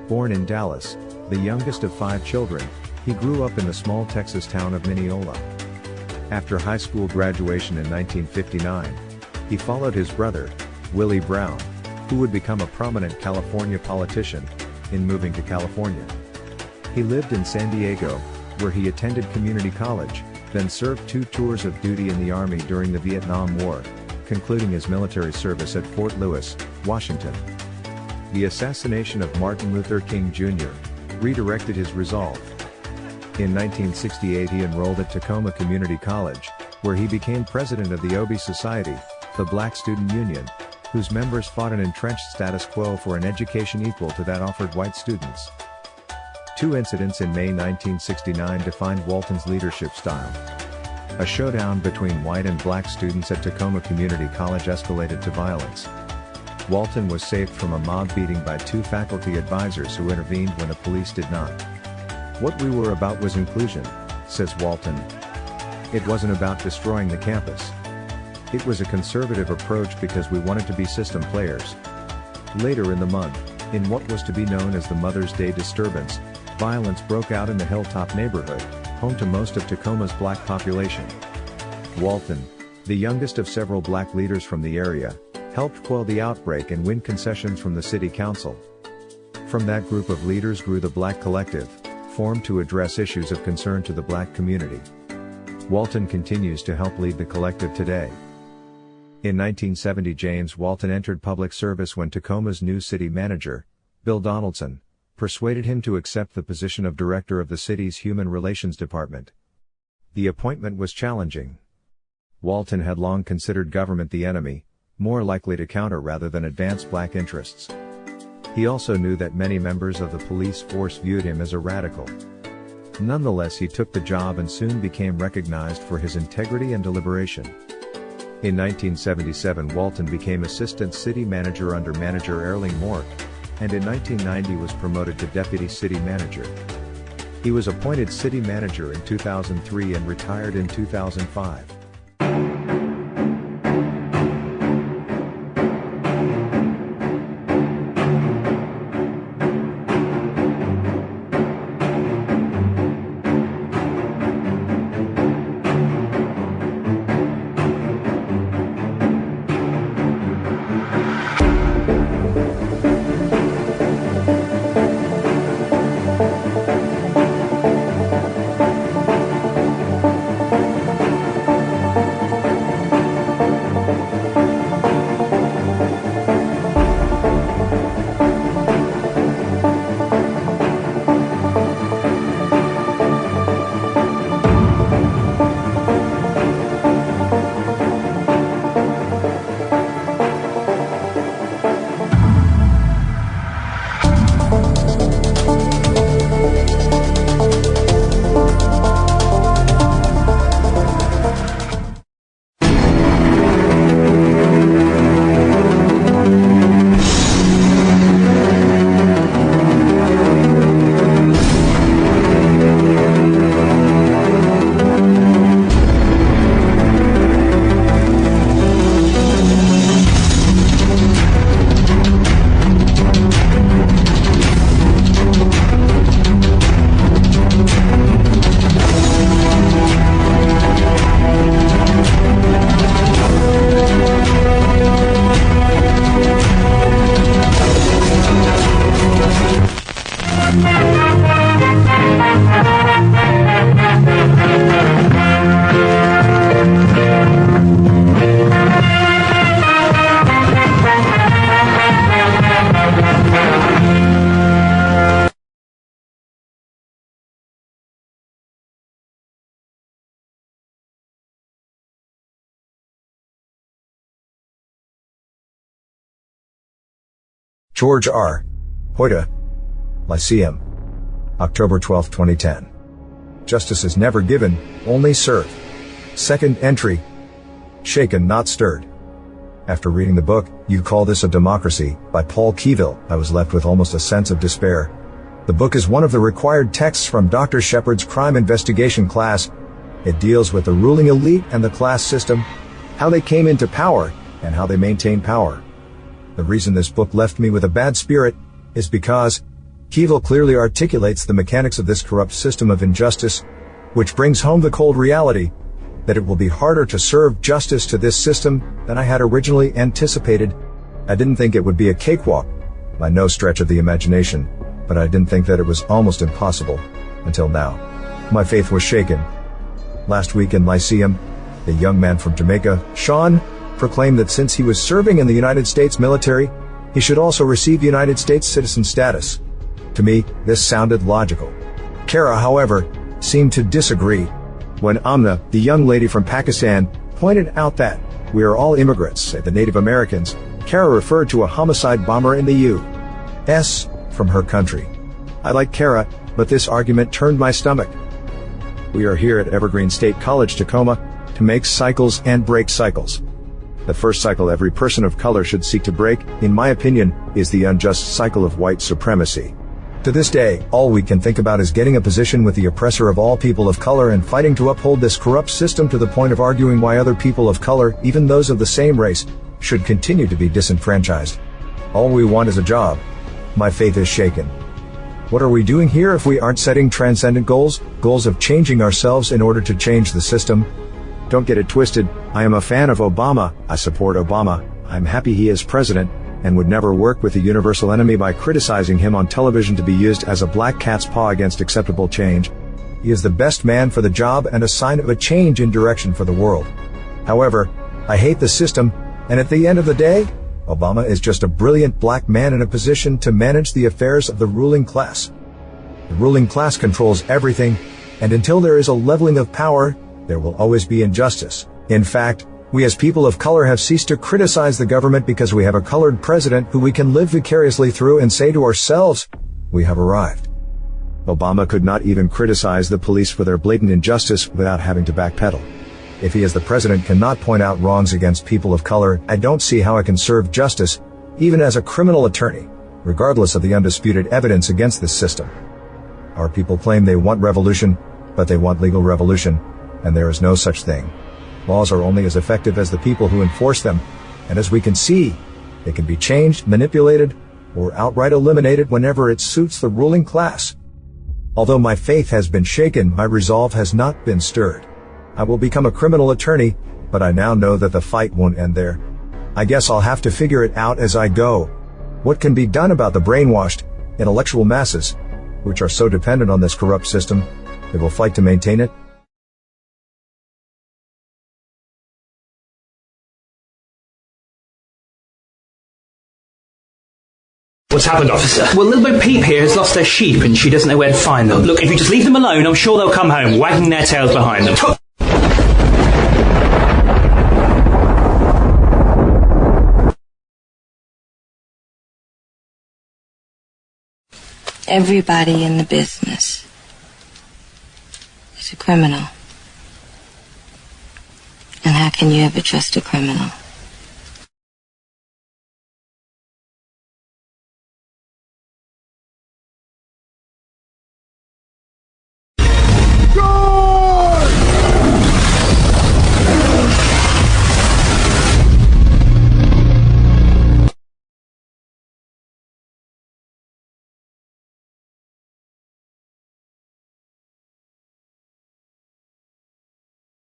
Born in Dallas, the youngest of 5 children, he grew up in the small Texas town of Mineola. After high school graduation in 1959, he followed his brother, Willie Brown, who would become a prominent California politician, in moving to California. He lived in San Diego, where he attended community college, then served 2 tours of duty in the Army during the Vietnam War, concluding his military service at Fort Lewis, Washington. The assassination of Martin Luther King Jr. redirected his resolve. In 1968 he enrolled at Tacoma Community College, where he became president of the Obie Society, the Black Student Union, whose members fought an entrenched status quo for an education equal to that offered white students. 2 incidents in May 1969 defined Walton's leadership style. A showdown between white and black students at Tacoma Community College escalated to violence. Walton was saved from a mob beating by 2 faculty advisors who intervened when the police did not. "What we were about was inclusion," says Walton. "It wasn't about destroying the campus. It was a conservative approach because we wanted to be system players." Later in the month, in what was to be known as the Mother's Day disturbance, violence broke out in the Hilltop neighborhood, home to most of Tacoma's black population. Walton, the youngest of several black leaders from the area, helped quell the outbreak and win concessions from the city council. From that group of leaders grew the Black Collective, formed to address issues of concern to the black community. Walton continues to help lead the collective today. In 1970 James Walton entered public service when Tacoma's new city manager, Bill Donaldson, persuaded him to accept the position of director of the city's Human Relations Department. The appointment was challenging. Walton had long considered government the enemy, more likely to counter rather than advance black interests. He also knew that many members of the police force viewed him as a radical. Nonetheless, he took the job and soon became recognized for his integrity and deliberation. In 1977 Walton became assistant city manager under manager Erling Mork, and in 1990 was promoted to deputy city manager. He was appointed city manager in 2003 and retired in 2005. George R. Hoyta, Lyceum, October 12, 2010. Justice is never given, only served. Second entry. Shaken, not stirred. After reading the book, You Call This a Democracy, by Paul Keevil, I was left with almost a sense of despair. The book is one of the required texts from Dr. Shepard's crime investigation class. It deals with the ruling elite and the class system, how they came into power, and how they maintain power. The reason this book left me with a bad spirit is because Keevil clearly articulates the mechanics of this corrupt system of injustice, which brings home the cold reality that it will be harder to serve justice to this system than I had originally anticipated. I didn't think it would be a cakewalk, by no stretch of the imagination, but I didn't think that it was almost impossible, until now. My faith was shaken. Last week in Lyceum, the young man from Jamaica, Sean, proclaimed that since he was serving in the United States military, he should also receive United States citizen status. To me, this sounded logical. Kara, however, seemed to disagree. When Amna, the young lady from Pakistan, pointed out that we are all immigrants, say the Native Americans, Kara referred to a homicide bomber in the U.S. from her country. I like Kara, but this argument turned my stomach. We are here at Evergreen State College, Tacoma, to make cycles and break cycles. The first cycle every person of color should seek to break, in my opinion, is the unjust cycle of white supremacy. To this day, all we can think about is getting a position with the oppressor of all people of color and fighting to uphold this corrupt system to the point of arguing why other people of color, even those of the same race, should continue to be disenfranchised. All we want is a job. My faith is shaken. What are we doing here if we aren't setting transcendent goals? Goals of changing ourselves in order to change the system? Don't get it twisted, I am a fan of Obama, I support Obama, I'm happy he is president, and would never work with the universal enemy by criticizing him on television to be used as a black cat's paw against acceptable change. He is the best man for the job and a sign of a change in direction for the world. However, I hate the system, and at the end of the day, Obama is just a brilliant black man in a position to manage the affairs of the ruling class. The ruling class controls everything, and until there is a leveling of power, there will always be injustice. In fact, we as people of color have ceased to criticize the government because we have a colored president who we can live vicariously through and say to ourselves, we have arrived. Obama could not even criticize the police for their blatant injustice without having to backpedal. If he as the president cannot point out wrongs against people of color, I don't see how I can serve justice, even as a criminal attorney, regardless of the undisputed evidence against this system. Our people claim they want revolution, but they want legal revolution, and there is no such thing. Laws are only as effective as the people who enforce them, and as we can see, they can be changed, manipulated, or outright eliminated whenever it suits the ruling class. Although my faith has been shaken, my resolve has not been stirred. I will become a criminal attorney, but I now know that the fight won't end there. I guess I'll have to figure it out as I go. What can be done about the brainwashed, intellectual masses, which are so dependent on this corrupt system? They will fight to maintain it. What's happened, officer? Well, little Bo Peep here has lost her sheep and she doesn't know where to find them. Look, if you just leave them alone, I'm sure they'll come home, wagging their tails behind them. Everybody in the business is a criminal. And how can you ever trust a criminal?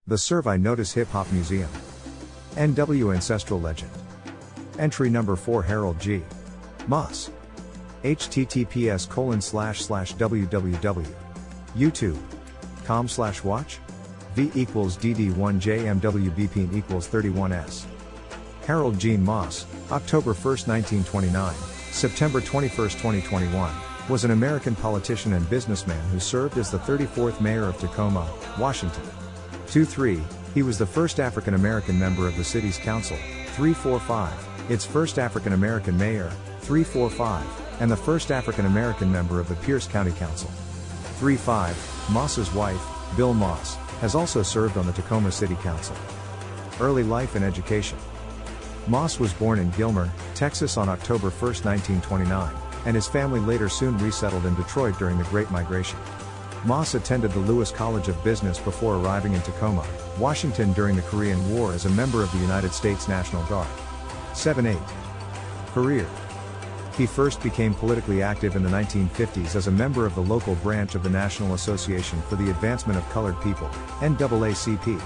The Surve Notice Hip Hop Museum. NW Ancestral Legend. Entry number 4 Harold G. Moss. https://www. YouTube.com/watch. V equals DD1JMWBP equals 31S. Harold Gene Moss, October 1, 1929, September 21, 2021, was an American politician and businessman who served as the 34th mayor of Tacoma, Washington. 2-3, he was the first African American member of the city's council. 3-4-5, its first African American mayor. 345, and the first African American member of the Pierce County Council. 3-5, Moss's wife, Bill Moss, has also served on the Tacoma City Council. Early life and education. Moss was born in Gilmer, Texas on October 1, 1929, and his family later soon resettled in Detroit during the Great Migration. Moss attended the Lewis College of Business before arriving in Tacoma, Washington during the Korean War as a member of the United States National Guard. 7-8. Career. He first became politically active in the 1950s as a member of the local branch of the National Association for the Advancement of Colored People, NAACP.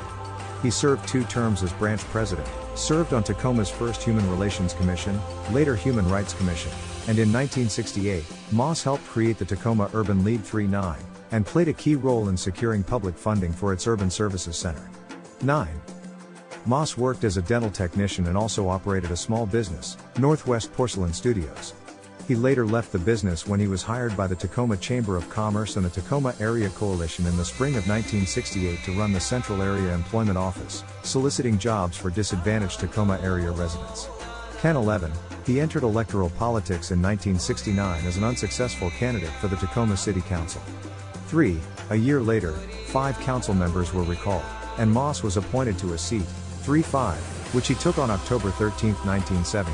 He served 2 terms as branch president, served on Tacoma's first Human Relations Commission, later Human Rights Commission, and in 1968, Moss helped create the Tacoma Urban League 3-9, and played a key role in securing public funding for its Urban Services Center. 9. Moss worked as a dental technician and also operated a small business, Northwest Porcelain Studios. He later left the business when he was hired by the Tacoma Chamber of Commerce and the Tacoma Area Coalition in the spring of 1968 to run the Central Area Employment Office, soliciting jobs for disadvantaged Tacoma area residents. 10-11, he entered electoral politics in 1969 as an unsuccessful candidate for the Tacoma City Council. 3. A year later, 5 council members were recalled, and Moss was appointed to a seat, 3-5, which he took on October 13, 1970.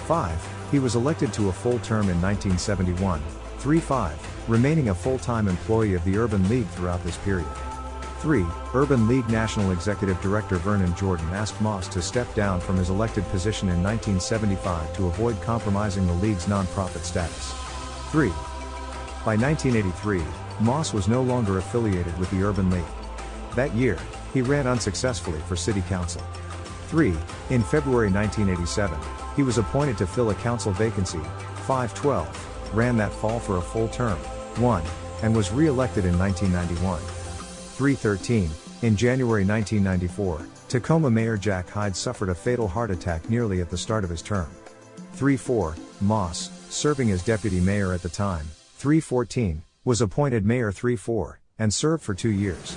5. He was elected to a full term in 1971, 3-5, remaining a full-time employee of the Urban League throughout this period. 3. Urban League National Executive Director Vernon Jordan asked Moss to step down from his elected position in 1975 to avoid compromising the League's nonprofit status. 3. By 1983, Moss was no longer affiliated with the Urban League. That year, he ran unsuccessfully for City Council. 3. In February 1987, he was appointed to fill a council vacancy, 5-12, ran that fall for a full term, 1, and was re-elected in 1991. 3-13, in January 1994, Tacoma Mayor Jack Hyde suffered a fatal heart attack nearly at the start of his term. 3-4, Moss, serving as deputy mayor at the time, 3-14, was appointed mayor 3-4, and served for 2 years.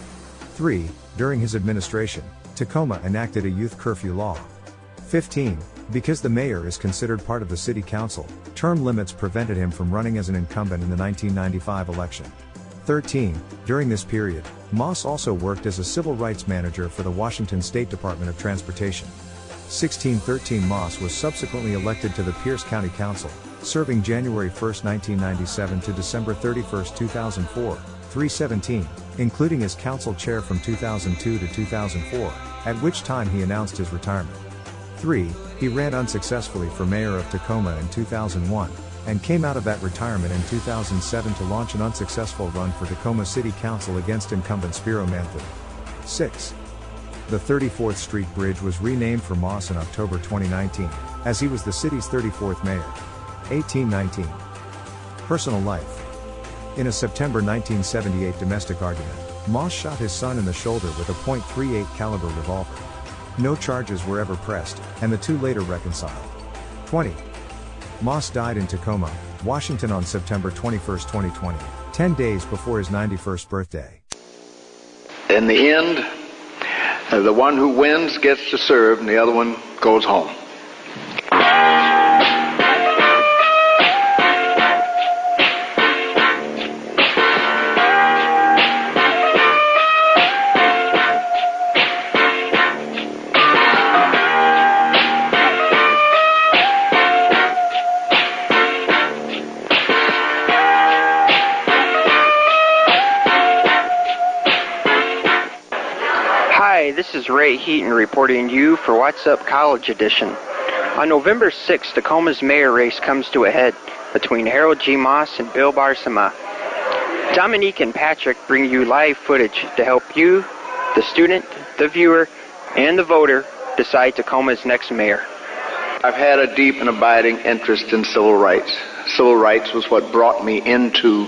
3. During his administration, Tacoma enacted a youth curfew law. 15. Because the mayor is considered part of the city council, term limits prevented him from running as an incumbent in the 1995 election. 13. During this period, Moss also worked as a civil rights manager for the Washington State Department of Transportation. 16-13 Moss was subsequently elected to the Pierce County Council, serving January 1, 1997 to December 31, 2004, 3-17, including as council chair from 2002 to 2004, at which time he announced his retirement. 3. He ran unsuccessfully for mayor of Tacoma in 2001, and came out of that retirement in 2007 to launch an unsuccessful run for Tacoma City Council against incumbent Spiro Manthu. 6. The 34th Street Bridge was renamed for Moss in October 2019, as he was the city's 34th mayor. 18-19. Personal life. In a September 1978 domestic argument, Moss shot his son in the shoulder with a .38 caliber revolver. No charges were ever pressed, and the two later reconciled. 20. Moss died in Tacoma, Washington on September 21, 2020, 10 days before his 91st birthday. In the end, the one who wins gets to serve and the other one goes home. Hi, this is Ray Heaton reporting to you for What's Up College Edition. On November 6th, Tacoma's mayor race comes to a head between Harold G. Moss and Bill Barsama. Dominique and Patrick bring you live footage to help you, the student, the viewer, and the voter decide Tacoma's next mayor. I've had a deep and abiding interest in civil rights. Civil rights was what brought me into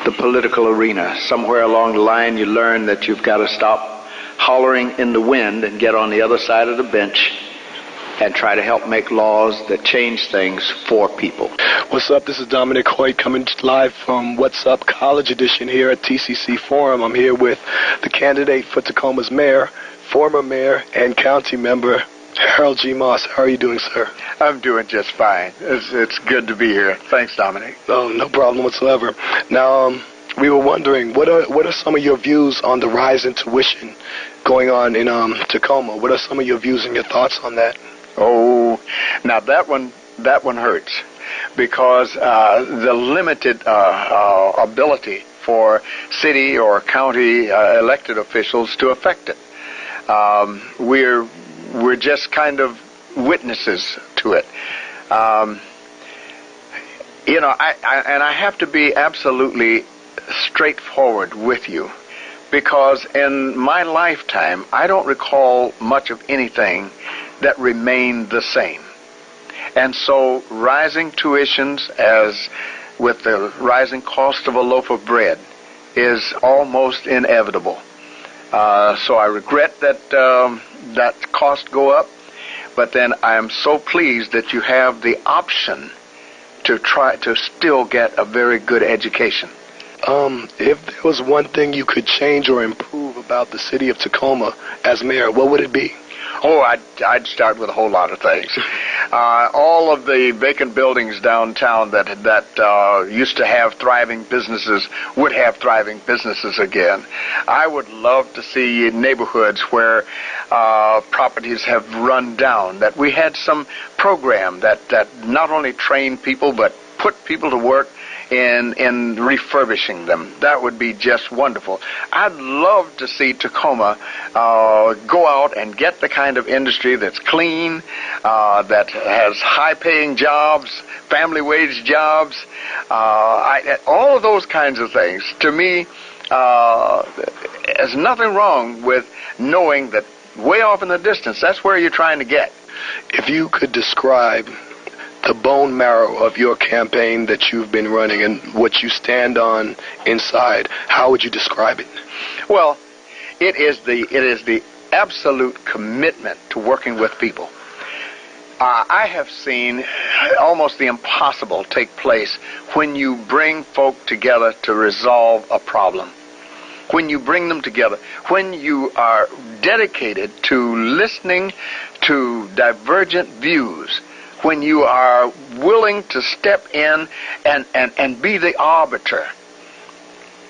the political arena. Somewhere along the line you learn that you've got to stop hollering in the wind and get on the other side of the bench and try to help make laws that change things for people. What's up? This is Dominic Hoyt coming live from What's Up College Edition here at TCC Forum. I'm here with the candidate for Tacoma's mayor, former mayor and county member Harold G. Moss, how are you doing, sir? I'm doing just fine. It's good to be here. Thanks, Dominic. Oh, no problem whatsoever. Now, we were wondering, what are some of your views on the rise in tuition going on in Tacoma? What are some of your views and your thoughts on that? Oh, now that one hurts, because the limited ability for city or county elected officials to affect it. We're just kind of witnesses to it. I have to be absolutely straightforward with you, because in my lifetime, I don't recall much of anything that remained the same. And so rising tuitions, as with the rising cost of a loaf of bread, is almost inevitable. So I regret that that cost go up, but then I am so pleased that you have the option to try to still get a very good education. If there was one thing you could change or improve about the city of Tacoma as mayor, what would it be? Oh, I'd start with a whole lot of things. All of the vacant buildings downtown that used to have thriving businesses would have thriving businesses again. I would love to see neighborhoods where properties have run down, that we had some program that not only trained people but put people to work in refurbishing them. That would be just wonderful. I'd love to see Tacoma go out and get the kind of industry that's clean, that has high-paying jobs, family wage jobs, all of those kinds of things. To me, there's nothing wrong with knowing that way off in the distance, that's where you're trying to get. If you could describe the bone marrow of your campaign that you've been running and what you stand on inside, how would you describe it? Well, it is the absolute commitment to working with people. I have seen almost the impossible take place when you bring folk together to resolve a problem. When you bring them together, when you are dedicated to listening to divergent views, when you are willing to step in and be the arbiter,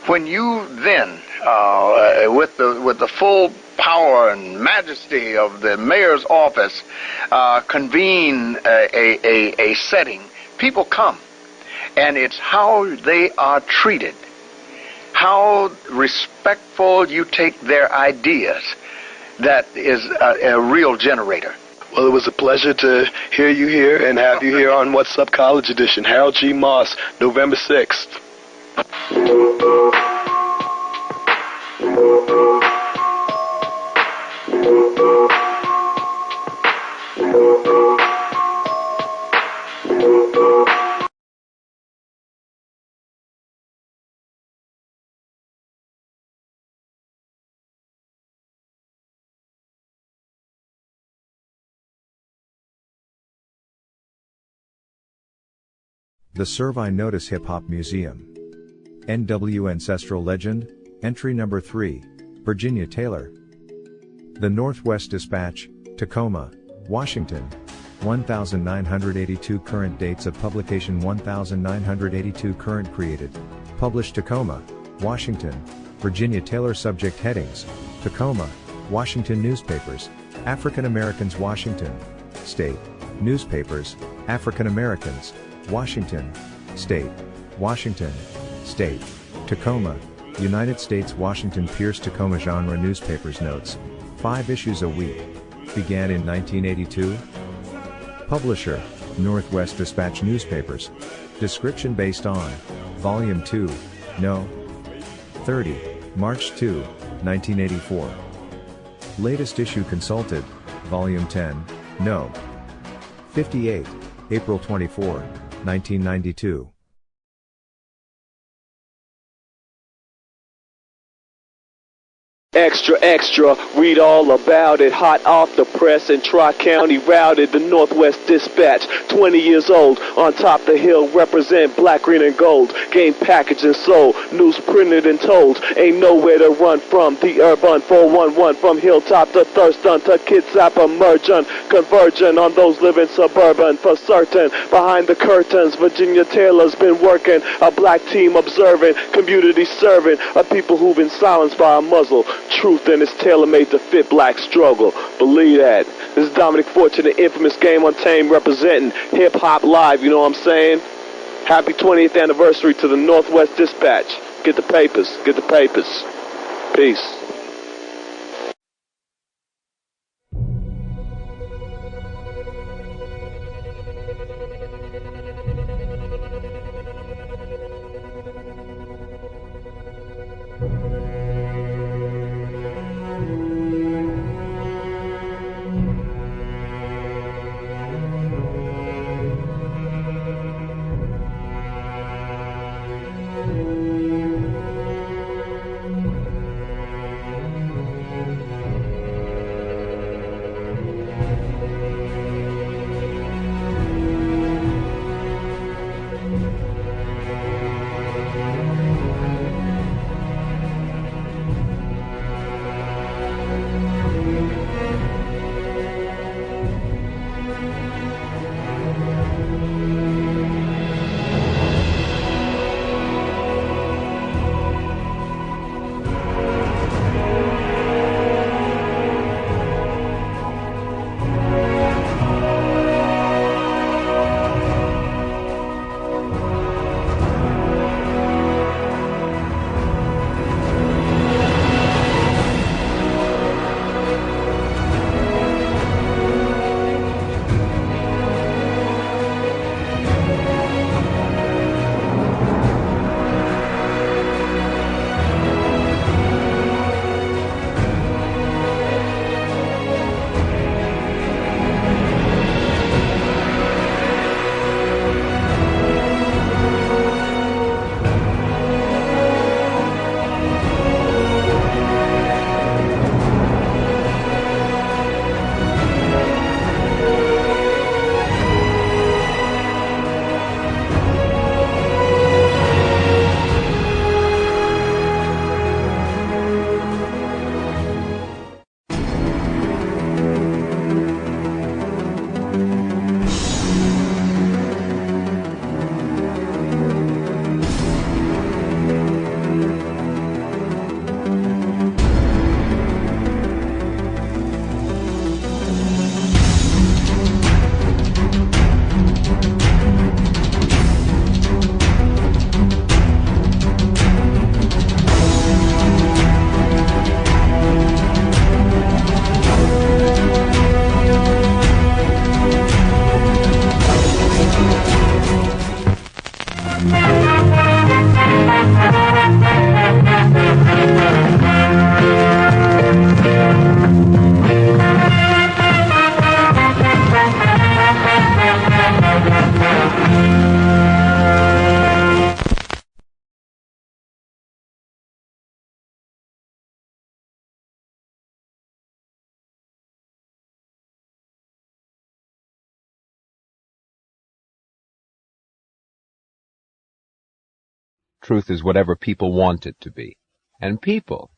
when you then, with the full power and majesty of the mayor's office, convene a setting, people come, and it's how they are treated, how respectful you take their ideas, that is a real generator. Well, it was a pleasure to hear you here and have you here on What's Up College Edition. Harold G. Moss, November 6th. The Surve Notice Hip Hop Museum. NW Ancestral Legend, Entry Number 3, Virginia Taylor. The Northwest Dispatch, Tacoma, Washington. 1982 Current dates of publication 1982 Current created. Published Tacoma, Washington, Virginia Taylor. Subject headings: Tacoma, Washington Newspapers, African Americans Washington, State, Newspapers, African Americans, Washington, State, Washington, State, Tacoma, United States Washington Pierce Tacoma Genre Newspapers Notes, 5 issues a week. Began in 1982. Publisher, Northwest Dispatch Newspapers. Description based on Volume 2, No. 30, March 2, 1984. Latest issue consulted, Volume 10, No. 58, April 24, 1992. Extra, extra, read all about it. Hot off the press and Tri-County routed. The Northwest Dispatch, 20 years old. On top the hill, represent black, green, and gold. Game packaged and sold, news printed and told. Ain't nowhere to run from. The urban 411 from hilltop to Thurston to Kitsap emerging. Converging on those living suburban for certain. Behind the curtains, Virginia Taylor's been working. A black team observing, community serving. A people who've been silenced by a muzzle. Truth and it's tailor-made to fit black struggle. Believe that. This is Dominic Fortune, the infamous Game Untamed, representing hip-hop live, you know what I'm saying? Happy 20th anniversary to the Northwest Dispatch. Get the papers. Get the papers. Peace. Truth is whatever people want it to be, and people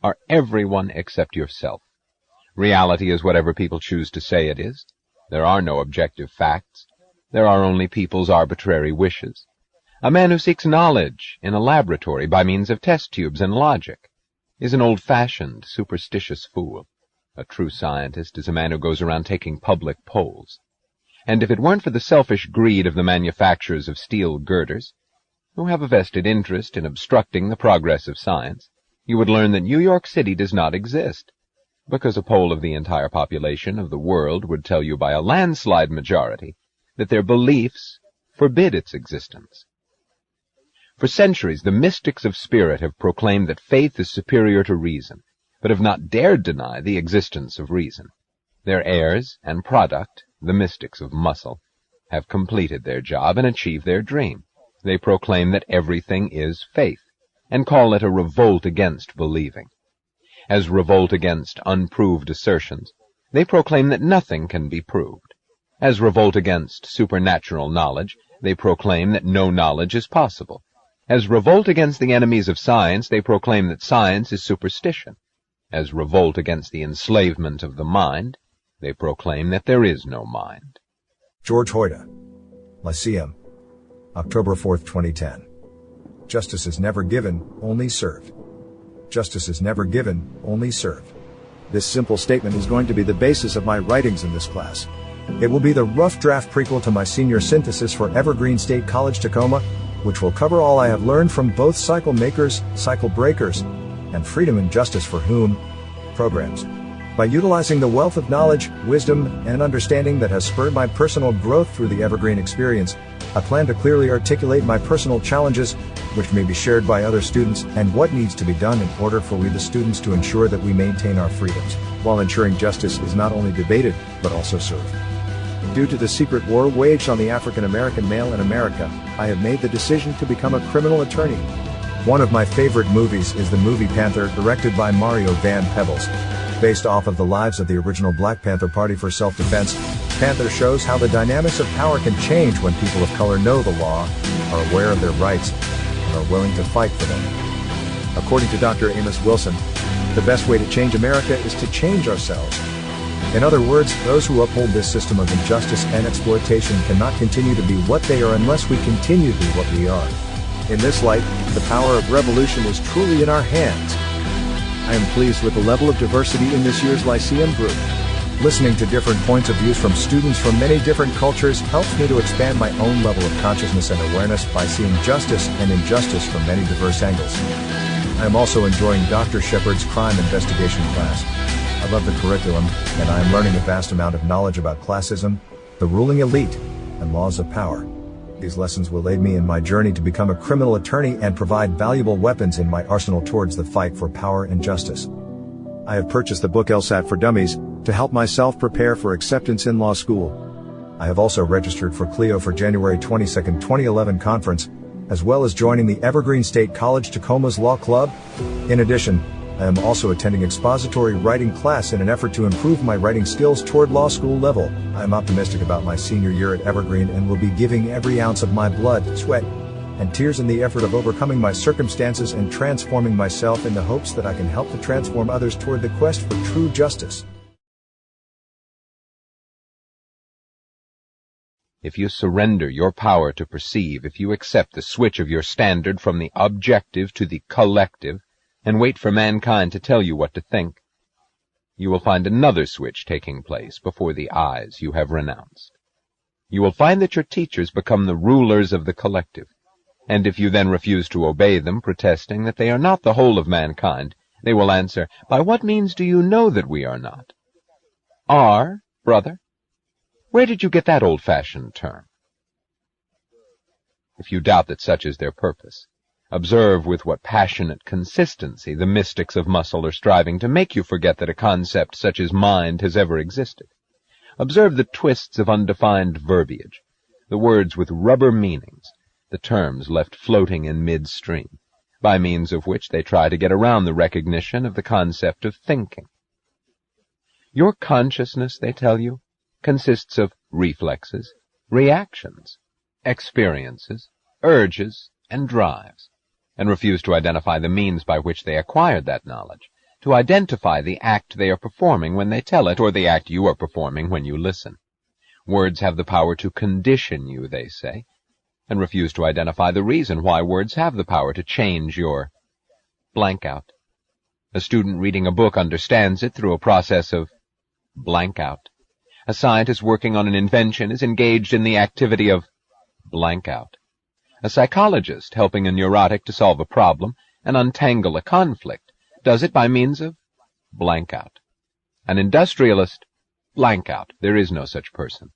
are everyone except yourself. Reality is whatever people choose to say it is. There are no objective facts. There are only people's arbitrary wishes. A man who seeks knowledge in a laboratory by means of test tubes and logic is an old-fashioned, superstitious fool. A true scientist is a man who goes around taking public polls. And if it weren't for the selfish greed of the manufacturers of steel girders, who have a vested interest in obstructing the progress of science, you would learn that New York City does not exist, because a poll of the entire population of the world would tell you by a landslide majority that their beliefs forbid its existence. For centuries, the mystics of spirit have proclaimed that faith is superior to reason, but have not dared deny the existence of reason. Their heirs and product, the mystics of muscle, have completed their job and achieved their dream. They proclaim that everything is faith, and call it a revolt against believing. As revolt against unproved assertions, they proclaim that nothing can be proved. As revolt against supernatural knowledge, they proclaim that no knowledge is possible. As revolt against the enemies of science, they proclaim that science is superstition. As revolt against the enslavement of the mind, they proclaim that there is no mind. George Hoyda, Lyceum, October 4, 2010. Justice is never given, only served. Justice is never given, only served. This simple statement is going to be the basis of my writings in this class. It will be the rough draft prequel to my senior synthesis for Evergreen State College Tacoma, which will cover all I have learned from both cycle makers, cycle breakers, and freedom and justice for whom programs. By utilizing the wealth of knowledge, wisdom, and understanding that has spurred my personal growth through the Evergreen experience, I plan to clearly articulate my personal challenges, which may be shared by other students, and what needs to be done in order for we the students to ensure that we maintain our freedoms, while ensuring justice is not only debated, but also served. Due to the secret war waged on the African American male in America, I have made the decision to become a criminal attorney. One of my favorite movies is the movie Panther, directed by Mario Van Peebles. Based off of the lives of the original Black Panther Party for Self-Defense, Panther shows how the dynamics of power can change when people of color know the law, are aware of their rights, and are willing to fight for them. According to Dr. Amos Wilson, the best way to change America is to change ourselves. In other words, those who uphold this system of injustice and exploitation cannot continue to be what they are unless we continue to be what we are. In this light, the power of revolution is truly in our hands. I am pleased with the level of diversity in this year's Lyceum group. Listening to different points of views from students from many different cultures helps me to expand my own level of consciousness and awareness by seeing justice and injustice from many diverse angles. I am also enjoying Dr. Shepard's crime investigation class. I love the curriculum, and I am learning a vast amount of knowledge about classism, the ruling elite, and laws of power. These lessons will aid me in my journey to become a criminal attorney and provide valuable weapons in my arsenal towards the fight for power and justice. I have purchased the book LSAT for Dummies to help myself prepare for acceptance in law school. I have also registered for CLEO for January 22, 2011 conference, as well as joining the Evergreen State College Tacoma's Law Club. In addition, I am also attending expository writing class in an effort to improve my writing skills toward law school level. I am optimistic about my senior year at Evergreen and will be giving every ounce of my blood, sweat, and tears in the effort of overcoming my circumstances and transforming myself in the hopes that I can help to transform others toward the quest for true justice. If you surrender your power to perceive, if you accept the switch of your standard from the objective to the collective, and wait for mankind to tell you what to think, you will find another switch taking place before the eyes you have renounced. You will find that your teachers become the rulers of the collective, and if you then refuse to obey them, protesting that they are not the whole of mankind, they will answer, "By what means do you know that we are not?" "Are, brother? Where did you get that old-fashioned term?" If you doubt that such is their purpose, observe with what passionate consistency the mystics of muscle are striving to make you forget that a concept such as mind has ever existed. Observe the twists of undefined verbiage, the words with rubber meanings, the terms left floating in midstream, by means of which they try to get around the recognition of the concept of thinking. Your consciousness, they tell you, consists of reflexes, reactions, experiences, urges, and drives, and refuse to identify the means by which they acquired that knowledge, to identify the act they are performing when they tell it, or the act you are performing when you listen. Words have the power to condition you, they say, and refuse to identify the reason why words have the power to change your blank out. A student reading a book understands it through a process of blank out. A scientist working on an invention is engaged in the activity of blank out. A psychologist helping a neurotic to solve a problem and untangle a conflict does it by means of blank out. An industrialist, blank out. There is no such person.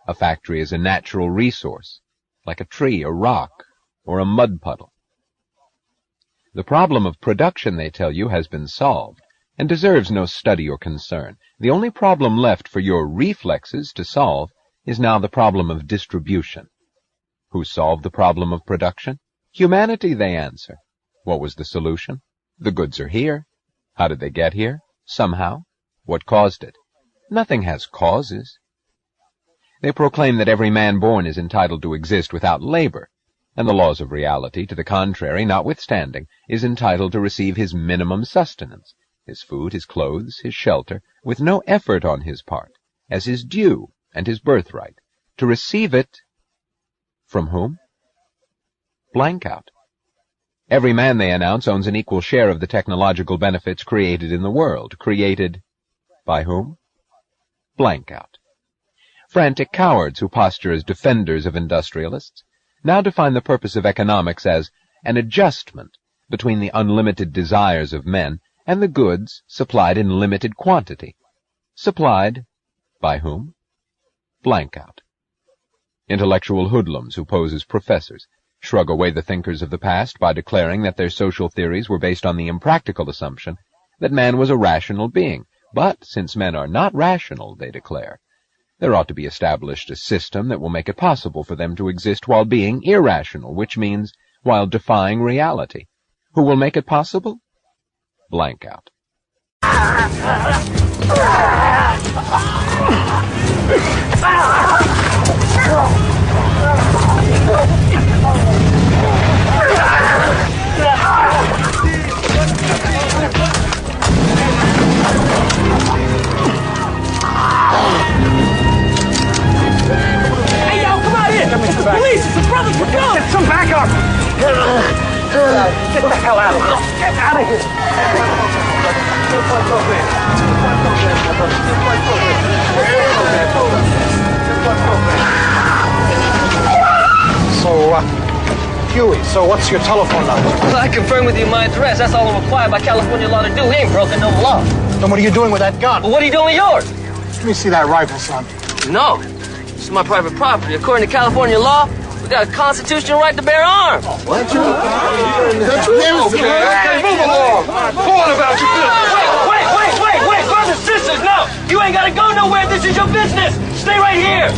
A factory is a natural resource, like a tree, a rock, or a mud puddle. The problem of production, they tell you, has been solved, and deserves no study or concern. The only problem left for your reflexes to solve is now the problem of distribution. Who solved the problem of production? Humanity, they answer. What was the solution? The goods are here. How did they get here? Somehow. What caused it? Nothing has causes. They proclaim that every man born is entitled to exist without labor, and the laws of reality, to the contrary notwithstanding, is entitled to receive his minimum sustenance, his food, his clothes, his shelter, with no effort on his part, as his due and his birthright, to receive it from whom? Blank out. Every man, they announce, owns an equal share of the technological benefits created in the world. Created by whom? Blank out. Frantic cowards who posture as defenders of industrialists now define the purpose of economics as an adjustment between the unlimited desires of men and the goods supplied in limited quantity. Supplied by whom? Blank out. Intellectual hoodlums who pose as professors shrug away the thinkers of the past by declaring that their social theories were based on the impractical assumption that man was a rational being. But since men are not rational, they declare, there ought to be established a system that will make it possible for them to exist while being irrational, which means while defying reality. Who will make it possible? Blank out. Hey, yo, come on in! Police, it's the brothers, we're going! Get some backup! Get the hell out of here! Get out of here! So, Huey, so what's your telephone number? Well, I confirm with you my address. That's all I'm required by California law to do. We ain't broken no law. Then what are you doing with that gun? Well, what are you doing with yours? Let me see that rifle, son. No. This is my private property. According to California law, we got a constitutional right to bear arms. What? That's okay, move along. Go on about your business. Wait, brothers and sisters, no. You ain't got to go nowhere. This is your business. Stay right here.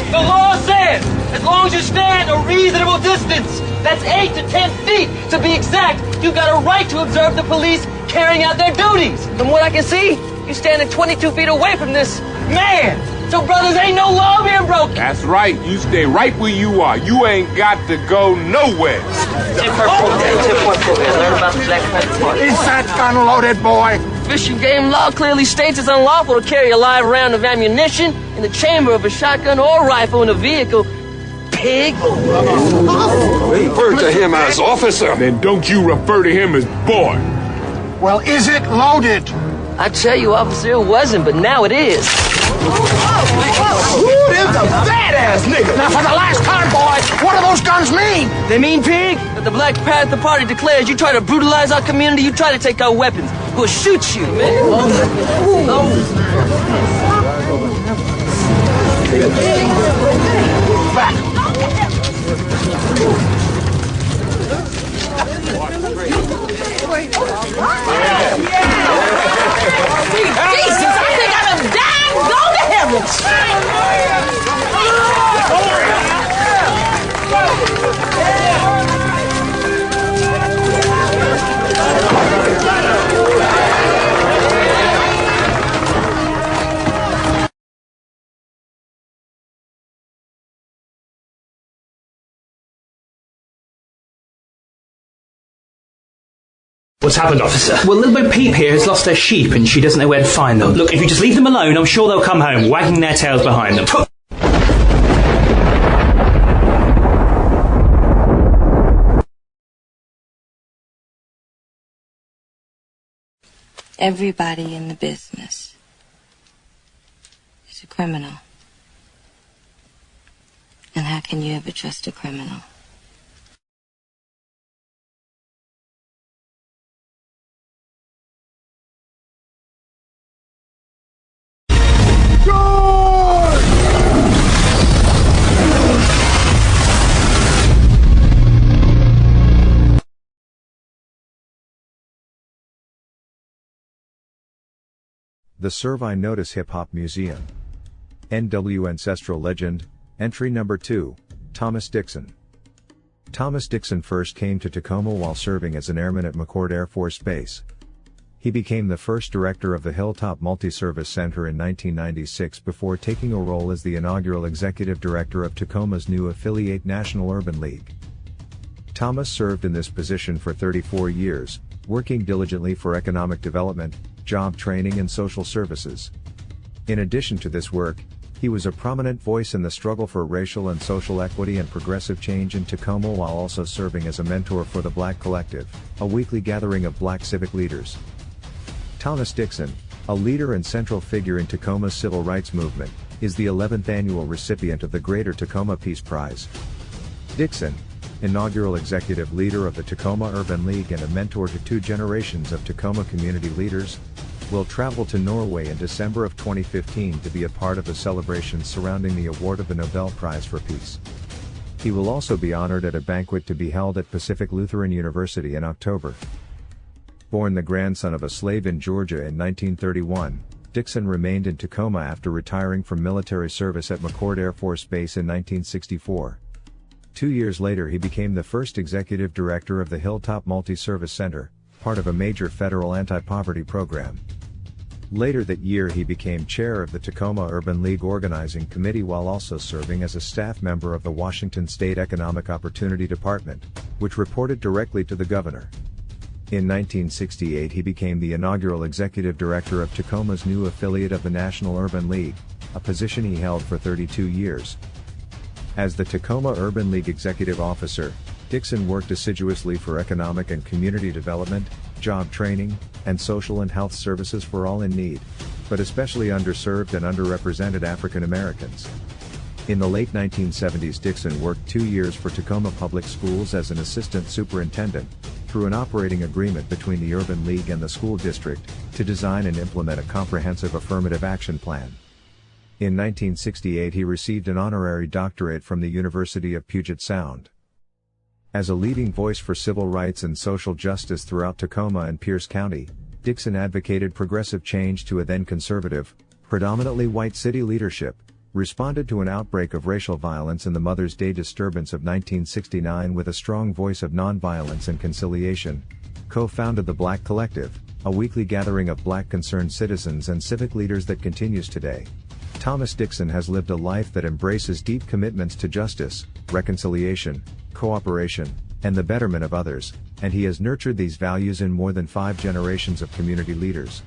The law says, as long as you stand a reasonable distance, that's 8 to 10 feet to be exact, you got a right to observe the police carrying out their duties. From what I can see, you're standing 22 feet away from this man. So, brothers, ain't no law being broken. That's right. You stay right where you are. You ain't got to go nowhere. Learn about the Black Panther Party. Is that gun loaded, boy? Fish and game law clearly states it's unlawful to carry a live round of ammunition in the chamber of a shotgun or rifle in a vehicle. Pig. Refer to him as officer. Then don't you refer to him as boy. Well, is it loaded? I tell you, officer, it wasn't, but now it is. Ooh, there's a badass nigga. Now, for the last time, boy, what do those guns mean? They mean, pig, that the Black Panther Party declares you try to brutalize our community, you try to take our weapons. We'll shoot you, man. Back. Jesus, I think I done died and gone to heaven. What's happened, officer? Well, little bit Peep here has lost her sheep and she doesn't know where to find them. Look, if you just leave them alone, I'm sure they'll come home, wagging their tails behind them. Everybody in the business is a criminal. And how can you ever trust a criminal? The Surve Notice Hip Hop Museum. NW Ancestral Legend, Entry Number 2, Thomas Dixon. Thomas Dixon first came to Tacoma while serving as an airman at McChord Air Force Base. He became the first director of the Hilltop Multi-Service Center in 1996 before taking a role as the inaugural executive director of Tacoma's new affiliate National Urban League. Thomas served in this position for 34 years, working diligently for economic development, job training and social services. In addition to this work, he was a prominent voice in the struggle for racial and social equity and progressive change in Tacoma while also serving as a mentor for the Black Collective, a weekly gathering of black civic leaders. Thomas Dixon, a leader and central figure in Tacoma's civil rights movement, is the 11th annual recipient of the Greater Tacoma Peace Prize. Dixon, inaugural executive leader of the Tacoma Urban League and a mentor to 2 generations of Tacoma community leaders, will travel to Norway in December of 2015 to be a part of the celebrations surrounding the award of the Nobel Prize for Peace. He will also be honored at a banquet to be held at Pacific Lutheran University in October. Born the grandson of a slave in Georgia in 1931, Dixon remained in Tacoma after retiring from military service at McChord Air Force Base in 1964. 2 years later he became the first executive director of the Hilltop Multi-Service Center, part of a major federal anti-poverty program. Later that year he became chair of the Tacoma Urban League Organizing Committee while also serving as a staff member of the Washington State Economic Opportunity Department, which reported directly to the governor. In 1968 he became the inaugural executive director of Tacoma's new affiliate of the National Urban League, a position he held for 32 years. As the Tacoma Urban League executive officer, Dixon worked assiduously for economic and community development, job training, and social and health services for all in need, but especially underserved and underrepresented African Americans. In the late 1970s Dixon worked 2 years for Tacoma Public Schools as an assistant superintendent, through an operating agreement between the Urban League and the school district, to design and implement a comprehensive affirmative action plan. In 1968 he received an honorary doctorate from the University of Puget Sound. As a leading voice for civil rights and social justice throughout Tacoma and Pierce County, Dixon advocated progressive change to a then conservative, predominantly white city leadership, responded to an outbreak of racial violence in the Mother's Day disturbance of 1969 with a strong voice of nonviolence and conciliation, co-founded the Black Collective, a weekly gathering of black concerned citizens and civic leaders that continues today. Thomas Dixon has lived a life that embraces deep commitments to justice, reconciliation, cooperation, and the betterment of others, and he has nurtured these values in more than 5 generations of community leaders.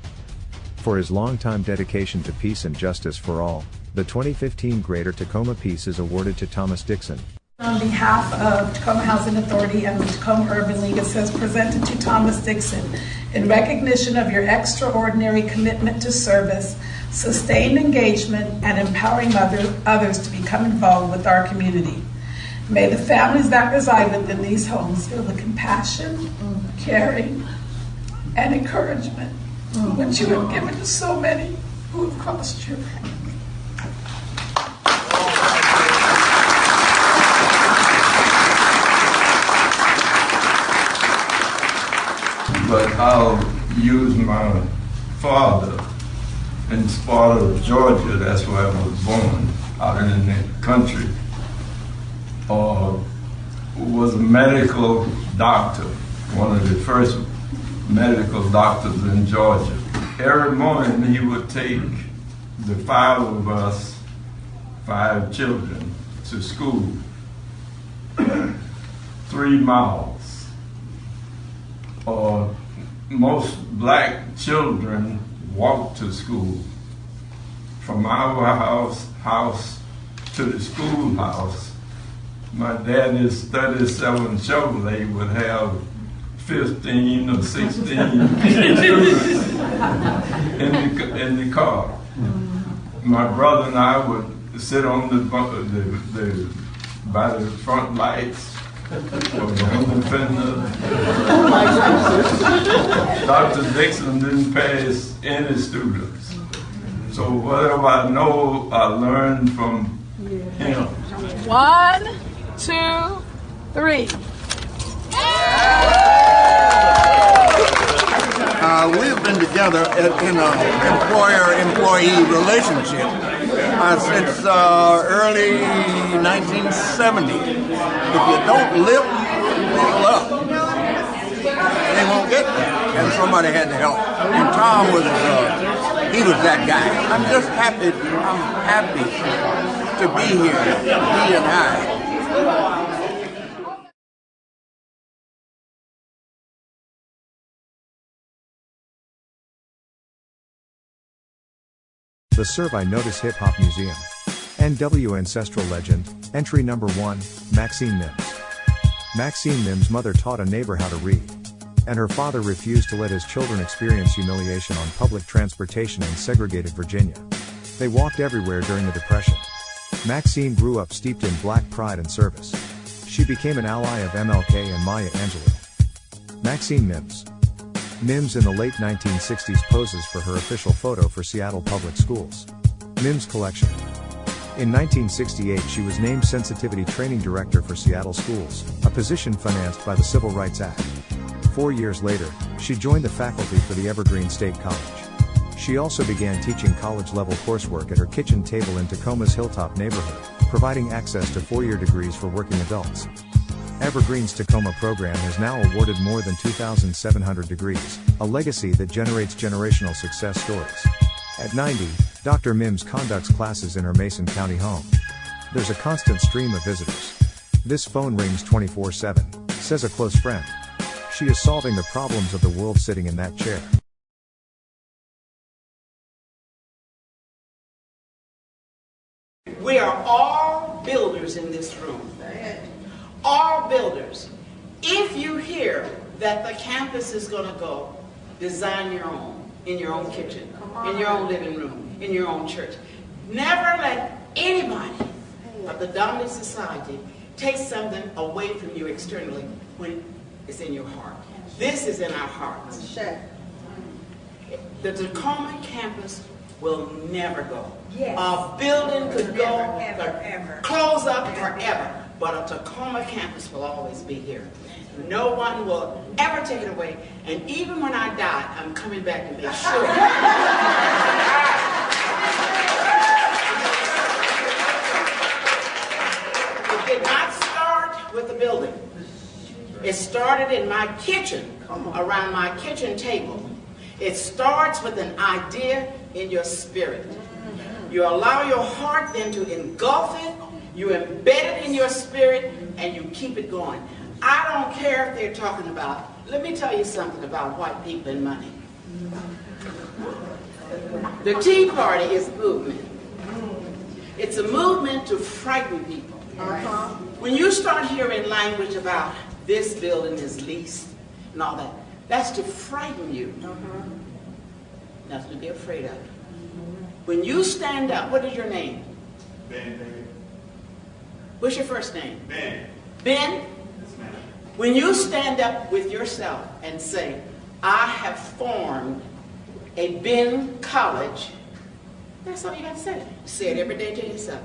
For his longtime dedication to peace and justice for all, the 2015 Greater Tacoma Peace is awarded to Thomas Dixon. On behalf of Tacoma Housing Authority and the Tacoma Urban League, it says presented to Thomas Dixon in recognition of your extraordinary commitment to service, sustained engagement, and empowering others to become involved with our community. May the families that reside within these homes feel the compassion, caring, and encouragement which you have given to so many who have crossed your path. But I'll use my father in Sparta, Georgia. That's where I was born, out in the country. Was a medical doctor, one of the first medical doctors in Georgia. Every morning he would take the 5 of us, 5 children, to school, 3 miles. Most black children walked to school. From our house to the schoolhouse, my daddy's 37 Chevrolet would have 15 or 16 students in the car. My brother and I would sit on by the front lights of the independent. Dr. Dixon didn't pass any students. So whatever I know, I learned from him. 1, 2, 3. We've been together in an employer-employee relationship since early 1970. If you don't lift people up, they won't get there. And somebody had to help. And Tom was, he was that guy. I'm just happy, to be here, he and I. The Surve Notice Hip Hop Museum. NW Ancestral Legend, Entry Number 1, Maxine Mims. Maxine Mims' mother taught a neighbor how to read. And her father refused to let his children experience humiliation on public transportation in segregated Virginia. They walked everywhere during the Depression. Maxine grew up steeped in black pride and service. She became an ally of MLK and Maya Angelou. Maxine Mims. Mims in the late 1960s poses for her official photo for Seattle Public Schools. Mims Collection. In 1968 she was named Sensitivity Training Director for Seattle Schools, a position financed by the Civil Rights Act. 4 years later, she joined the faculty for the Evergreen State College. She also began teaching college-level coursework at her kitchen table in Tacoma's Hilltop neighborhood, providing access to four-year degrees for working adults. Evergreen's Tacoma program has now awarded more than 2,700 degrees, a legacy that generates generational success stories. At 90, Dr. Mims conducts classes in her Mason County home. There's a constant stream of visitors. This phone rings 24/7, says a close friend. She is solving the problems of the world sitting in that chair. We are all builders in this room. All builders. If you hear that the campus is going to go, design your own, in your own kitchen, in your own living room, in your own church. Never let anybody of the dominant society take something away from you externally when it's in your heart. This is in our hearts. The Tacoma campus will never go. Yes. A building could Never, go, ever. close up forever, but a Tacoma campus will always be here. No one will ever take it away, and even when I die, I'm coming back to make sure. It did not start with the building. It started in my kitchen, around my kitchen table. It starts with an idea in your spirit. You allow your heart then to engulf it, you embed it in your spirit, and you keep it going. I don't care if they're talking about, let me tell you something about white people and money. The Tea Party is a movement. It's a movement to frighten people. When you start hearing language about this building is leased and all that, that's to frighten you. Nothing to be afraid of. When you stand up, what is your name? Ben. What's your first name? Ben. Ben? When you stand up with yourself and say, I have formed a Ben College, that's all you got to say. You say it every day to yourself.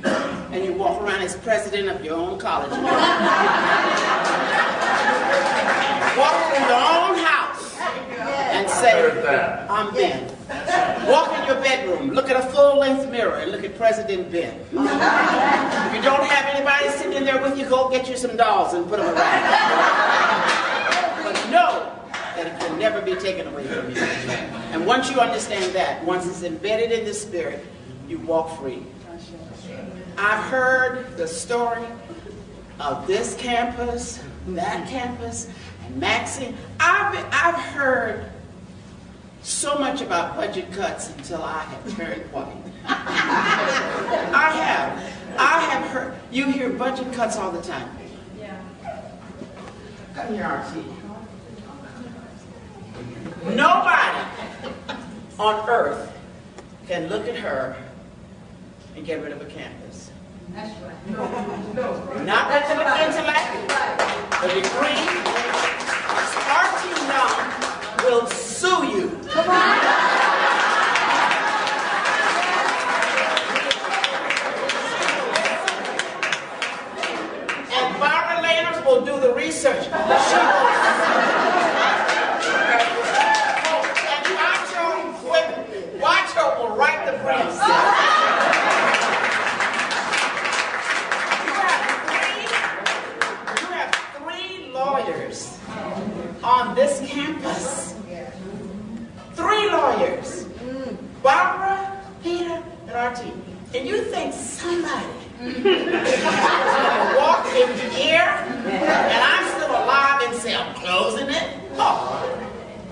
And you walk around as president of your own college. Walk in your own house and say, I'm Ben. Walk in your bedroom, look at a full-length mirror and look at President Ben. If you don't have anybody sitting in there with you, go get you some dolls and put them around. But know that it can never be taken away from you. And once you understand that, once it's embedded in the spirit, you walk free. I've heard the story of this campus, that campus, and Maxine. I've heard so much about budget cuts until I have turned white. I have heard, you hear budget cuts all the time. Come here, RT. Nobody on earth can look at her and get rid of a campus. That's right. Not with the intellect, the degree. RT Young will sue you. And Barbara Landers will do the research. And Wacho will write the briefs. You have three lawyers on MRT, and you think somebody walk in here and I'm still alive and say I'm closing it? Oh,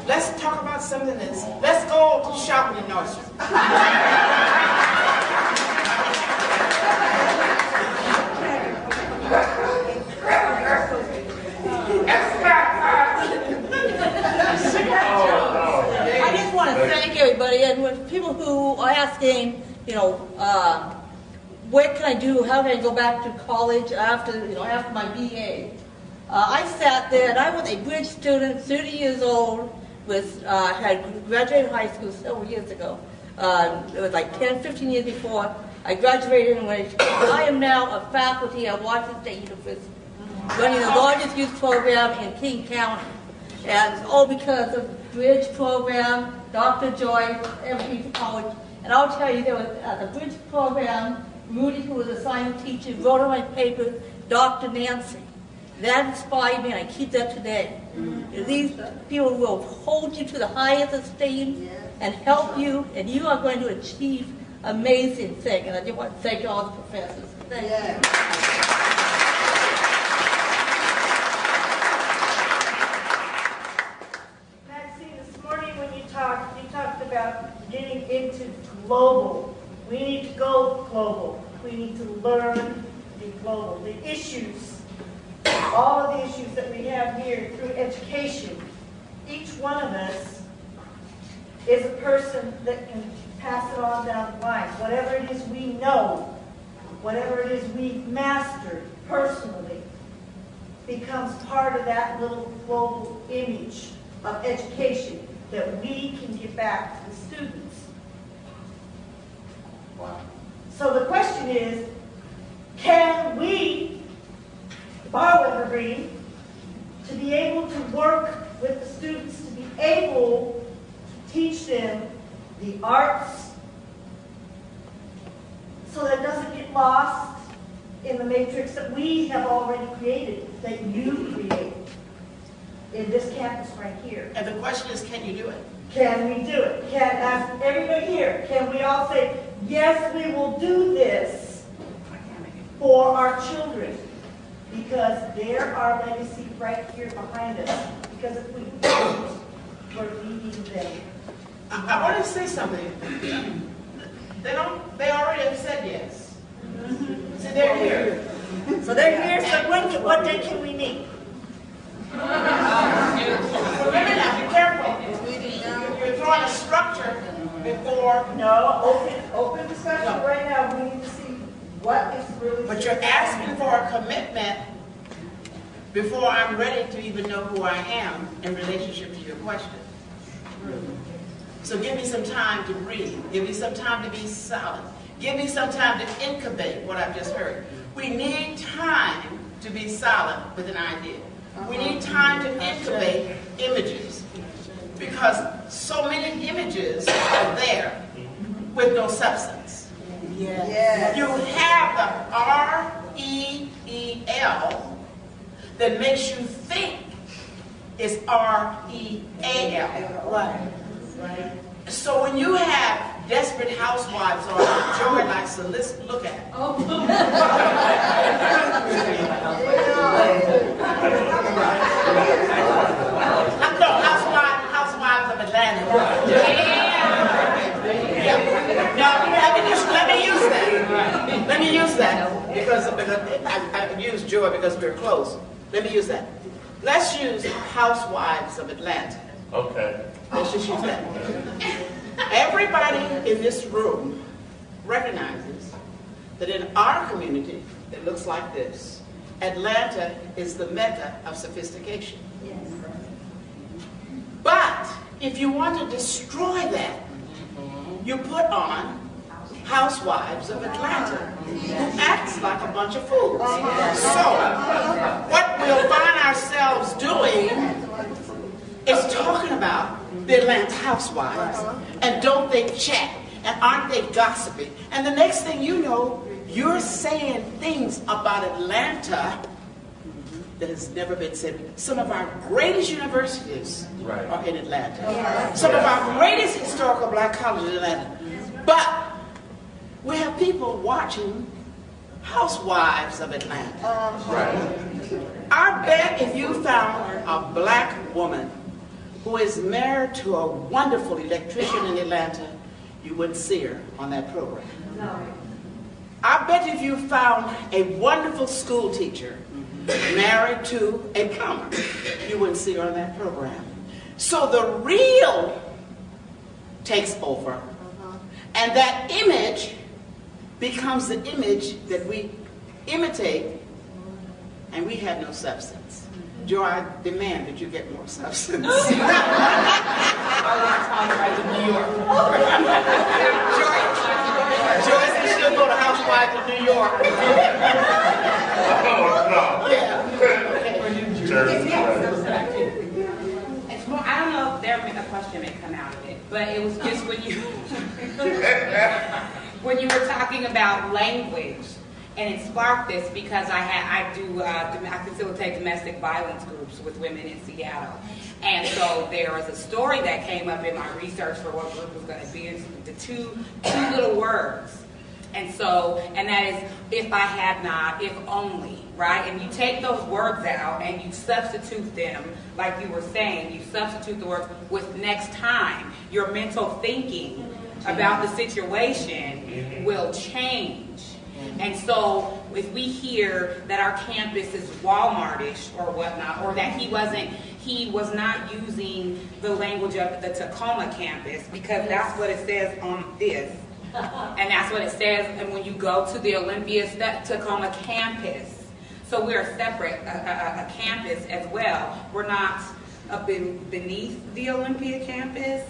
let's talk about something else. Let's go shopping in Nordstrom. I just want to thank everybody, and with people who are asking, what can I do? How can I go back to college after my BA? I sat there, and I was a bridge student, 30 years old, had graduated high school several years ago. It was like 10, 15 years before I graduated in English. I am now a faculty at Washington State University, running the largest youth program in King County. And it's all because of the bridge program, Dr. Joy, everything for college. And I'll tell you, there was the bridge program, Rudy, who was a science teacher, wrote on my paper, Dr. Nancy. That inspired me, and I keep that today. These people will hold you to the highest esteem and help you, and you are going to achieve amazing things. And I just want to thank all the professors. Thank you. You talked about getting into global. We need to go global. We need to learn to be global. The issues, all of the issues that we have here through education, each one of us is a person that can pass it on down the line. Whatever it is we know, whatever it is we've mastered personally, becomes part of that little global image of education that we can give back to the students. Wow. So the question is, can we borrow Evergreen to be able to work with the students, to be able to teach them the arts so that it doesn't get lost in the matrix that we have already created, that you created in this campus right here. And the question is, can you do it? Can we do it? Can ask everybody here, can we all say, yes, we will do this for our children? Because they're our legacy right here behind us. Because if we don't, we're leaving them. I want to say something. They already have said yes. So they're here. So they're here, so what day can we meet? Remember now, be careful. You're throwing a structure before. No, open discussion right now. We need to see what is really. But you're asking for a commitment before I'm ready to even know who I am in relationship to your question. So give me some time to breathe. Give me some time to be silent. Give me some time to incubate what I've just heard. We need time to be silent with an idea. We need time to incubate images, because so many images are there with no substance. Yes. You have the R-E-E-L that makes you think it's R-E-A-L. Right. So when you have Desperate Housewives on Joy likes to look at. No, Housewives of Atlanta. No, let me use that. Let me use that because I use Joy because we're close. Let me use that. Let's use Housewives of Atlanta. Okay. Let's just use that. Everybody in this room recognizes that in our community, it looks like this. Atlanta is the mecca of sophistication. Yes. But if you want to destroy that, you put on Housewives of Atlanta, who acts like a bunch of fools. So, what we'll find ourselves doing is talking about the Atlanta Housewives, and don't they chat, and aren't they gossipy? And the next thing you know, you're saying things about Atlanta that has never been said. Some of our greatest universities are in Atlanta. Some of our greatest historical black colleges in Atlanta. But We have people watching Housewives of Atlanta. I bet if you found a black woman who is married to a wonderful electrician in Atlanta, you wouldn't see her on that program. I bet if you found a wonderful school teacher married to a plumber, you wouldn't see her on that program. So the real takes over, and that image becomes the image that we imitate, and we have no substance. Joe, I demand that you get more substance. I want Tom right to New York. Joyce can still go to Housewives of New York. It's more, I don't know if a question may come out of it, but it was just when you when you were talking about language, and it sparked this because I facilitate domestic violence groups with women in Seattle, and so there was a story that came up in my research for what group was going to be. It's the two little words, and that is if I had not, if only, right? And you take those words out and you substitute them, like you were saying, you substitute the words with next time. Your mental thinking about the situation will change. And so if we hear that our campus is Walmartish or whatnot, or that he was not using the language of the Tacoma campus, because that's what it says on this. And that's what it says and when you go to the Olympia Tacoma campus. So we're a separate a campus as well. We're not beneath the Olympia campus,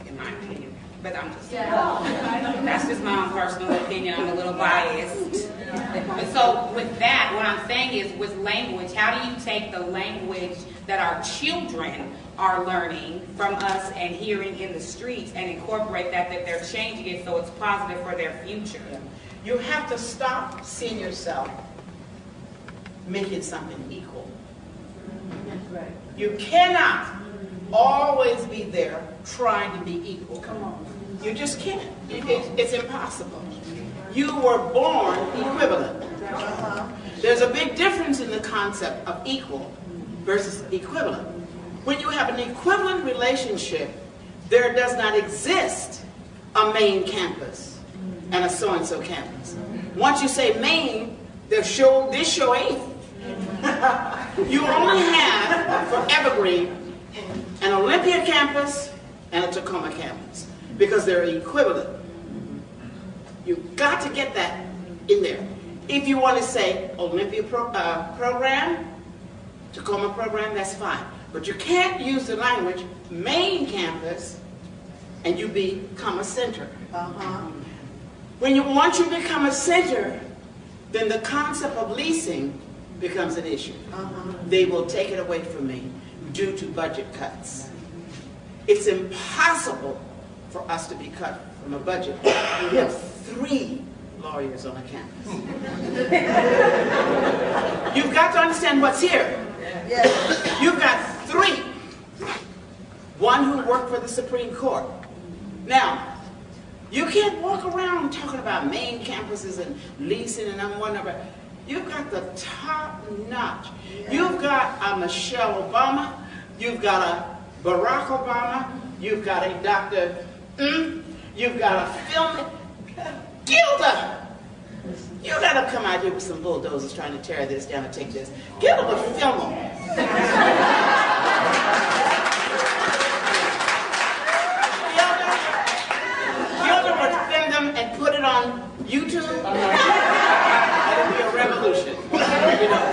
in my opinion. But I'm just that's just my own personal opinion. I'm a little biased. But so with that, what I'm saying is with language, how do you take the language that our children are learning from us and hearing in the streets and incorporate that they're changing it so it's positive for their future? You have to stop seeing yourself making something equal. You cannot always be there trying to be equal. Come on. You just can't. It's impossible. You were born equivalent. There's a big difference in the concept of equal versus equivalent. When you have an equivalent relationship, there does not exist a main campus and a so-and-so campus. Once you say main, this show ain't. You only have, for Evergreen, an Olympia campus and a Tacoma campus, because they're equivalent. You've got to get that in there. If you want to say Olympia program, Tacoma program, that's fine. But you can't use the language main campus and you become a center. Once you become a center, then the concept of leasing becomes an issue. They will take it away from me due to budget cuts. It's impossible for us to be cut from a budget. We have 3 lawyers on a campus. You've got to understand what's here. You've got 3. One who worked for the Supreme Court. Now, you can't walk around talking about main campuses and leasing and whatever. You've got the top notch. You've got a Michelle Obama. You've got a Barack Obama. You've got a Dr. You've got a film. Gilda! You gotta come out here with some bulldozers trying to tear this down and take this. Gilda would film them. Gilda would film them and put it on YouTube. It'll be a revolution. You know.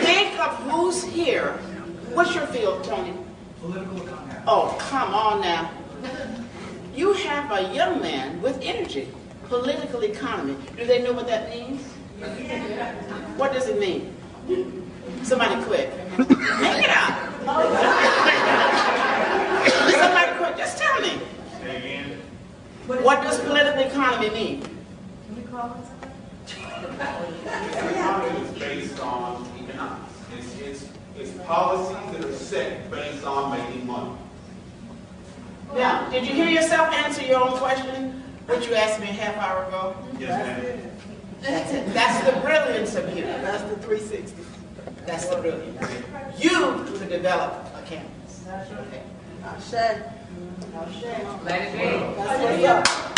Think of who's here. What's your field, Tony? Political economy. Oh, come on now. You have a young man with energy. Political economy. Do they know what that means? What does it mean? Somebody quick. Make it up. Somebody quick. Just tell me. Say again. What does political economy mean? Economy is based on economics. It's policies that are set based on making money. Now, did you hear yourself answer your own question? What you asked me a half hour ago? Yes, ma'am. That's it. That's the brilliance of you. That's the 360. That's the brilliance. You could develop a campus. Okay. Let it be. That's what's up.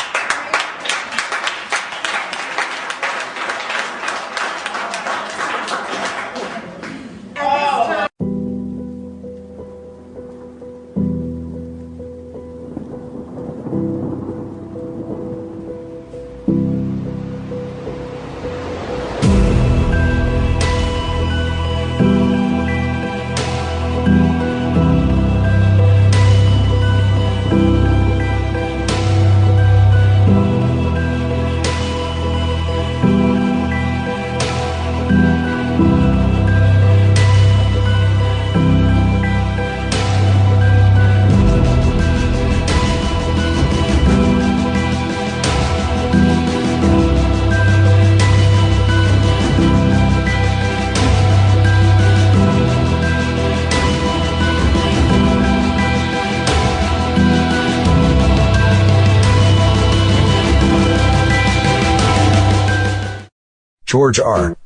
George R.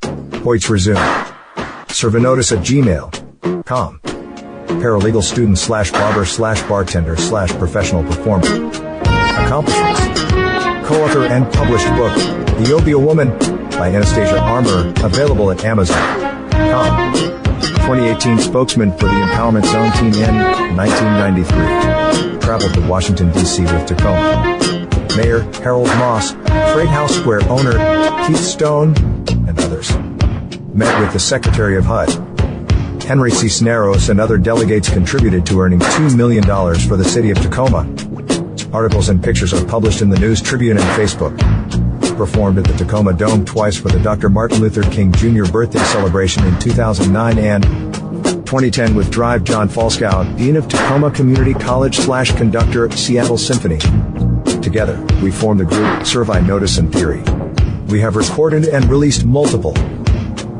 Hoyts resume. Surve notice at gmail.com. Paralegal student / barber / bartender / professional performer. Accomplishments. Co-author and published book, The Obia Woman, by Anastasia Armour, available at Amazon.com. 2018 spokesman for the Empowerment Zone Team in 1993. Traveled to Washington, D.C. with Tacoma. Mayor Harold Moss, Freight House Square owner Keith Stone, and others. Met with the Secretary of HUD. Henry Cisneros and other delegates contributed to earning $2 million for the city of Tacoma. Articles and pictures are published in the News Tribune and Facebook. Performed at the Tacoma Dome twice for the Dr. Martin Luther King Jr. birthday celebration in 2009 and 2010 with Drive John Falskow, Dean of Tacoma Community College / conductor, Seattle Symphony. Together, we form the group Surve Notice and Theory. We have recorded and released multiple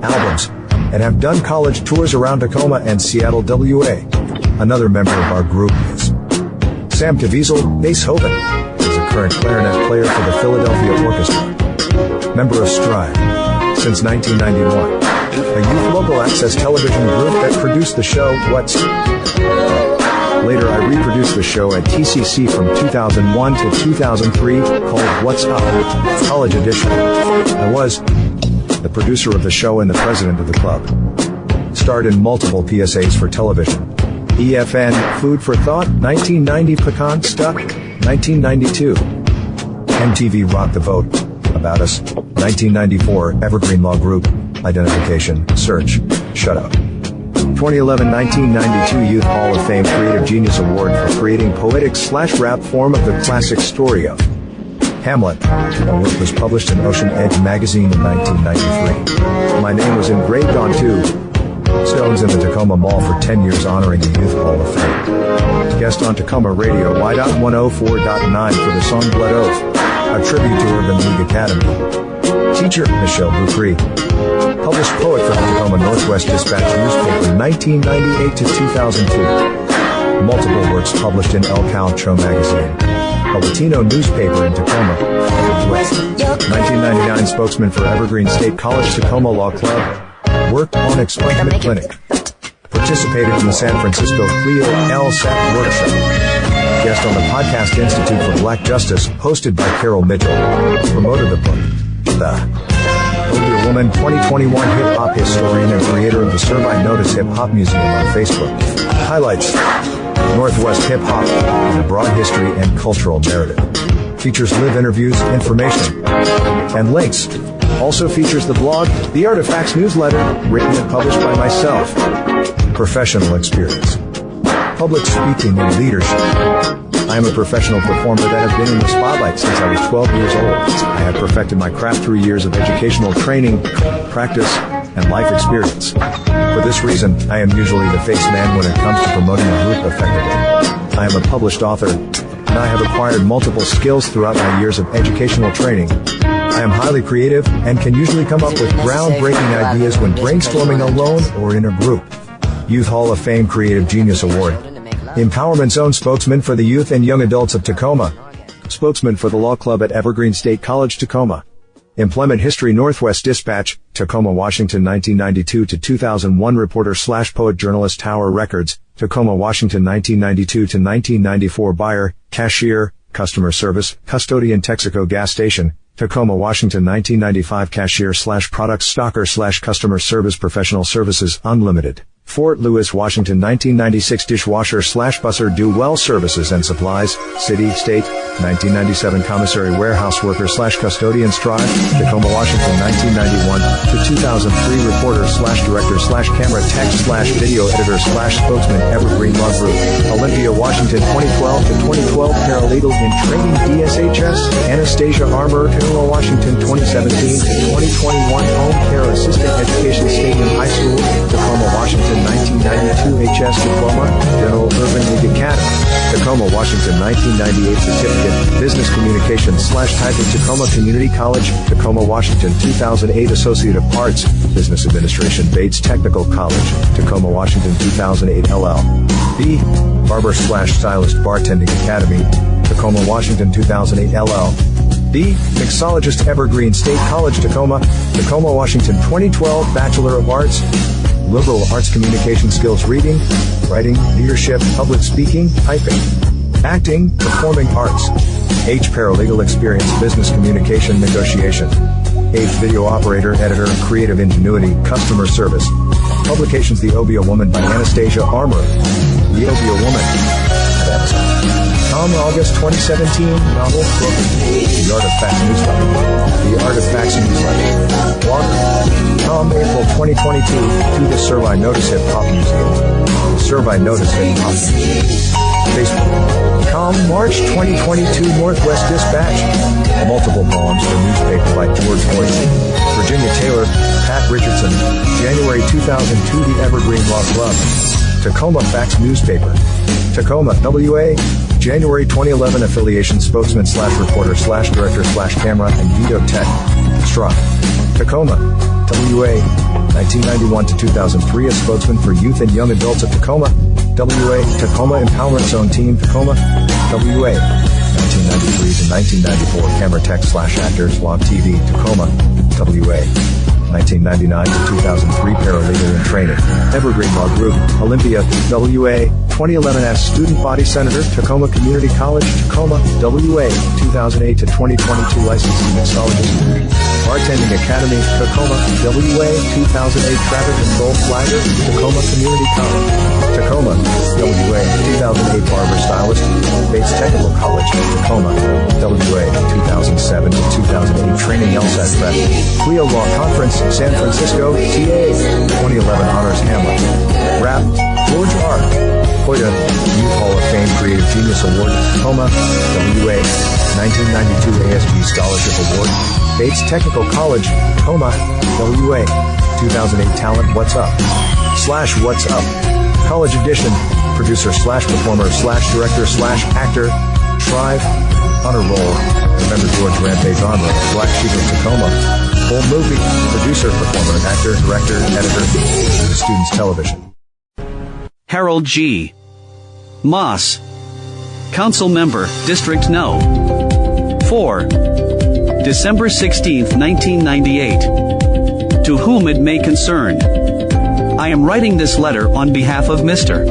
albums and have done college tours around Tacoma and Seattle, WA. Another member of our group is Sam Caviezel, bass Hoven, is a current clarinet player for the Philadelphia Orchestra. Member of Strive since 1991. A youth local access television group that produced the show What's Later, I reproduced the show at TCC from 2001 to 2003 called What's Up? College Edition. I was the producer of the show and the president of the club. Starred in multiple PSAs for television. EFN, Food for Thought, 1990, Pecan Stuck, 1992. MTV Rock the Vote, About Us, 1994, Evergreen Law Group, Identification, Search, Shutout. 2011-1992 Youth Hall of Fame Creative Genius Award for creating poetic / rap form of the classic story of Hamlet. My work was published in Ocean Edge magazine in 1993. My name was engraved on two stones in the Tacoma Mall for 10 years honoring the Youth Hall of Fame. Guest on Tacoma Radio Y.104.9 for the song Blood Oath, a tribute to Urban League Academy. Teacher Michelle Bucree. Published poet for the Tacoma Northwest Dispatch newspaper 1998 to 2002. Multiple works published in El Caucho magazine, a Latino newspaper in Tacoma, West. 1999 spokesman for Evergreen State College Tacoma Law Club. Worked on expungement clinic. Participated in the San Francisco Cleo LSAT workshop. Guest on the Podcast Institute for Black Justice, hosted by Carol Mitchell. Promoted the book, The Obia Woman, 2021 hip-hop historian and creator of the Surve Notice Hip-Hop Museum on Facebook. Highlights Northwest hip-hop in a broad history and cultural narrative. Features live interviews, information, and links. Also features the blog, The Artifacts newsletter, written and published by myself. Professional experience. Public speaking and leadership. I am a professional performer that has been in the spotlight since I was 12 years old. I have perfected my craft through years of educational training, practice, and life experience. For this reason, I am usually the face man when it comes to promoting a group effectively. I am a published author, and I have acquired multiple skills throughout my years of educational training. I am highly creative and can usually come up with groundbreaking ideas when brainstorming alone or in a group. Youth Hall of Fame Creative Genius Award. Empowerment Zone spokesman for the youth and young adults of Tacoma. spokesman for the Law Club at Evergreen State College, Tacoma. Employment history: Northwest Dispatch, Tacoma, Washington, 1992 to 2001. Reporter / poet, journalist. Tower Records, Tacoma, Washington, 1992 to 1994. Buyer, cashier, customer service, custodian. Texaco gas station, Tacoma, Washington, 1995. Cashier / product stocker / customer service. Professional services unlimited, Fort Lewis, Washington, 1996. Dishwasher / busser. Do well services and supplies, city, state, 1997. Commissary warehouse worker / custodian. Strive, Tacoma, Washington, 1991 to 2003. Reporter / director / camera tech / video editor / spokesman, Evergreen Law Group, Olympia, Washington, 2012 to 2012. Paralegal in training, DSHS, Anastasia Armour, Tacoma, Washington, 2017 to 2021. Home care assistant, education, Stadium High School, Tacoma, Washington, 1992. HS diploma, General Urban League Academy, Tacoma, Washington, 1998. Certificate, business communication / typing, Tacoma Community College, Tacoma, Washington, 2008. Associate of Arts, Business Administration, Bates Technical College, Tacoma, Washington, 2008. LL.B. Barber / Stylist, Bartending Academy, Tacoma, Washington, 2008. LL.B. Mixologist, Evergreen State College, Tacoma, Tacoma, Washington, 2012. Bachelor of Arts, Liberal Arts, Communication Skills, Reading, Writing, Leadership, Public Speaking, Typing, Acting, Performing Arts. H. Paralegal experience, Business Communication, Negotiation. H. Video operator, editor, Creative Ingenuity, Customer Service. Publications: The Obia Woman by Anastasia Armour, The Obia Woman at Amazon. Tom, August 2017, novel, book, The Art of Facts newsletter, The Art of Facts newsletter, blogger. Tom, April 2022, to the Surve Notice Hip Hop Museum, the Surve Notice Hip Hop Museum. Facebook. Com, March 2022, Northwest Dispatch. Multiple poems for newspaper by George Hoyt. Virginia Taylor, Pat Richardson. January 2002, The Evergreen Law Club. Tacoma Facts Newspaper. Tacoma, WA. January 2011, affiliation spokesman / reporter / director / camera and video tech. Straw. Tacoma, WA. 1991 to 2003, a spokesman for youth and young adults at Tacoma, WA. Tacoma Empowerment Zone Team, Tacoma, WA. 1993 to 1994, camera tech / actors, Vlog TV, Tacoma, WA. 1999 to 2003, paralegal in training, Evergreen Law Group, Olympia, WA. 2011 as student body senator, Tacoma Community College, Tacoma, WA. 2008 to 2022, licensed mixologist. Bartending Academy, Tacoma, WA. 2008, traffic control flagger, Tacoma Community College, Tacoma, WA. 2008, barber stylist, Bates Technical College, Tacoma, WA. 2007 to 2008, training LSAT prep, Clio Law Conference, San Francisco, TA. 2011 honors Hamlet. Rap, George R. Hoyt, Youth Hall of Fame Creative Genius Award, Tacoma, WA. 1992 ASG Scholarship Award, Bates Technical College, Tacoma, WA. 2008 Talent What's Up / What's Up, College Edition, producer / performer / director / actor, Shrive, Honor Roll, remember George Rampage Armour, Black Sheep of Tacoma, Full Movie, producer, performer, actor, director, editor, Students Television. Harold G. Moss, Council Member, District No. 4. December 16, 1998. To whom it may concern. I am writing this letter on behalf of Mr.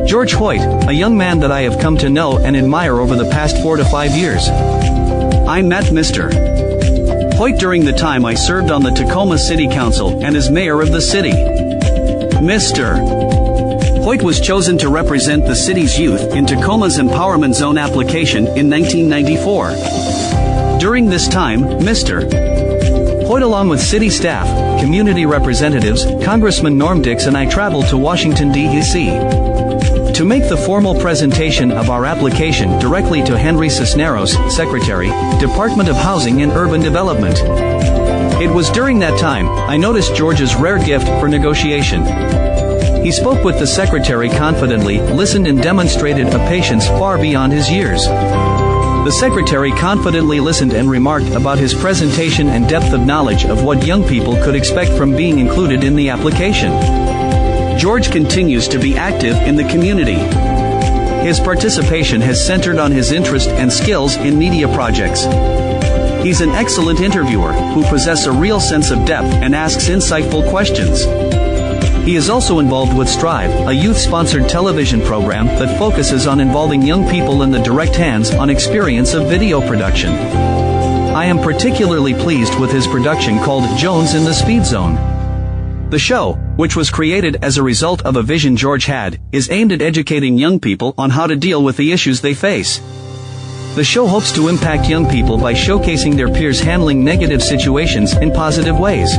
George Hoyt, a young man that I have come to know and admire over the past 4 to 5 years. I met Mr. Hoyt during the time I served on the Tacoma City Council and as mayor of the city. Mr. Hoyt was chosen to represent the city's youth in Tacoma's Empowerment Zone application in 1994. During this time, Mr. Hoyt, along with city staff, community representatives, Congressman Norm Dix and I traveled to Washington, D.C. to make the formal presentation of our application directly to Henry Cisneros, Secretary, Department of Housing and Urban Development. It was during that time I noticed George's rare gift for negotiation. He spoke with the Secretary confidently, listened and demonstrated a patience far beyond his years. The Secretary confidently listened and remarked about his presentation and depth of knowledge of what young people could expect from being included in the application. George continues to be active in the community. His participation has centered on his interest and skills in media projects. He's an excellent interviewer who possesses a real sense of depth and asks insightful questions. He is also involved with Surve, a youth-sponsored television program that focuses on involving young people in the direct hands-on experience of video production. I am particularly pleased with his production called Jones in the Speed Zone. The show, which was created as a result of a vision George had, is aimed at educating young people on how to deal with the issues they face. The show hopes to impact young people by showcasing their peers handling negative situations in positive ways.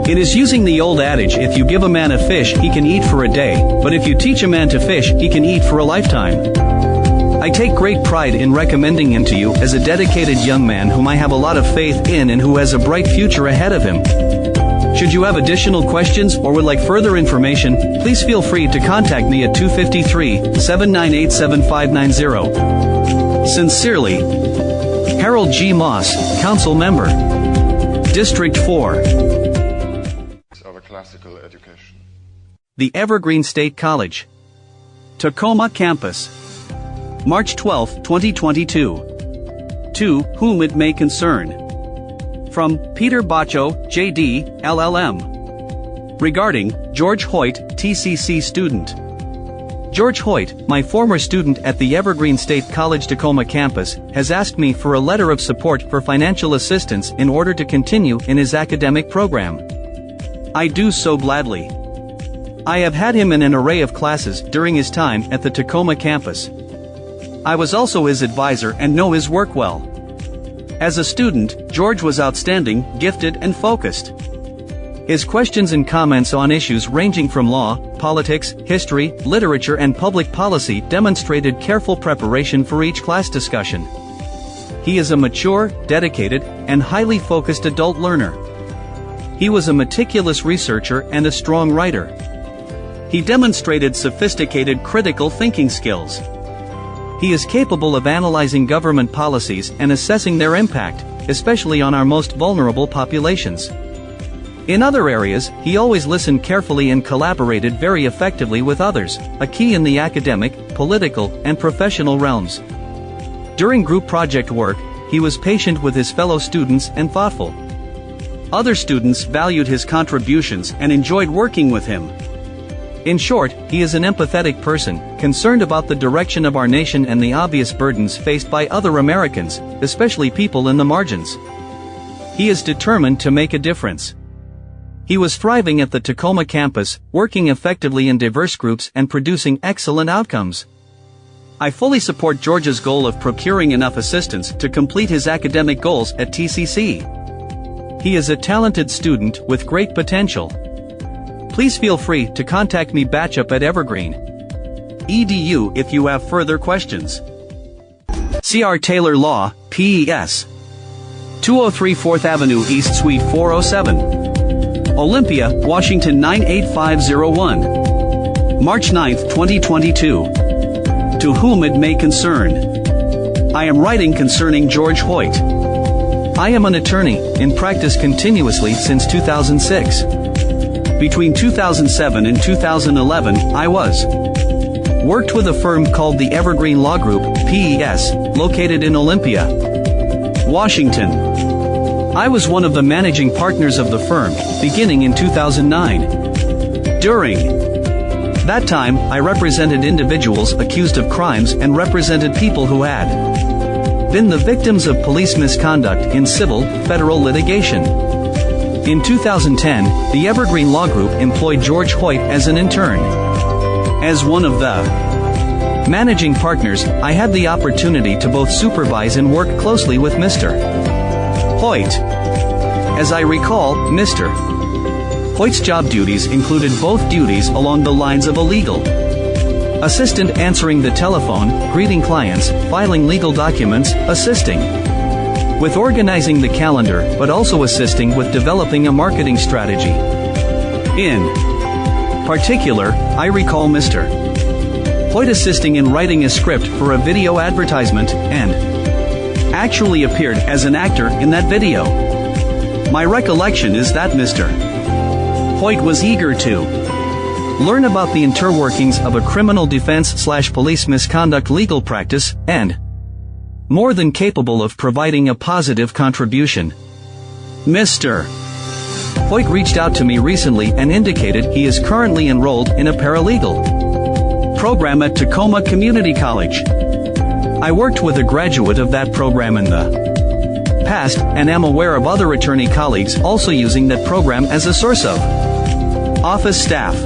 It is using the old adage, if you give a man a fish, he can eat for a day, but if you teach a man to fish, he can eat for a lifetime. I take great pride in recommending him to you as a dedicated young man whom I have a lot of faith in and who has a bright future ahead of him. Should you have additional questions or would like further information, please feel free to contact me at 253-798-7590. Sincerely, Harold G. Moss, Council Member, District 4. Of a classical education. The Evergreen State College, Tacoma Campus, March 12, 2022. To whom it may concern. From Peter Baccio, J.D., LLM. Regarding George Hoyt, TCC student. George Hoyt, my former student at the Evergreen State College Tacoma campus, has asked me for a letter of support for financial assistance in order to continue in his academic program. I do so gladly. I have had him in an array of classes during his time at the Tacoma campus. I was also his advisor and know his work well. As a student, George was outstanding, gifted, and focused. His questions and comments on issues ranging from law, politics, history, literature, and public policy demonstrated careful preparation for each class discussion. He is a mature, dedicated, and highly focused adult learner. He was a meticulous researcher and a strong writer. He demonstrated sophisticated critical thinking skills. He is capable of analyzing government policies and assessing their impact, especially on our most vulnerable populations. In other areas, he always listened carefully and collaborated very effectively with others, a key in the academic, political, and professional realms. During group project work, he was patient with his fellow students and thoughtful. Other students valued his contributions and enjoyed working with him. In short, he is an empathetic person, concerned about the direction of our nation and the obvious burdens faced by other Americans, especially people in the margins. He is determined to make a difference. He was thriving at the Tacoma campus, working effectively in diverse groups and producing excellent outcomes. I fully support George's goal of procuring enough assistance to complete his academic goals at TCC. He is a talented student with great potential. Please feel free to contact me Batchup at Evergreen EDU if you have further questions. C.R. Taylor Law, P.E.S. 203 4th Avenue East Suite 407. Olympia, Washington 98501. March 9, 2022. To whom it may concern. I am writing concerning George Hoyt. I am an attorney, in practice continuously since 2006. Between 2007 and 2011, I worked with a firm called the Evergreen Law Group, PES, located in Olympia, Washington. I was one of the managing partners of the firm, beginning in 2009. During that time, I represented individuals accused of crimes and represented people who had been the victims of police misconduct in civil, federal litigation. In 2010, the Evergreen Law Group employed George Hoyt as an intern. As one of the managing partners, I had the opportunity to both supervise and work closely with Mr. Hoyt. As I recall, Mr. Hoyt's job duties included both duties along the lines of a legal assistant answering the telephone, greeting clients, filing legal documents, assisting with organizing the calendar, but also assisting with developing a marketing strategy. In particular, I recall Mr. Hoyt assisting in writing a script for a video advertisement and actually appeared as an actor in that video. My recollection is that Mr. Hoyt was eager to learn about the interworkings of a criminal defense/police misconduct legal practice, and more than capable of providing a positive contribution. Mr. Hoyt reached out to me recently and indicated he is currently enrolled in a paralegal program at Tacoma Community College. I worked with a graduate of that program in the past and am aware of other attorney colleagues also using that program as a source of office staff.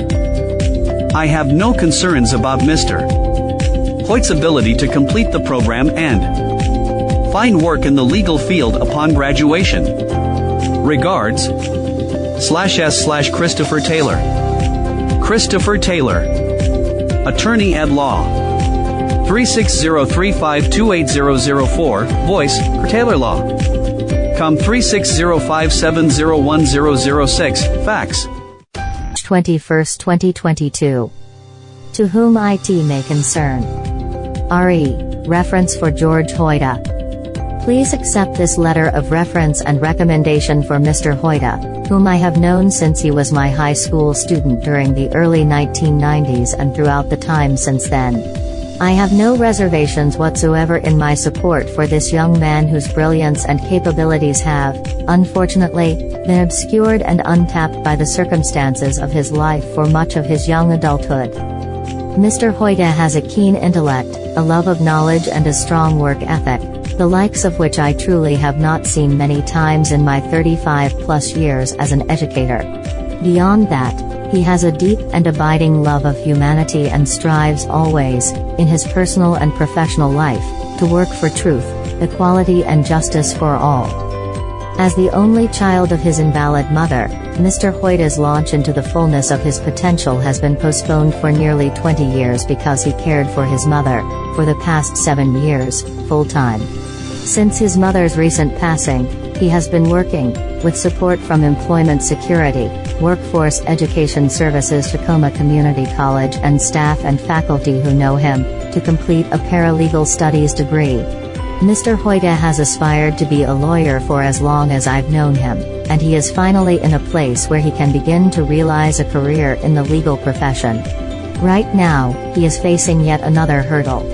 I have no concerns about Mr. Hoyt's ability to complete the program and find work in the legal field upon graduation. Regards, /S/Christopher Taylor. Christopher Taylor, Attorney at Law. 36035280004, voice, Taylor Law. Com 36057010006, fax. 21st, 2022. To whom it may concern. RE, reference for George Hoyta. Please accept this letter of reference and recommendation for Mr. Hoyta, whom I have known since he was my high school student during the early 1990s and throughout the time since then. I have no reservations whatsoever in my support for this young man whose brilliance and capabilities have, unfortunately, been obscured and untapped by the circumstances of his life for much of his young adulthood. Mr. Hoyta has a keen intellect, a love of knowledge and a strong work ethic, the likes of which I truly have not seen many times in my 35-plus years as an educator. Beyond that, he has a deep and abiding love of humanity and strives always, in his personal and professional life, to work for truth, equality and justice for all. As the only child of his invalid mother, Mr. Hoyta's launch into the fullness of his potential has been postponed for nearly 20 years because he cared for his mother, for the past 7 years, full-time. Since his mother's recent passing, he has been working, with support from Employment Security, Workforce Education Services Tacoma Community College and staff and faculty who know him, to complete a paralegal studies degree. Mr. Hoyta has aspired to be a lawyer for as long as I've known him, and he is finally in a place where he can begin to realize a career in the legal profession. Right now, he is facing yet another hurdle.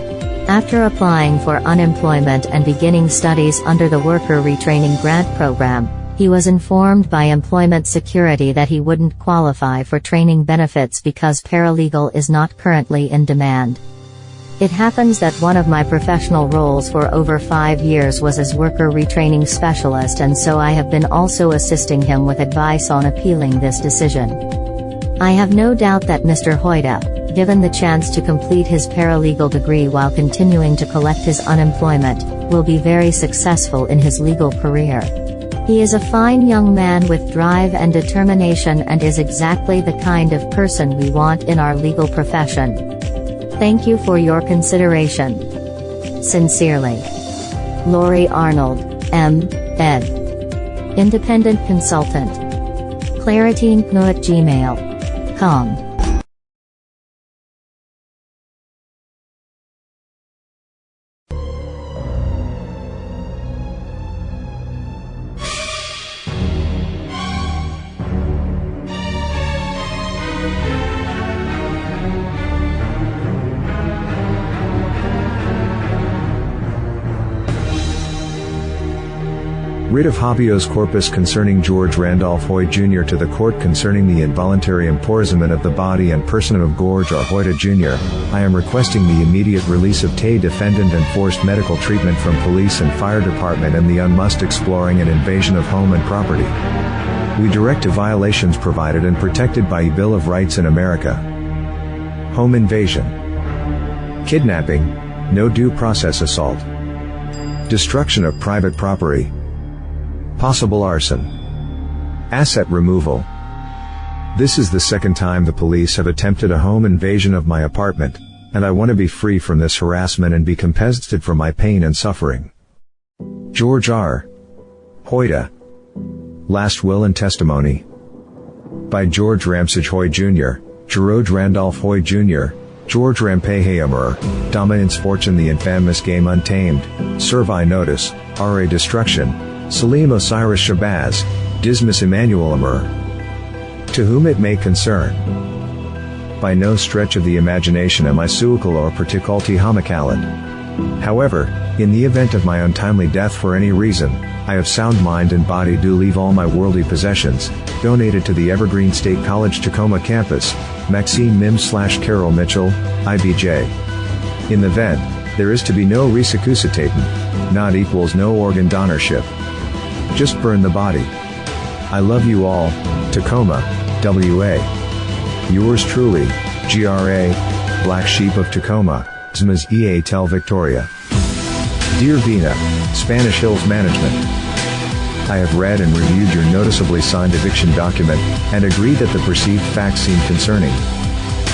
After applying for unemployment and beginning studies under the Worker Retraining Grant Program, he was informed by Employment Security that he wouldn't qualify for training benefits because paralegal is not currently in demand. It happens that one of my professional roles for over 5 years was as Worker Retraining Specialist, and so I have been also assisting him with advice on appealing this decision. I have no doubt that Mr. Hoyta, given the chance to complete his paralegal degree while continuing to collect his unemployment, will be very successful in his legal career. He is a fine young man with drive and determination and is exactly the kind of person we want in our legal profession. Thank you for your consideration. Sincerely. Lori Arnold, M.Ed. Independent Consultant. claritynpnu@gmail.com. Writ of habeas corpus concerning George Randolph Hoyt Jr. to the court concerning the involuntary empoisonment of the body and person of George R. Hoyta Jr. I am requesting the immediate release of Tay defendant and forced medical treatment from police and fire department and the unmust exploring and invasion of home and property. We direct to violations provided and protected by Bill of Rights in America. Home invasion. Kidnapping, no due process assault. Destruction of private property. Possible arson. Asset removal. This is the second time the police have attempted a home invasion of my apartment, and I want to be free from this harassment and be compensated for my pain and suffering. George R. Hoyta. Last Will and Testimony. By George Ramsage Hoyt Jr., George Randolph Hoyt Jr., George Rampehayamur, Dominance Fortune the Infamous Game Untamed, Surve Notice, R.A. Destruction, Salim Osiris Shabazz, Dismas Emmanuel Amur. To whom it may concern. by no stretch of the imagination am I suical or particularly homicalid. However, in the event of my untimely death for any reason, I have sound mind and body do leave all my worldly possessions, donated to the Evergreen State College Tacoma campus, Maxine Mims / Carol Mitchell, IBJ. In the event, there is to be no resuscitating, not equals no organ donorship. Just burn the body. I love you all, Tacoma, WA. Yours truly, GRA, Black Sheep of Tacoma, Zmas Ea Tel Victoria. Dear Vina, Spanish Hills Management. I have read and reviewed your noticeably signed eviction document, and agree that the perceived facts seem concerning.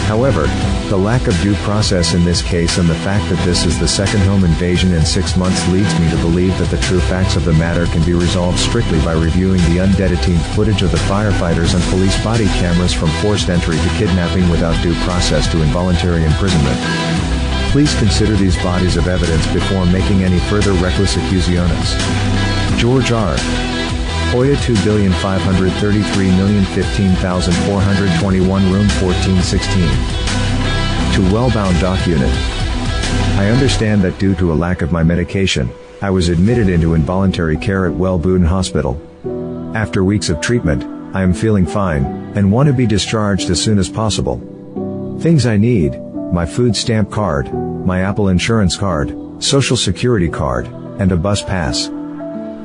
However, the lack of due process in this case and the fact that this is the second home invasion in 6 months leads me to believe that the true facts of the matter can be resolved strictly by reviewing the unedited footage of the firefighters and police body cameras from forced entry to kidnapping without due process to involuntary imprisonment. Please consider these bodies of evidence before making any further reckless accusaciones. George R. Hoya 2,533,015,421 Room 1416. To Wellbound Doc Unit. I understand that due to a lack of my medication, I was admitted into involuntary care at Wellbound Hospital. After weeks of treatment, I am feeling fine, and want to be discharged as soon as possible. Things I need: my food stamp card, my Apple insurance card, social security card, and a bus pass.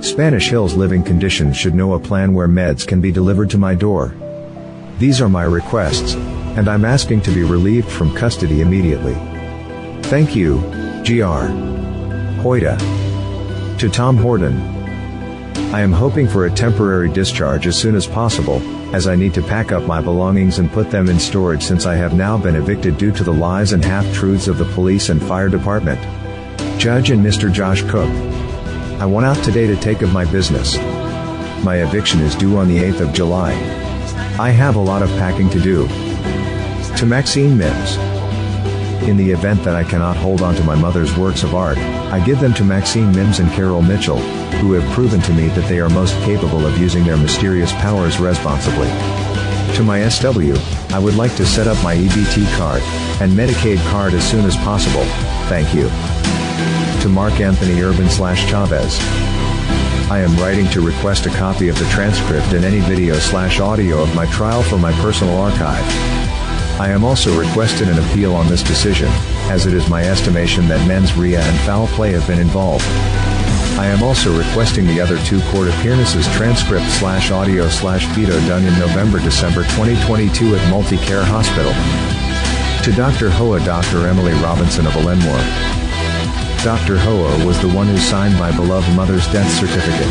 Spanish Hills Living Conditions should know a plan where meds can be delivered to my door. These are my requests, and I'm asking to be relieved from custody immediately. Thank you, Gr. Hoyta. To Tom Horton. I am hoping for a temporary discharge as soon as possible, as I need to pack up my belongings and put them in storage since I have now been evicted due to the lies and half-truths of the police and fire department. Judge and Mr. Josh Cook. I went out today to take of my business. My eviction is due on the 8th of July. I have a lot of packing to do. To Maxine Mims. In the event that I cannot hold on to my mother's works of art, I give them to Maxine Mims and Carol Mitchell, who have proven to me that they are most capable of using their mysterious powers responsibly. To my SW, I would like to set up my EBT card and Medicaid card as soon as possible. Thank you. To Mark Anthony Urban / Chavez. I am writing to request a copy of the transcript and any video / audio of my trial for my personal archive. I am also requested an appeal on this decision, as it is my estimation that mens rea and foul play have been involved. I am also requesting the other 2 court appearances transcript / audio / video done in November-December 2022 at Multicare Hospital. To Dr. Hoa, Dr. Emily Robinson of Ellenmore. Dr. Hoa was the one who signed my beloved mother's death certificate.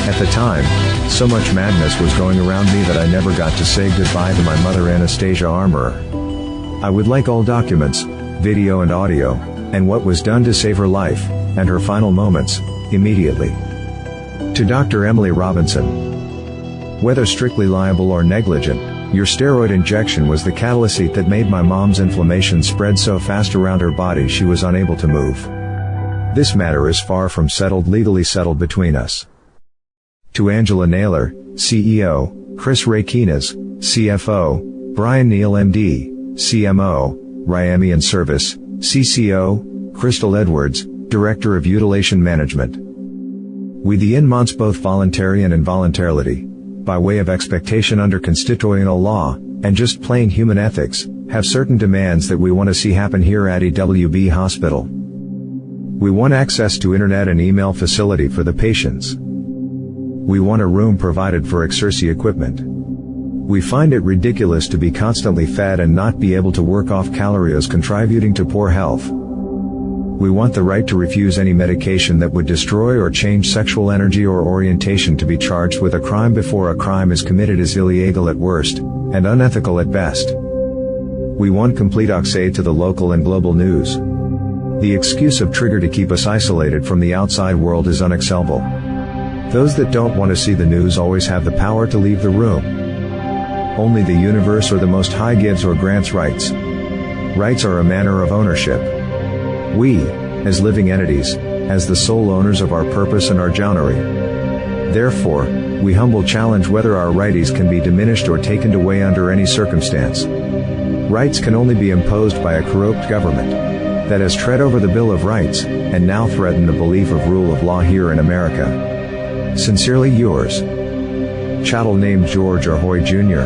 At the time, so much madness was going around me that I never got to say goodbye to my mother, Anastasia Armorer. I would like all documents, video and audio, and what was done to save her life, and her final moments, immediately. To Dr. Emily Robinson. Whether strictly liable or negligent, your steroid injection was the catalyst that made my mom's inflammation spread so fast around her body she was unable to move. This matter is far from legally settled between us. To Angela Naylor, CEO, Chris Rakinas, CFO, Brian Neal MD, CMO, Ryamian Service, CCO, Crystal Edwards, Director of Utilization Management. We the inmonts both voluntary and involuntarily, by way of expectation under constitutional law, and just plain human ethics, have certain demands that we want to see happen here at EWB Hospital. We want access to internet and email facility for the patients. We want a room provided for exercise equipment. We find it ridiculous to be constantly fed and not be able to work off calories contributing to poor health. We want the right to refuse any medication that would destroy or change sexual energy or orientation to be charged with a crime before a crime is committed is illegal at worst, and unethical at best. We want complete access to the local and global news. The excuse of trigger to keep us isolated from the outside world is unacceptable. Those that don't want to see the news always have the power to leave the room. Only the universe or the Most High gives or grants rights. Rights are a manner of ownership. We, as living entities, as the sole owners of our purpose and our journey. Therefore, we humble challenge whether our rights can be diminished or taken away under any circumstance. rights can only be imposed by a corrupt government that has tread over the Bill of Rights, and now threaten the belief of rule of law here in America. Sincerely yours. Chattel named George R. Hoy Jr.,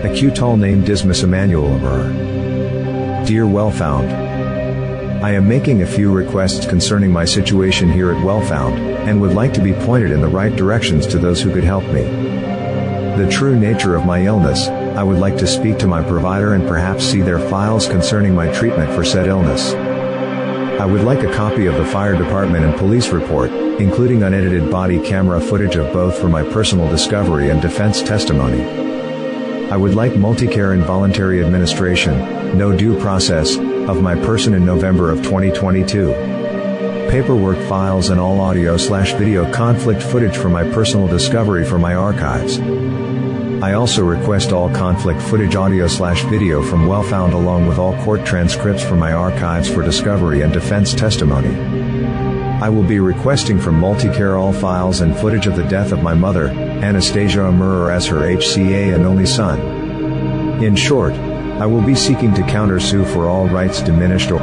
a Q-tall named Dismas Emmanuel Amur. Dear Wellfound, I am making a few requests concerning my situation here at Wellfound, and would like to be pointed in the right directions to those who could help me. The true nature of my illness, I would like to speak to my provider and perhaps see their files concerning my treatment for said illness. I would like a copy of the fire department and police report, including unedited body camera footage of both for my personal discovery and defense testimony. I would like multi-care involuntary administration, no due process, of my person in November of 2022. Paperwork files and all audio/video conflict footage for my personal discovery for my archives. I also request all conflict footage audio/video from Wellfound along with all court transcripts for my archives for discovery and defense testimony. I will be requesting from Multicare all files and footage of the death of my mother, Anastasia Amur, as her HCA and only son. In short, I will be seeking to countersue for all rights diminished or